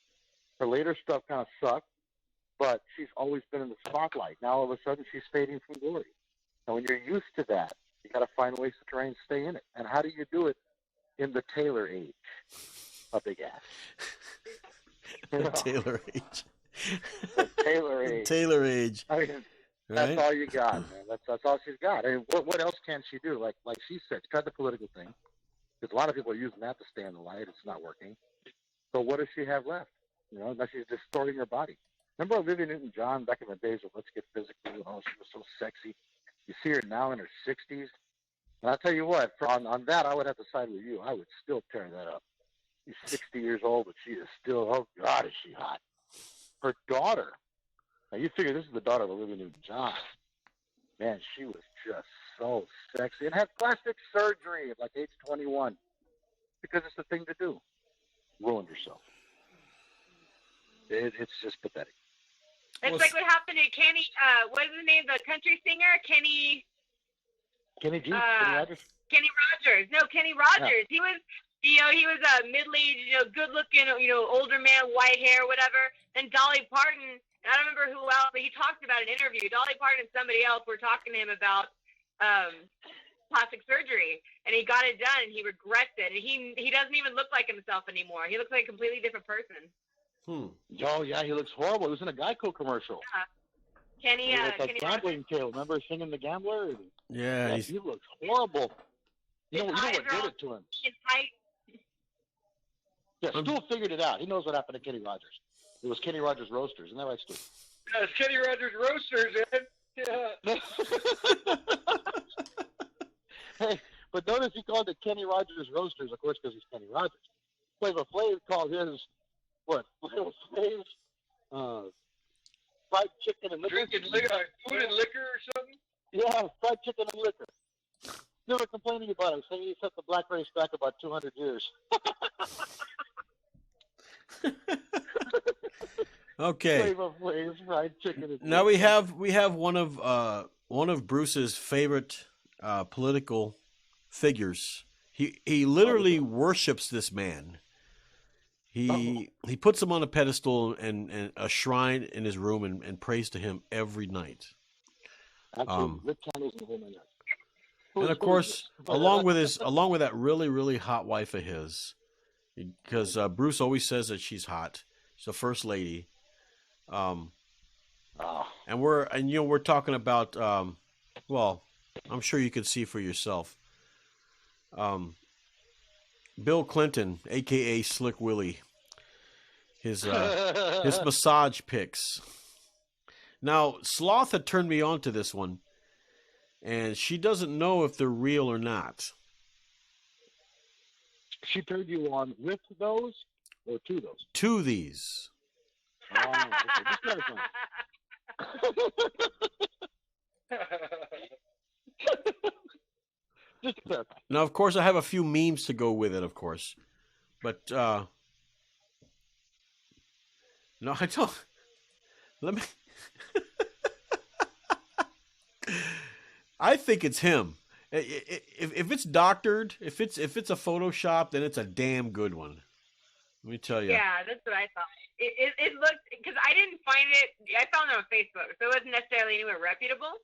Her later stuff kind of sucked, but she's always been in the spotlight. Now, all of a sudden, she's fading from glory. And when you're used to that, you got to find ways to try and stay in it. And how do you do it in the Taylor age? A big ass. Taylor age. Taylor age. Taylor age. I mean, that's all you got, man. That's all she's got. I mean, what else can she do? Like she said, she tried the political thing. Because a lot of people are using that to stay in the light. It's not working. So what does she have left? You know, now she's distorting her body. Remember Olivia Newton-John back in the days of Let's Get Physical? Oh, she was so sexy. You see her now in her 60s. And I'll tell you what, on that, I would have to side with you. I would still tear that up. She's 60 years old, but she is still, oh, God, is she hot. Her daughter, now you figure this is the daughter of Olivia Newton-John. Man, she was just so sexy. And had plastic surgery at like age 21 because it's the thing to do. Ruined herself. It's just pathetic. It's like what happened to Kenny, what is his name, the country singer? Kenny Rogers. No, Kenny Rogers. Yeah. He was a middle-aged, good-looking, older man, white hair, whatever. Then Dolly Parton, I don't remember who else, but he talked about an interview. Dolly Parton and somebody else were talking to him about plastic surgery, and he got it done, and he regrets it. And he doesn't even look like himself anymore. He looks like a completely different person. Oh, yeah, he looks horrible. He was in a Geico commercial. Kenny gambling tale. Remember singing The Gambler? Yeah, he looks horrible. You know what did it to him? Yeah, Stu figured it out. He knows what happened to Kenny Rogers. It was Kenny Rogers Roasters. Isn't that right, Stu? Yeah, it's Kenny Rogers Roasters, Ed. Yeah. Hey, but notice he called it Kenny Rogers Roasters, of course, because he's Kenny Rogers. Flavor Flav called his, what? Flavor Flav's fried chicken and liquor. Drinking food and liquor or something? Yeah, fried chicken and liquor. They were complaining about it, saying he set the black race back about 200 years. Okay. Fried chicken. Now we have one of Bruce's favorite political figures. He literally worships this man. He puts him on a pedestal and a shrine in his room and prays to him every night. And of course, along with that really, really hot wife of his, because Bruce always says that she's hot. She's the first lady. And we're talking about, well, I'm sure you can see for yourself. Bill Clinton, aka Slick Willie, his massage pics. Now, Sloth had turned me on to this one, and she doesn't know if they're real or not. She turned you on with those or to those? To these. Oh, okay. Just to clarify. Now, of course, I have a few memes to go with it, of course. But, no, I don't. Let me. I think it's him. If it's doctored, if it's a Photoshop, then it's a damn good one. Let me tell you. Yeah, that's what I thought. It looked, because I didn't find it. I found it on Facebook, so it wasn't necessarily anywhere reputable.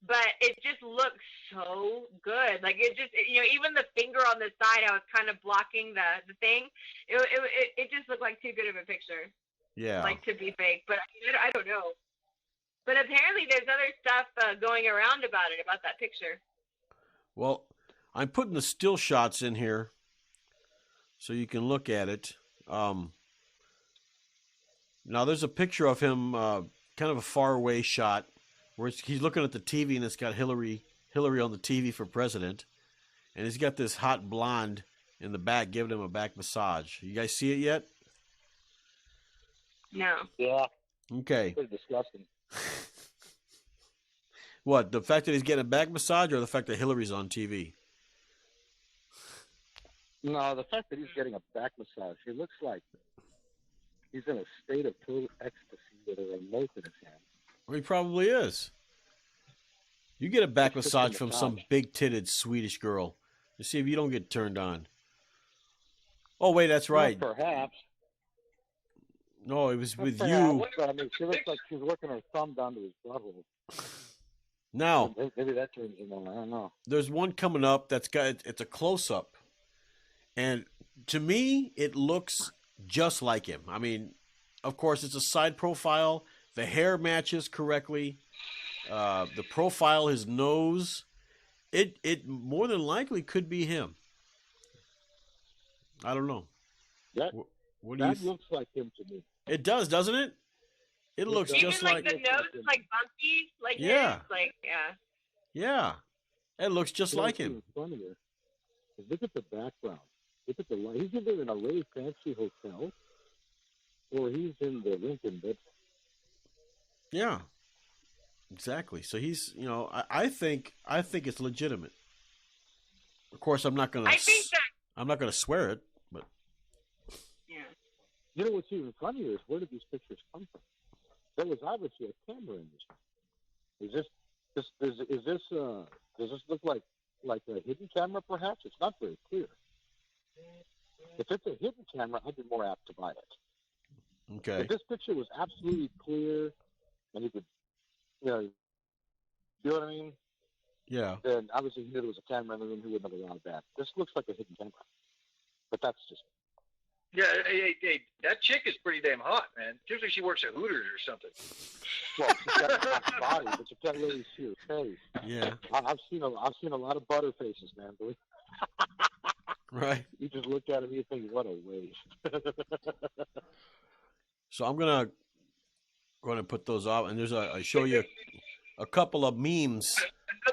But it just looked so good. Like it just, even the finger on the side, I was kind of blocking the thing. It just looked like too good of a picture. Yeah. Like to be fake, but I don't know. But apparently, there's other stuff going around about that picture. Well, I'm putting the still shots in here so you can look at it. Now, there's a picture of him, kind of a far away shot, where he's looking at the TV and it's got Hillary on the TV for president, and he's got this hot blonde in the back giving him a back massage. You guys see it yet? No. Yeah. Okay. It's disgusting. What, the fact that he's getting a back massage, or the fact that Hillary's on TV? No, the fact that he's getting a back massage. He looks like he's in a state of total ecstasy with a remote in his hand. Well, he probably is. You get a back Just massage a from massage. some big-titted Swedish girl to see if you don't get turned on. Oh, wait, that's right. Well, perhaps. No, it was Well, with perhaps, you. but I mean, she looks like she's working her thumb down to his butthole. Now, Maybe that turns him on. I don't know. there's one coming up that's got, it's a close-up. And to me, it looks just like him. I mean, of course, it's a side profile. The hair matches correctly. The profile, his nose, it more than likely could be him. I don't know. That What do you? that looks like him to me. It does, doesn't it? It looks does. just Even like. the nose is like bumpy, like Yeah. his, like yeah. Yeah, it looks just You know like what's him. even funnier is look at the background. Look at the light. He's either in a really fancy hotel or he's in the Lincoln bed. Yeah, exactly. So he's, I think it's legitimate. Of course, I'm not gonna. I think that I'm not gonna swear it, but yeah. You know what's even funnier is where did these pictures come from? There was obviously a camera in this. Is this does this look like a hidden camera? Perhaps it's not very clear. If it's a hidden camera, I'd be more apt to buy it. okay. If this picture was absolutely clear and you could, you know what I mean? Yeah. Then obviously he knew there was a camera in the room. He wouldn't have allowed that. This looks like a hidden camera, but that's just. Yeah, hey, that chick is pretty damn hot, man. Seems like she works at Hooters or something. Well, she's got a hot body, but you can't really see her face. Yeah. I've seen a lot of butter faces, man. Believe. Right. You just look at him and you think, what a waste. So I'm gonna put those out, and I show you a couple of memes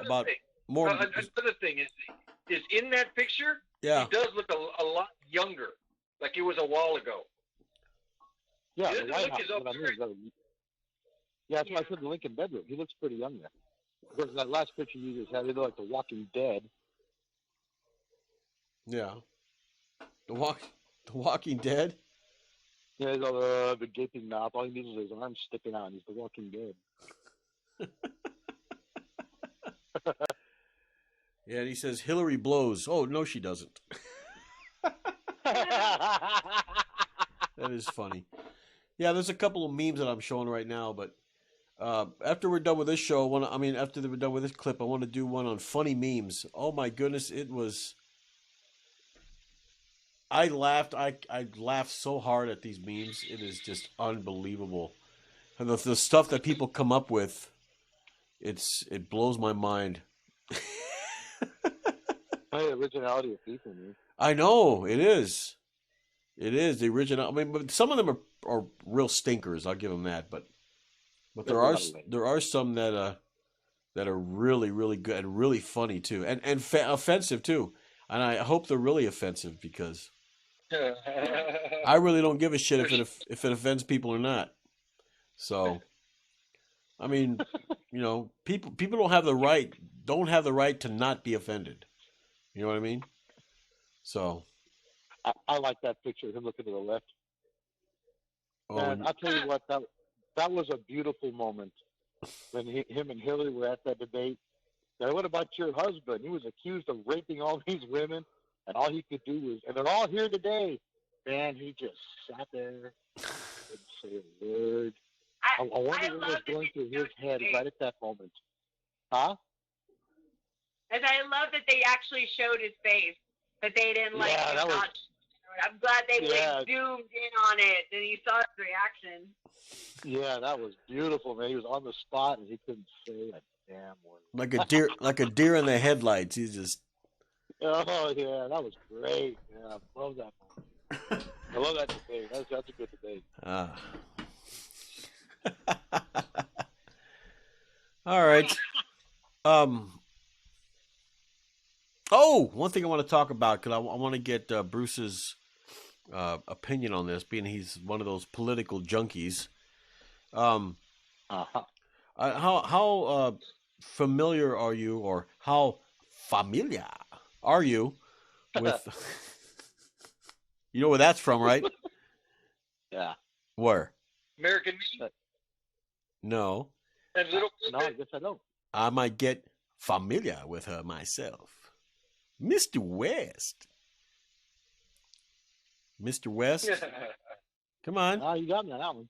about thing. more. Another thing is in that picture, Yeah. he does look a lot younger, like it was a while ago. Yeah, He the doesn't White look House. as What I mean is yeah, that's why I said the Lincoln bedroom. He looks pretty young there. Because that last picture you just had, he looked like The Walking Dead. Yeah. The Walking Dead. Yeah, he's all the gaping mouth. All he needs is his arms sticking out, and he's The Walking Dead. Yeah, and he says Hillary blows. Oh no, she doesn't. That is funny. Yeah, there's a couple of memes that I'm showing right now, but after we're done with this show, after we're done with this clip, I want to do one on funny memes. Oh my goodness, it was. I laughed. I laughed so hard at these memes. It is just unbelievable. And the stuff that people come up with, it blows my mind. The originality of people, man. I know it is. It is the original. I mean, but some of them are real stinkers. I'll give them that. But there are some that are really really good and really funny too, and offensive too. And I hope they're really offensive because I really don't give a shit if it offends people or not. So, I mean, people don't have the right to not be offended. You know what I mean? So. I like that picture of him looking to the left. Oh, And I'll tell you what, that was a beautiful moment when him and Hillary were at that debate. Now, what about your husband? He was accused of raping all these women, and all he could do was, and they're all here today. Man, he just sat there, didn't say a word. I wonder what was going through his head right at that moment. Huh? And I love that they actually showed his face. That they didn't like. Yeah, that was. I'm glad they Yeah. zoomed in on it, and you saw his reaction. Yeah, that was beautiful, man. He was on the spot, and he couldn't say a damn word. like a deer in the headlights. He's just. Oh yeah, that was great. Yeah, I love that. I love that debate. That's a good debate. All right. Oh, one thing I want to talk about because I want to get Bruce's opinion on this, being he's one of those political junkies. Uh-huh. How familiar are you, or how familiar are you with? You know where that's from, right? Yeah. Where? American Me No, and Little No, I guess I don't. I might get familiar with her myself. Mr. West. Mr. West? Come on. Oh, you got me on that one.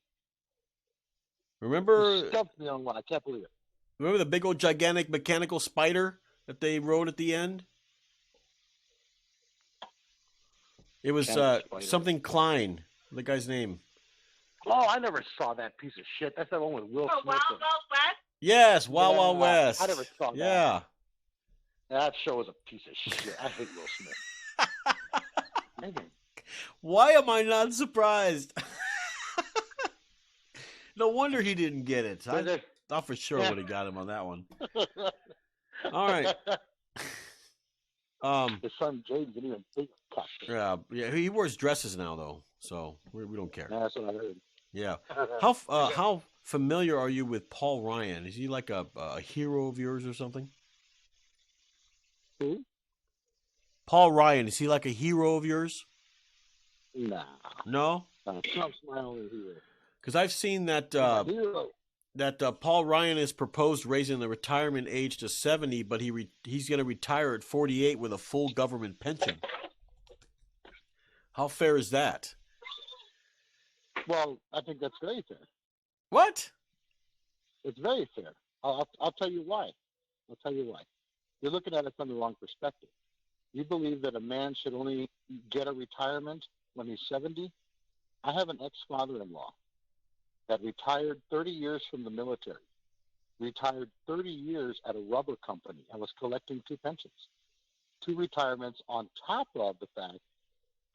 You Remember stumped me on one. I can't believe it. the big old gigantic mechanical spider that they rode at the end? It was Mechanical spider. something Klein, the guy's name. Oh, I never saw that piece of shit. That's the one with Will Oh, Smith. Wild in it. Wild West? Yes, Wild Yeah, Wild West. I never saw that. Yeah. That show was a piece of shit. I hate Will Smith. Why am I not surprised? No wonder he didn't get it. I thought for sure would have got him on that one. All right. His son James didn't even think of cut. Yeah. He wears dresses now though, so we don't care. That's what I heard. Yeah. How familiar are you with Paul Ryan? Is he like a hero of yours or something? Who? Paul Ryan, is he like a hero of yours? Nah. No? Trump's my only hero. Because I've seen that Hero. Paul Ryan has proposed raising the retirement age to 70, but he's going to retire at 48 with a full government pension. How fair is that? Well, I think that's very fair. What? It's very fair. I'll tell you why. I'll tell you why. You're looking at it from the wrong perspective. You believe that a man should only get a retirement when he's 70? I have an ex-father-in-law that retired 30 years from the military, retired 30 years at a rubber company, and was collecting 2 pensions, 2 retirements on top of the fact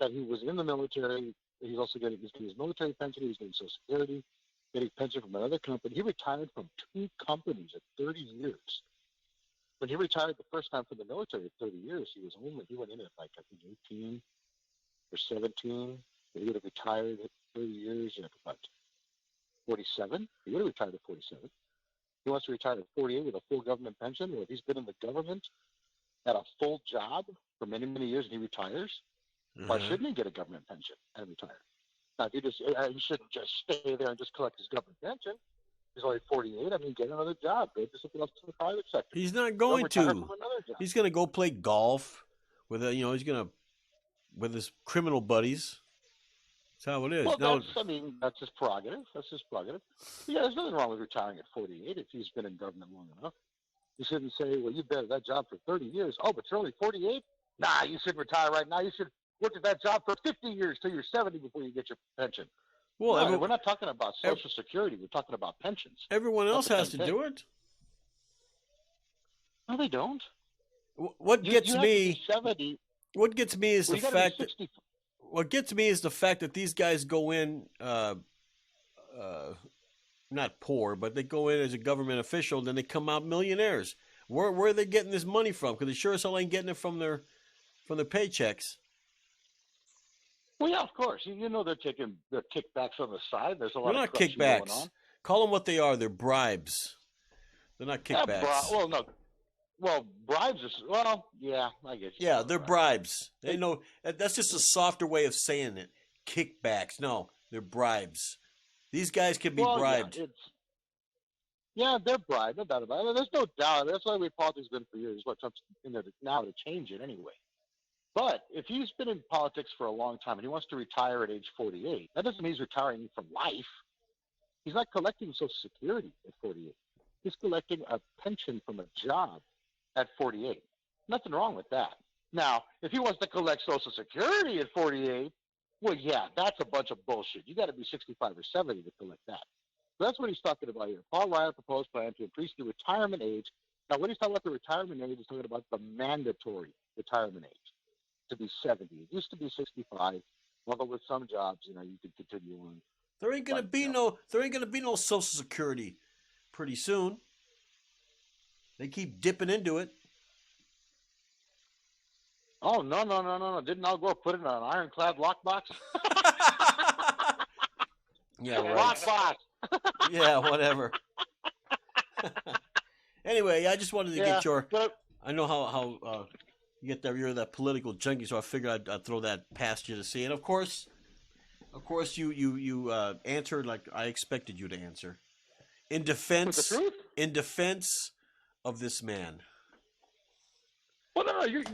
that he was in the military. He's also getting his military pension. He's getting Social Security, getting pension from another company. He retired from 2 companies at 30 years. When he retired the first time from the military at 30 years, he went in at like, I think, 18 or 17. He would have retired at 30 years at about 47. He would have retired at 47. He wants to retire at 48 with a full government pension. Well, if he's been in the government at a full job for many, many years and he retires, why shouldn't he get a government pension and retire? Now, if he shouldn't just stay there and just collect his government pension. He's only 48. I mean, get another job. Go do something else in the private sector. He's not going to. He's going to go play golf with he's going to with his criminal buddies. That's how it is. Well, that's his prerogative. That's his prerogative. Yeah, there's nothing wrong with retiring at 48 if he's been in government long enough. You shouldn't say, well, you've been at that job for 30 years. Oh, but you're only 48? Nah, you should retire right now. You should work at that job for 50 years till you're 70 before you get your pension. Well, no, we're not talking about Social Security. We're talking about pensions. Everyone else has to do it. No, they don't. What gets me? 70. What gets me is the fact that. What gets me is the fact that these guys go in, not poor, but they go in as a government official, and then they come out millionaires. Where are they getting this money from? Because they sure as hell ain't getting it from their paychecks. Well, yeah, of course. You know they're taking their kickbacks on the side. There's a lot They're of not kickbacks. Going on. Call them what they are. They're bribes. They're not kickbacks. Well, no. Well, bribes is yeah, I guess. Yeah, they're bribes. They know that's just a softer way of saying it. Kickbacks. No, they're bribes. These guys can be bribed. Yeah, they're bribed. No doubt about it. There's no doubt. That's why politics has been for years. What Trump's in there now to change it anyway. But if he's been in politics for a long time and he wants to retire at age 48, that doesn't mean he's retiring from life. He's not collecting Social Security at 48. He's collecting a pension from a job at 48. Nothing wrong with that. Now, if he wants to collect Social Security at 48, well, yeah, that's a bunch of bullshit. You got to be 65 or 70 to collect that. So that's what he's talking about here. Paul Ryan proposed plan to increase the retirement age. Now, when he's talking about the retirement age, he's talking about the mandatory retirement age to be 70. It used to be 65. Although with some jobs, you could continue on. There ain't gonna be no Social Security pretty soon. They keep dipping into it. Oh, no. Didn't Al Gore put it in an ironclad lockbox? Yeah, right. Lockbox. Yeah, whatever. Anyway, I just wanted to get your. But I know how you get that. You're that political junkie, so I figured I'd throw that past you to see. And of course, you answered like I expected you to answer. In with the truth? of this man. Well, no, you're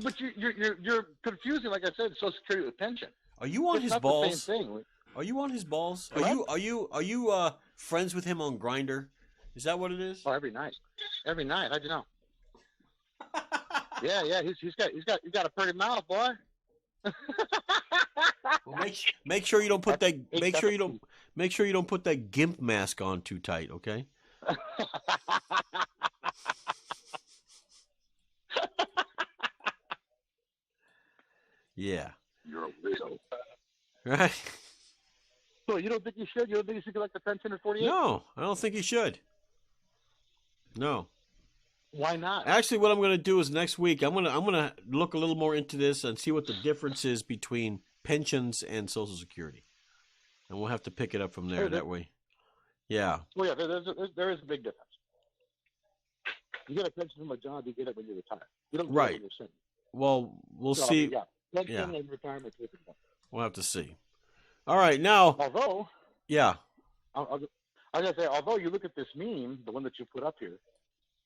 confusing. Like I said, Social Security with pension. Are you on It's his not balls? the same thing. Are you on his balls? What? Are you friends with him on Grindr? Is that what it is? Oh, every night. How'd you know? Yeah. He's got a pretty mouth, boy. Well, make sure you don't put that. Make sure you don't put that gimp mask on too tight. Okay. Yeah. You're a weirdo. Right. So you don't think you should? You don't think you should collect the pension at 48? No, I don't think you should. No. Why not? Actually, what I'm going to do is next week I'm gonna look a little more into this and see what the difference is between pensions and Social Security, and we'll have to pick it up from there. That way. Yeah. Well, yeah, there is a big difference. You get a pension from a job, you get it when you retire. You don't get it when you're sitting. Well, we'll see. Yeah. Pension and retirement. We'll have to see. All right, now. Although. Yeah. I was gonna say, although you look at this meme, the one that you put up here,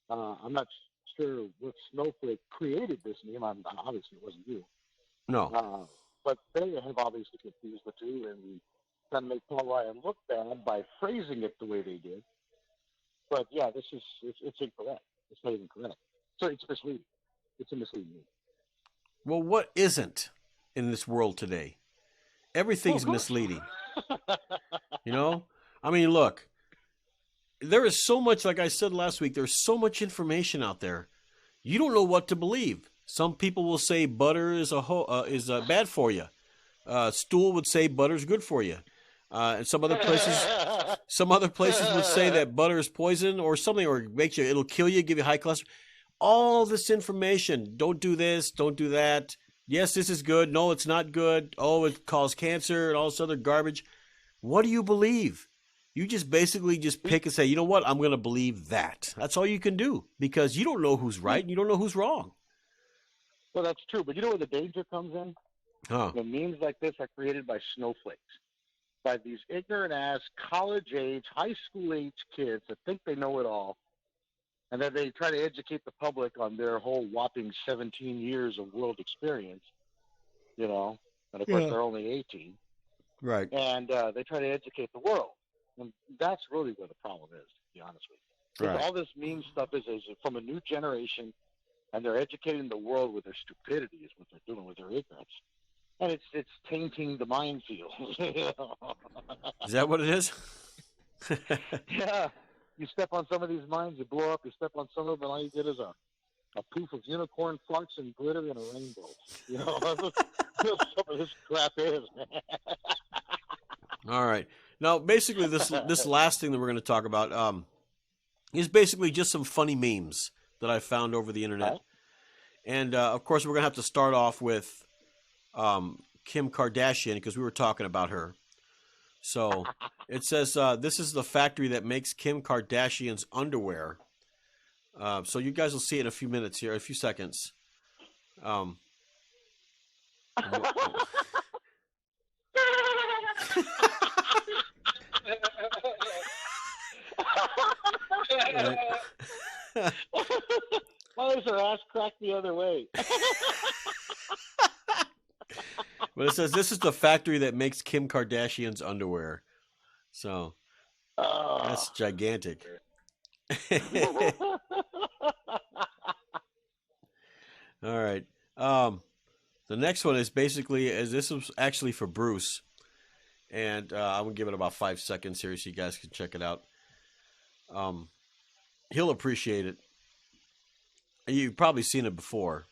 I'm not sure what snowflake created this meme. Obviously, it wasn't you. No. But they have obviously confused the two and trying to make Paul Ryan look bad by phrasing it the way they did. But yeah, it's incorrect. It's not even correct. So it's misleading. It's a misleading meme. Well, what isn't in this world today? Everything's misleading. You know? I mean, look. There is so much, like I said last week, there's so much information out there. You don't know what to believe. Some people will say butter is bad for you. Stool would say butter's good for you. And some other places would say that butter is poison or something, or it'll kill you, give you high cholesterol. All this information. Don't do this. Don't do that. Yes, this is good. No, it's not good. Oh, it causes cancer and all this other garbage. What do you believe? You just basically just pick and say, you know what? I'm going to believe that. That's all you can do because you don't know who's right and you don't know who's wrong. Well, that's true. But you know where the danger comes in? Huh. The memes like this are created by snowflakes, by these ignorant-ass, college-age, high school-age kids that think they know it all, and then they try to educate the public on their whole whopping 17 years of world experience, you know, and of course they're only 18. Right. And they try to educate the world. And that's really where the problem is, to be honest with you. Right. All this meme stuff is from a new generation, and they're educating the world with their stupidity is what they're doing with their ignorance. And it's tainting the minefield. Is that what it is? Yeah. You step on some of these mines, you blow up. You step on some of them, and all you get is a poof of unicorn farts and glitter and a rainbow. You know, that's what some of this crap is, man. All right. Now, basically, this last thing that we're going to talk about is basically just some funny memes that I found over the internet. And, of course, we're going to have to start off with Kim Kardashian because we were talking about her. So it says, this is the factory that makes Kim Kardashian's underwear. So you guys will see it in a few minutes here, a few seconds. Why is her ass cracked the other way? But it says this is the factory that makes Kim Kardashian's underwear. So that's gigantic. All right. The next one is basically this was actually for Bruce, and I'm gonna give it about 5 seconds here so you guys can check it out. He'll appreciate it. You've probably seen it before.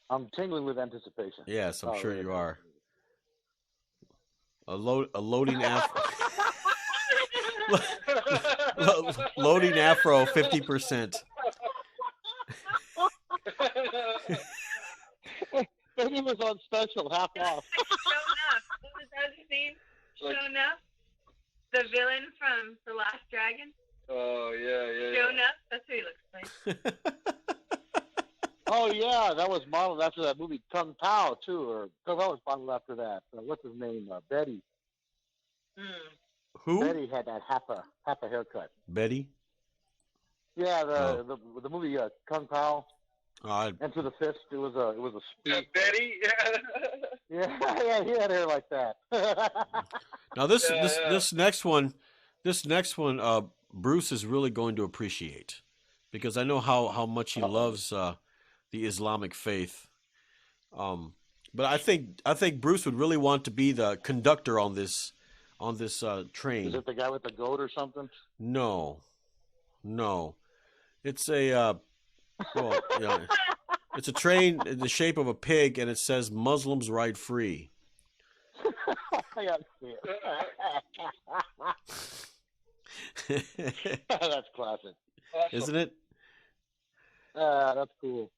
I'm tingling with anticipation. Yes, I'm sure you are. A loading afro. Loading afro 50%. Maybe it was on special, half off. Shown up. What was that scene? Shown up. The villain from The Last Dragon. Oh yeah. Shown up. That's what he looks like. Oh yeah, that was modeled after that movie Kung Pao too, or Kung Pao was modeled after that. What's his name? Betty. Who? Betty had that half a haircut. Betty? Yeah, the movie Kung Pao. Enter the Fist. It was a speech. Betty. Yeah, he had hair like that. Now this next one, Bruce is really going to appreciate, because I know how much he loves the Islamic faith. But I think Bruce would really want to be the conductor on this train. Is it the guy with the goat or something? No. It's a it's a train in the shape of a pig, and it says Muslims ride free. I gotta see it. That's classic. Isn't it? That's cool.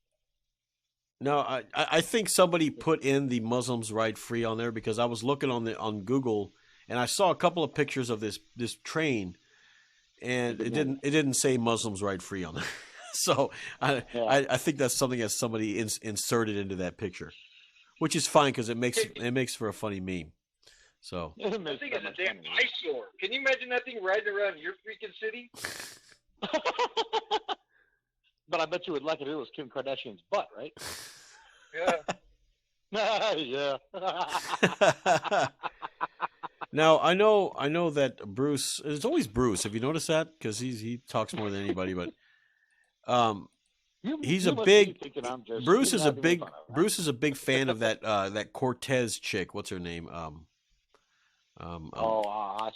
No, I think somebody put in the Muslims ride free on there, because I was looking on Google and I saw a couple of pictures of this train, and it didn't say Muslims ride free on there. So I think that's something that somebody inserted into that picture, which is fine because it makes for a funny meme. So that thing is a damn eyesore. Can you imagine that thing riding around your freaking city? But I bet you would like it if it was Kim Kardashian's butt, right? Yeah. Yeah. Now I know that Bruce. It's always Bruce. Have you noticed that? Because he talks more than anybody. But Bruce is a big fan of that Cortez chick. What's her name? Cortez.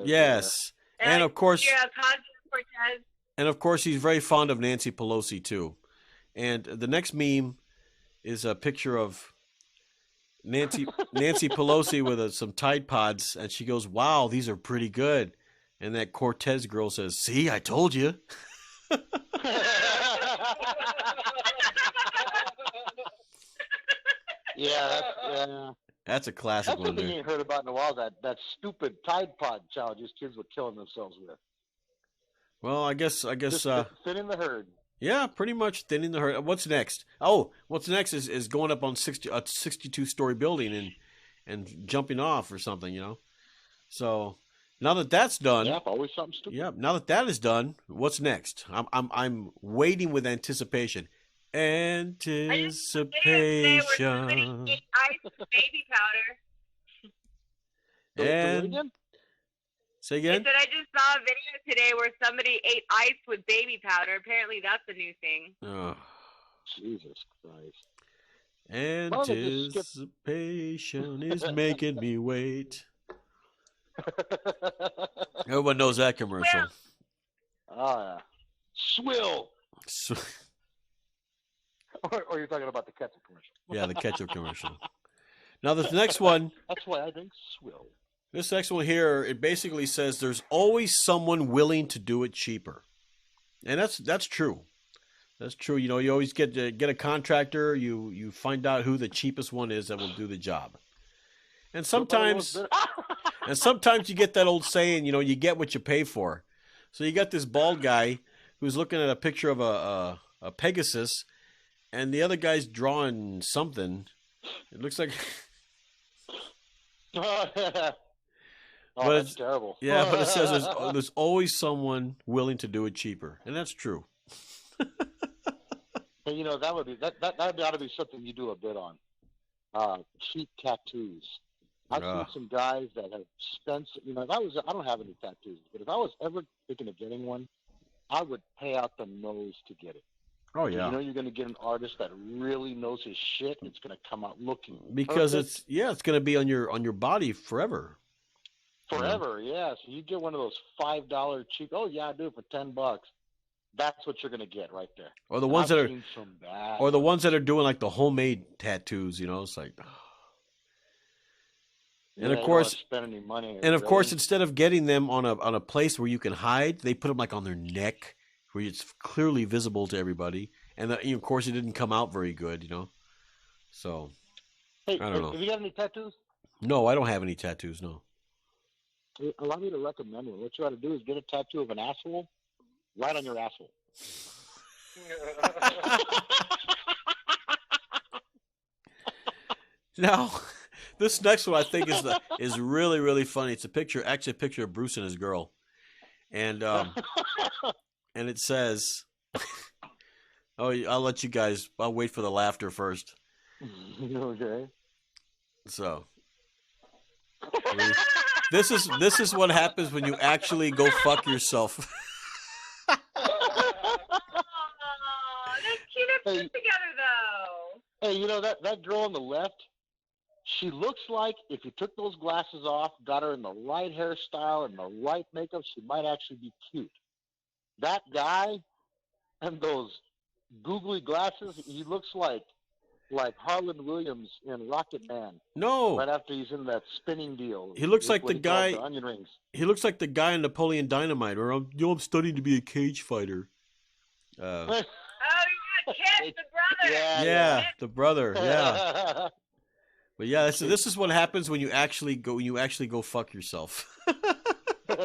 Yes, and of course. Yeah, Cortez. And of course, he's very fond of Nancy Pelosi too. And the next meme is a picture of Nancy Pelosi with some Tide Pods, and she goes, "Wow, these are pretty good." And that Cortez girl says, "See, I told you." That's a classic That's one. something you ain't heard about in a while. That stupid Tide Pod challenges kids were killing themselves with. Well, I guess Just thinning the herd. Yeah, pretty much thinning the herd. What's next? Oh, what's next is going up on a 62-story building and jumping off or something, you know. So now that that's done, always something stupid. Yeah, now that is done, what's next? I'm waiting with anticipation. Anticipation. Ice with baby powder. And say again? I said I just saw a video today where somebody ate ice with baby powder. Apparently that's a new thing. Oh. Jesus Christ. Anticipation is making me wait. Everyone knows that commercial. Ah, Swill. Or you're talking about the ketchup commercial. Yeah, the ketchup commercial. Now this next one. That's why I think Swill. This next one here, it basically says there's always someone willing to do it cheaper, and that's true. That's true. You know, you always get a contractor. You find out who the cheapest one is that will do the job, and sometimes you get that old saying, you know, you get what you pay for. So you got this bald guy who's looking at a picture of a Pegasus, and the other guy's drawing something. It looks like. Oh, that's terrible. Yeah, but it says there's always someone willing to do it cheaper, and that's true. And you know that ought to be something you do a bit on. Cheap tattoos. I've seen some guys that have spent. You know, I don't have any tattoos, but if I was ever thinking of getting one, I would pay out the nose to get it. Oh yeah. You know, you're going to get an artist that really knows his shit. It's going to come out looking because perfect. it's going to be on your body forever. Forever, yeah. So you get one of those $5 cheap. Oh yeah, I do it for $10. That's what you're gonna get right there. Or the ones that are doing like the homemade tattoos. You know, it's like. And of course, spend any money. And of course, instead of getting them on a place where you can hide, they put them like on their neck, where it's clearly visible to everybody. And of course, it didn't come out very good. You know, so. Hey, I don't know. Have you got any tattoos? No, I don't have any tattoos. No. Allow me to recommend one. What you ought to do is get a tattoo of an asshole right on your asshole. Now, this next one I think is really, really funny. It's a picture of Bruce and his girl, and it says, "Oh, I'll let you guys. I'll wait for the laughter first." Okay. So, this is what happens when you actually go fuck yourself. Oh, they're cute and put together, though. Hey, you know that girl on the left? She looks like if you took those glasses off, got her in the right hairstyle and the right makeup, she might actually be cute. That guy and those googly glasses, he looks like Harlan Williams in Rocket Man. No, right after he's in that spinning deal. He looks like the guy. The onion rings. He looks like the guy in Napoleon Dynamite, or I'm studying to be a cage fighter. Oh, yeah, Kip, the brother. Yeah, the brother. Yeah. But yeah, this is what happens when you actually go fuck yourself. Yeah,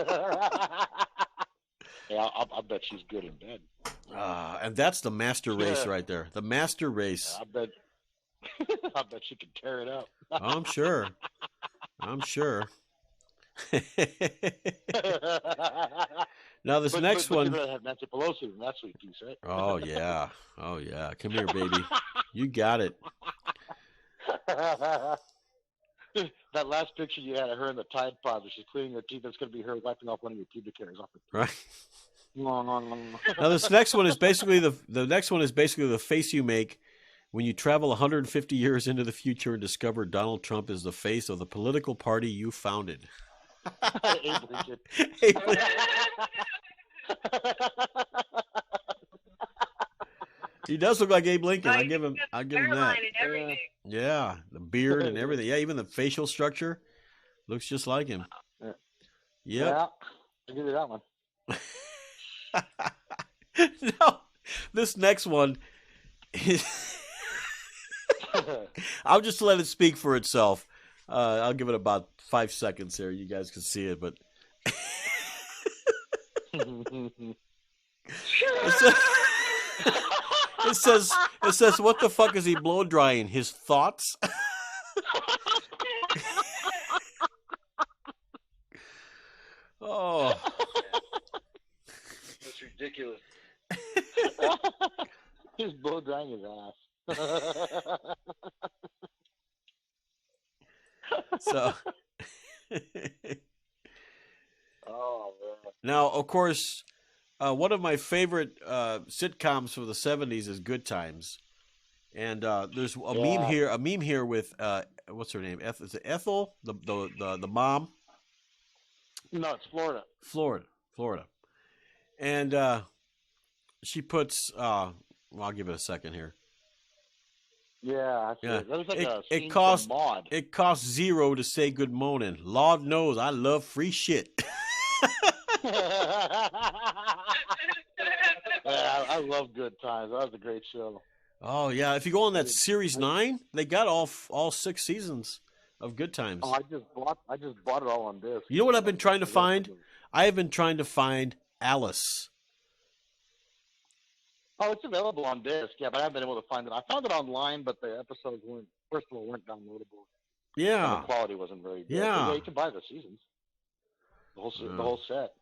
I bet she's good in bed. And that's the master race right there. The master race. I bet she can tear it up. I'm sure. Now this next one. But have Nancy Pelosi in that sweet piece, right? Oh yeah. Come here, baby. You got it. That last picture you had of her in the Tide Pod, where she's cleaning her teeth. That's going to be her wiping off one of your pubic hairs off her teeth. Right. Now this next one is basically the face you make when you travel 150 years into the future and discover Donald Trump is the face of the political party you founded. Abe Lincoln. He does look like Abe Lincoln. I'll give him that. And Yeah, the beard and everything. Yeah, even the facial structure looks just like him. Yep. Yeah, I'll give you that one. No, this next one is I'll just let it speak for itself. I'll give it about 5 seconds here. You guys can see it, but it says, what the fuck is he blow drying? His thoughts? Oh. That's ridiculous. He's blow drying his ass. So Oh man. now, of course, one of my favorite sitcoms from the 70s is Good Times, and there's a meme here with what's her name? Is it Ethel, the mom? No, it's Florida. Florida, and she puts. Well, I'll give it a second here. Yeah, that was like a scene it costs from Maude. It costs $0 to say good morning. Lord knows I love free shit. Yeah, I love Good Times. That was a great show. Oh yeah, if you go on that series 9, they got all 6 seasons of Good Times. Oh, I just bought it all on disc. You know what I've been trying to find? I have been trying to find Alice. Oh, it's available on disc, yeah, but I haven't been able to find it. I found it online, but the episodes weren't downloadable. Yeah. And the quality wasn't very good. Yeah. But you can buy the seasons, the whole set.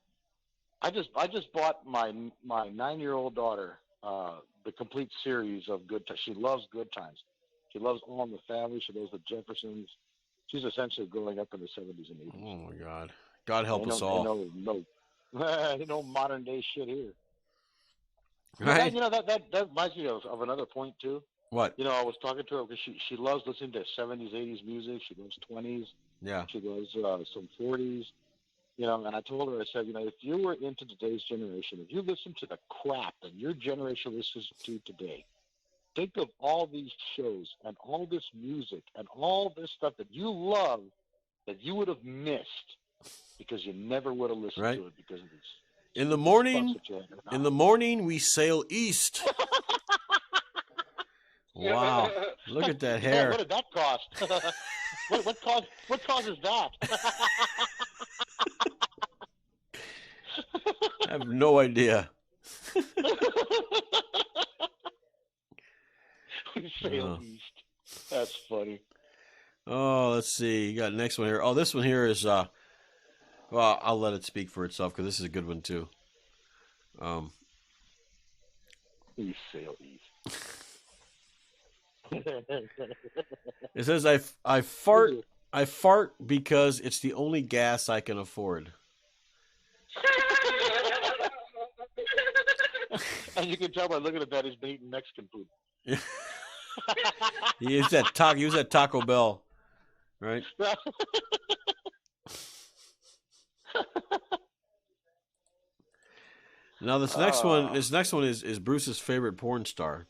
I just bought my 9-year-old daughter the complete series of Good Times. She loves Good Times. She loves All in the Family. She loves the Jeffersons. She's essentially growing up in the 70s and 80s. Oh my God! God help us all. No modern day shit here. Right? That reminds me of another point too. What? I was talking to her because she loves listening to 70s, 80s music. She loves 20s. Yeah. She loves some 40s. And I told her, I said, if you were into today's generation, if you listen to the crap that your generation listens to today, think of all these shows and all this music and all this stuff that you love that you would have missed because you never would have listened to it because of this. In the morning, we sail east. Wow! Look at that hair. What did that cost? what causes that? I have no idea. We sail east. That's funny. Oh, let's see. You got the next one here. Oh, this one here is well, I'll let it speak for itself because this is a good one too. We sail east. It says I fart because it's the only gas I can afford. And you can tell by looking at that he's been eating Mexican food. He was at Taco Bell, right? Now this next one is Bruce's favorite porn star.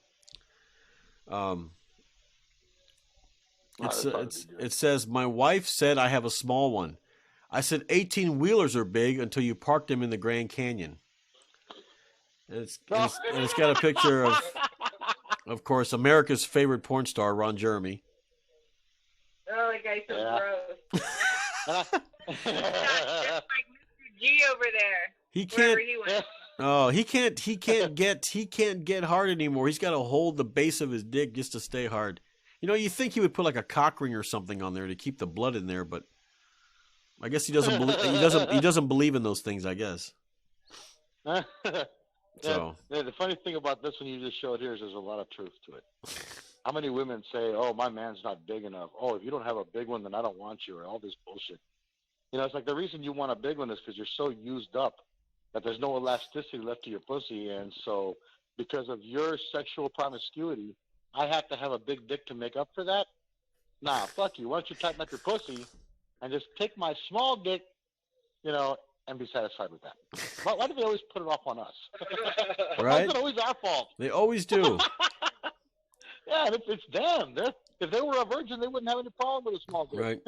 It says, my wife said I have a small one. I said 18-wheelers are big until you park them in the Grand Canyon. And it's got a picture of course, America's favorite porn star, Ron Jeremy. Oh, the guy's so gross. Just like Mr. G over there. He can't. He went. Oh, he can't get hard anymore. He's got to hold the base of his dick just to stay hard. You know, you think he would put like a cock ring or something on there to keep the blood in there, but I guess he doesn't believe. He doesn't believe in those things, I guess. So the funny thing about this one you just showed here is there's a lot of truth to it. How many women say, "Oh, my man's not big enough. Oh, if you don't have a big one, then I don't want you," or all this bullshit. You know, it's like the reason you want a big one is because you're so used up that there's no elasticity left to your pussy, and so because of your sexual promiscuity, I have to have a big dick to make up for that. Nah, fuck you. Why don't you tighten up your pussy and just take my small dick, you know, and be satisfied with that? Why do they always put it off on us? Right? Why is it always our fault? They always do. Yeah, it's them. If they were a virgin, they wouldn't have any problem with a small dick. Right.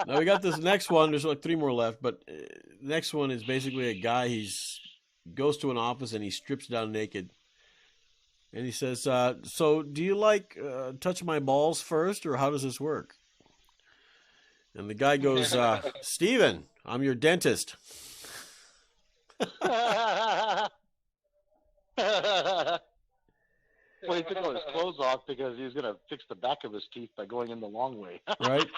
Now we got this next one. There's like 3 more left, but next one is basically a guy. Goes to an office and he strips down naked, and he says, "So, do you like touch my balls first, or how does this work?" And the guy goes, "Steven, I'm your dentist." Well, he took all his clothes off because he was going to fix the back of his teeth by going in the long way. Right?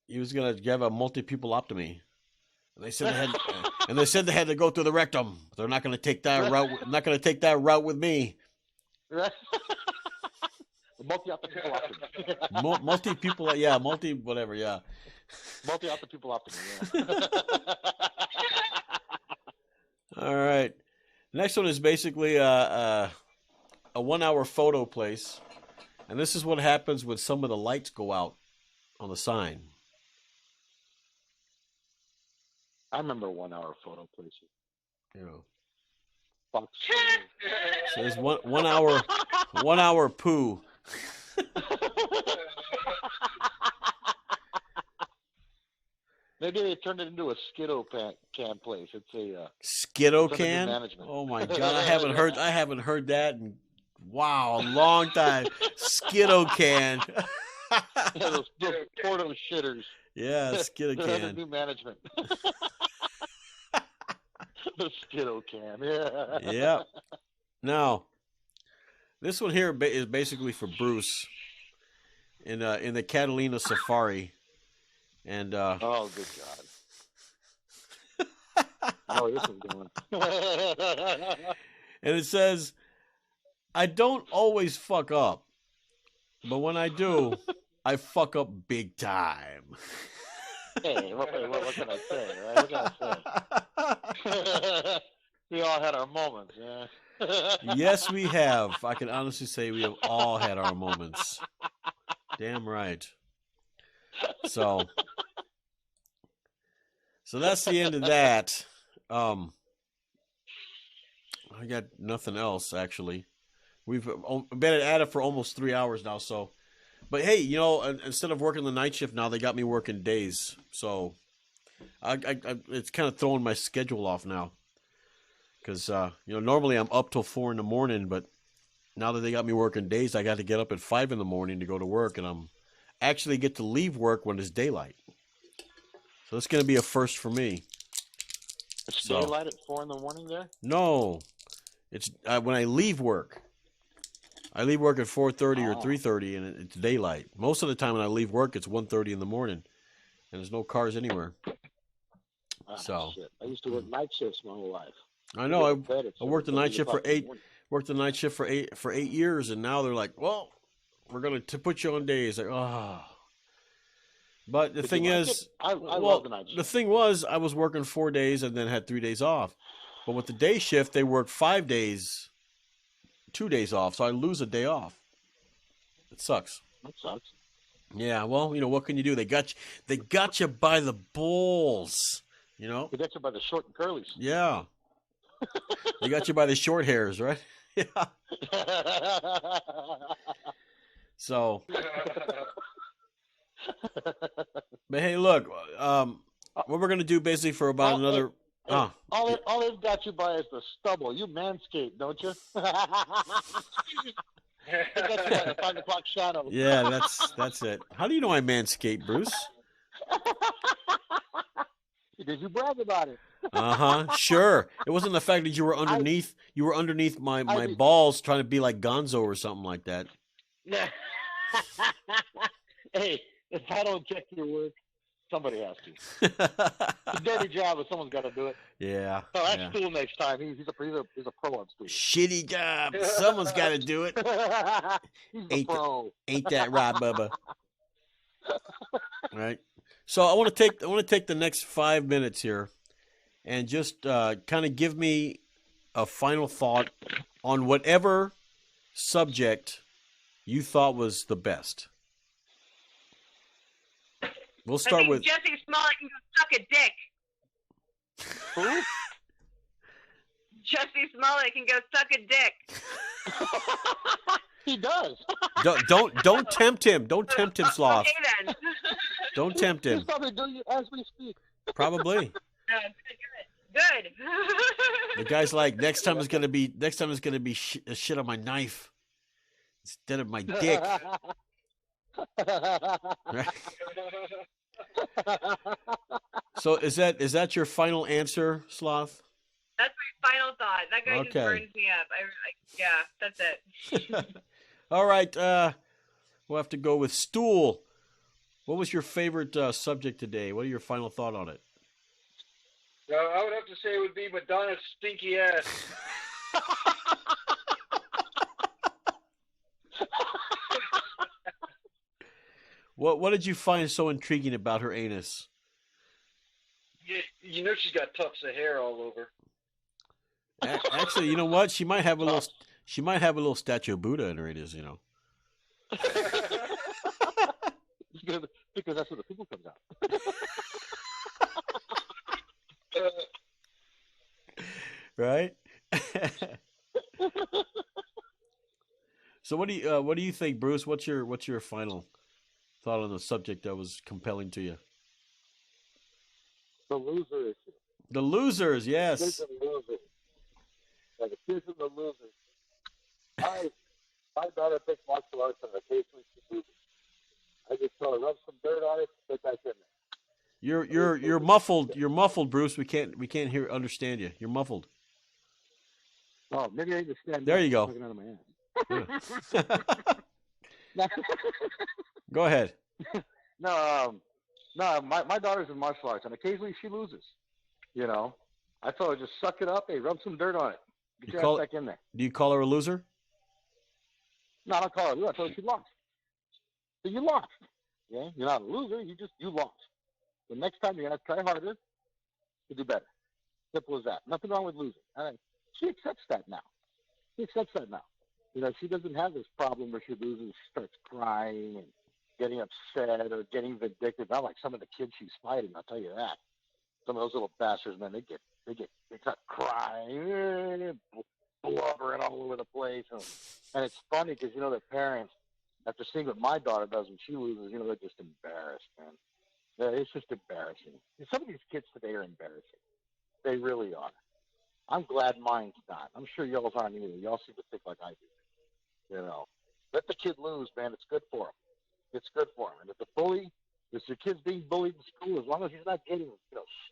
He was going to have a multi-pupillotomy. And they said they had to go through the rectum. They're not going to take that route. Not going to take that route with me. Right? Multi-pupillotomy. Whatever, yeah. Multi-pupillotomy, yeah. All right. Next one is basically a 1-hour photo place. And this is what happens when some of the lights go out on the sign. I remember 1-hour photo places. You know. Fox. So there's one hour poo. Maybe they turned it into a Skiddo can place. It's a Skiddo can. Oh my god, I haven't heard that in a long time. Skiddo can. Yeah, those Porto shitters. Yeah, Skiddo can. New management. The Skiddo can. Yeah. Yeah. Now, this one here is basically for Bruce in the Catalina Safari. And oh, good God! Oh, this is going. And it says, "I don't always fuck up, but when I do, I fuck up big time." Hey, what can I say? Right? What can I say? We all had our moments, yeah. Yes, we have. I can honestly say we have all had our moments. Damn right. So that's the end of that. I got nothing else, actually. We've been at it for almost 3 hours now. So, but hey, you know, instead of working the night shift now, they got me working days. So it's kind of throwing my schedule off now. Because, you know, normally I'm up till 4 in the morning, but now that they got me working days, I got to get up at 5 in the morning to go to work, and I'm actually get to leave work when it's daylight. So it's going to be a first for me. It's So daylight at 4 in the morning there. no, it's when I leave work. I leave work at 4:30 or Oh. 3:30, and it's daylight. Most of the time when I leave work, it's 1:30 in the morning, and there's no cars anywhere. Ah, So shit. I used to work night shifts my whole life. I know I worked the 7:30 night shift for o'clock in the eight. morning. Worked the night shift for 8 years, and now they're like, well, we're going to put you on days. Like, oh. But the Did thing you like is, it? I love the night shift. the thing was, I was working 4 days and then had 3 days off. But with the day shift, they work 5 days, 2 days off, so I lose a day off. It sucks. That sucks. Yeah, well, what can you do? They got you by the balls. They got you by the short and curlies. Yeah. They got you by the short hairs, right? Yeah. So, but hey, look, what we're gonna do basically for about another. All they've got you by is the stubble. You manscape, don't you? They got you by the 5 o'clock shadow. Yeah, that's it. How do you know I manscape, Bruce? Because you brag about it. Sure. It wasn't the fact that you were underneath. You were underneath my balls, trying to be like Gonzo or something like that. Hey, if I don't check your work, somebody has to. It's a dirty job, but someone's got to do it. Yeah. Oh, that's Stool next time. He's a pro on Stool. Shitty job. Someone's got to do it. He's the pro. Ain't that right, Bubba? Right. So I want to take the next 5 minutes here, and just kind of give me a final thought on whatever subject you thought was the best. We'll start with Jussie Smollet can go suck a dick. Who? Jussie Smollet can go suck a dick. He does. Don't tempt him. Don't tempt him, Sloth. Okay then. Don't tempt him. He's probably doing it as we speak. Probably. Good. The guy's like, next time it's gonna be shit on my knife instead of my dick. Right? So is that your final answer, Sloth? That's my final thought. That guy just Okay. burns me up. Yeah, that's it. All right. We'll have to go with Stool. What was your favorite subject today? What are your final thought on it? I would have to say it would be Madonna's stinky ass. What did you find so intriguing about her anus? You know she's got tufts of hair all over. Actually, you know what? She might have a little statue of Buddha in her anus. Because that's where the people comes out. Right? So what do you think, Bruce? What's your final thought on the subject that was compelling to you? The loser issue. The losers, yes. Kids and losers. Like the kids and the losers. My daughter takes martial arts and occasionally she loses. I just tell her, rub some dirt on it, get back in there. You're muffled. You're muffled, Bruce. We can't understand you. You're muffled. Oh, maybe I need to stand There up. you go. Looking out of my ass. Go ahead. No, my daughter's in martial arts, and occasionally she loses. I tell her, just suck it up. Hey, rub some dirt on it. Get your ass back in there. Do you call her a loser? No, I don't call her a loser. I tell her she lost. So you lost. Yeah, you're not a loser. You lost. The next time you're gonna try harder to do better. Simple as that. Nothing wrong with losing. She accepts that now. She doesn't have this problem where she loses, starts crying and getting upset or getting vindictive. Not like some of the kids she's fighting. I'll tell you that. Some of those little bastards, man, they start crying, blubbering all over the place, and it's funny because their parents, after seeing what my daughter does when she loses, they're just embarrassed, man. Yeah, it's just embarrassing. Some of these kids today are embarrassing. They really are. I'm glad mine's not. I'm sure y'all's aren't either. Y'all seem to think like I do. Let the kid lose, man. It's good for him. It's good for him. And if your kid's being bullied in school, as long as he's not getting,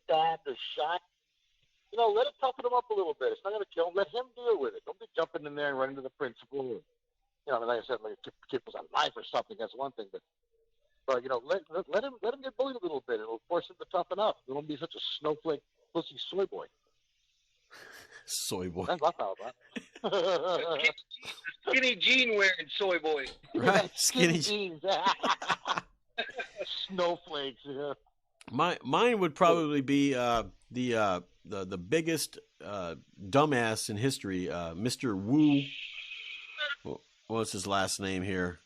stabbed or shot, let it toughen him up a little bit. It's not going to kill him. Let him deal with it. Don't be jumping in there and running to the principal. Or, like I said, like a kid was on life or something. That's one thing. But let him get bullied a little bit. It'll force him to toughen up. Don't be such a snowflake, pussy soy boy. Soy boy. That's what I thought about. Skinny jean wearing soy boy. Right, skinny jeans. Snowflakes. Yeah. Mine would probably be the biggest dumbass in history, Mr. Wu. What's his last name here?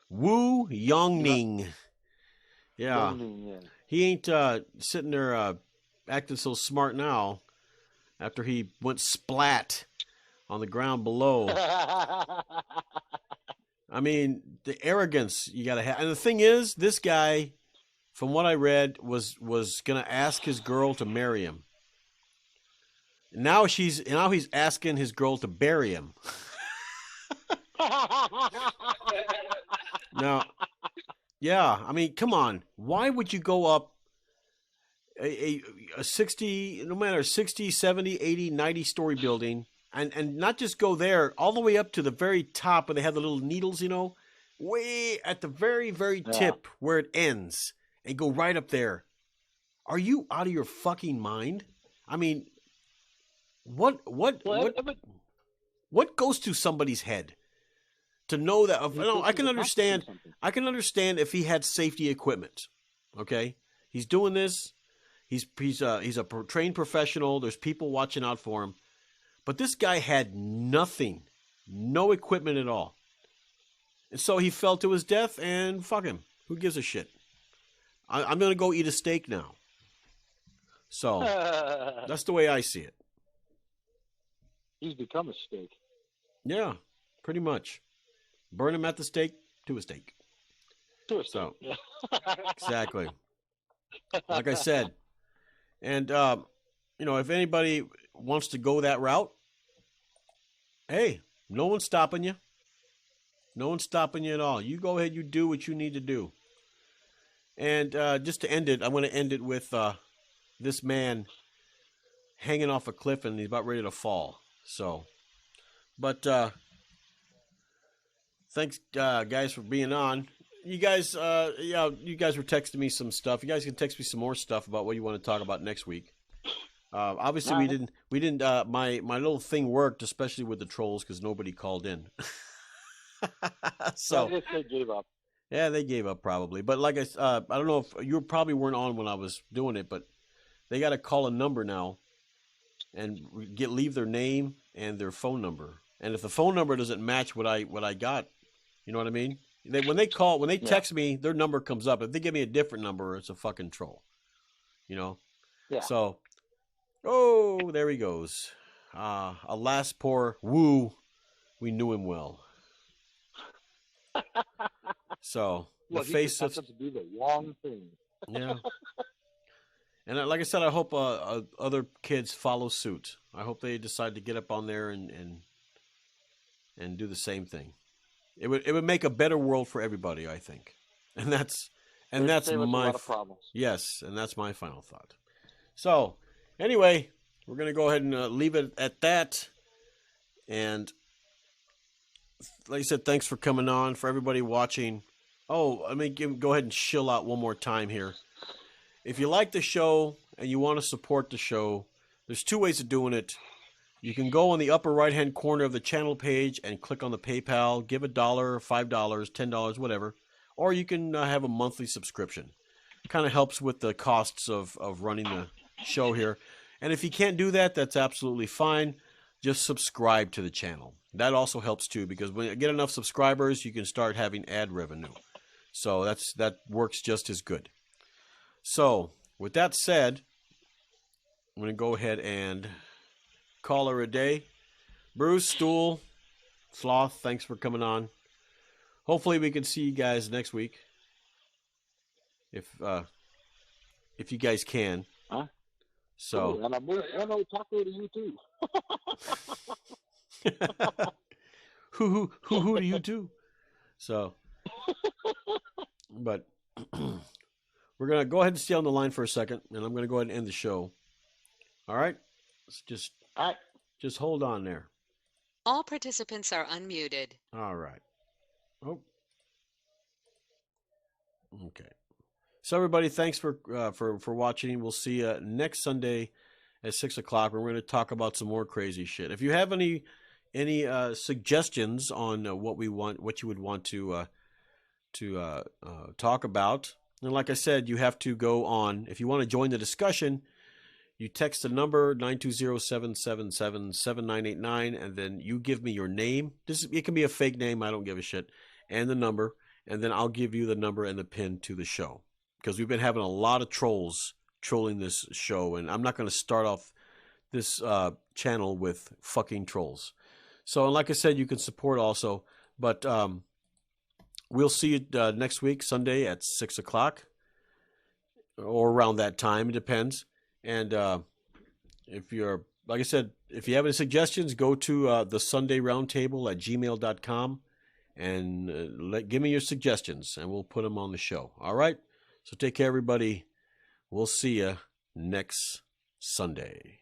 Wu Yongning. Yeah. He ain't sitting there acting so smart now after he went splat on the ground below. I mean, the arrogance you got to have. And the thing is, this guy, from what I read, was going to ask his girl to marry him. Now he's asking his girl to bury him. Now, yeah, I mean, come on. Why would you go up a 60, no matter 60, 70, 80, 90-story building and not just go there all the way up to the very top where they have the little needles, way at the very, very tip where it ends and go right up there? Are you out of your fucking mind? I mean, what goes to somebody's head to know that? I can understand. I can understand if he had safety equipment. Okay, he's doing this. He's a trained professional. There's people watching out for him, but this guy had nothing, no equipment at all, and so he fell to his death. And fuck him. Who gives a shit? I'm gonna go eat a steak now. So that's the way I see it. He's become a steak. Yeah, pretty much. Burn him at the stake to a stake. To a stake. So, yeah. Exactly. Like I said. And, if anybody wants to go that route, hey, no one's stopping you. No one's stopping you at all. You go ahead, you do what you need to do. And just to end it, I'm going to end it with this man hanging off a cliff and he's about ready to fall. So, but thanks, guys, for being on. You guys, you guys were texting me some stuff. You guys can text me some more stuff about what you want to talk about next week. Obviously, we didn't. My little thing worked, especially with the trolls, because nobody called in. So they gave up. Yeah, they gave up probably. But like I don't know if you probably weren't on when I was doing it, but they got to call a number now and leave their name and their phone number. And if the phone number doesn't match what I got, you know what I mean? When they text me, their number comes up. If they give me a different number, it's a fucking troll. Yeah. So, there he goes. Alas, poor Woo. We knew him well. So the face of to do the wrong thing. Yeah. And like I said, I hope other kids follow suit. I hope they decide to get up on there and do the same thing. It would make a better world for everybody, I think. And that's my a lot of problems. Yes, and that's my final thought. So, anyway, we're going to go ahead and leave it at that. And like I said, thanks for coming on. For everybody watching. Oh, let me go ahead and chill out one more time here. If you like the show and you want to support the show, there's two ways of doing it. You can go on the upper right-hand corner of the channel page and click on the PayPal, give $1, $5, $10, whatever. Or you can have a monthly subscription. It kind of helps with the costs of running the show here. And if you can't do that, that's absolutely fine. Just subscribe to the channel. That also helps too, because when you get enough subscribers, you can start having ad revenue. So that works just as good. So, with that said, I'm going to go ahead and call her a day. Bruce, Stool, Sloth, thanks for coming on. Hopefully we can see you guys next week. If you guys can. Huh? So. Ooh, and I'm going to talk to you too. Who do you too? So. But we're going to go ahead and stay on the line for a second, and I'm going to go ahead and end the show. All right? Just hold on there. All participants are unmuted. All right. Oh. Okay. So everybody, thanks for watching. We'll see you next Sunday at 6 o'clock. We're going to talk about some more crazy shit. If you have any suggestions on what you would want to talk about, and like I said, you have to go on. If you want to join the discussion, you text the number 920-777-7989, and then you give me your name. It can be a fake name. I don't give a shit. And the number, and then I'll give you the number and the pin to the show. Because we've been having a lot of trolls trolling this show, and I'm not going to start off this channel with fucking trolls. So, and like I said, you can support also. But we'll see you next week, Sunday at 6 o'clock. Or around that time. It depends. And if you're, like I said, if you have any suggestions, go to the Sunday Roundtable at gmail.com and give me your suggestions, and we'll put them on the show. All right? So take care, everybody. We'll see you next Sunday.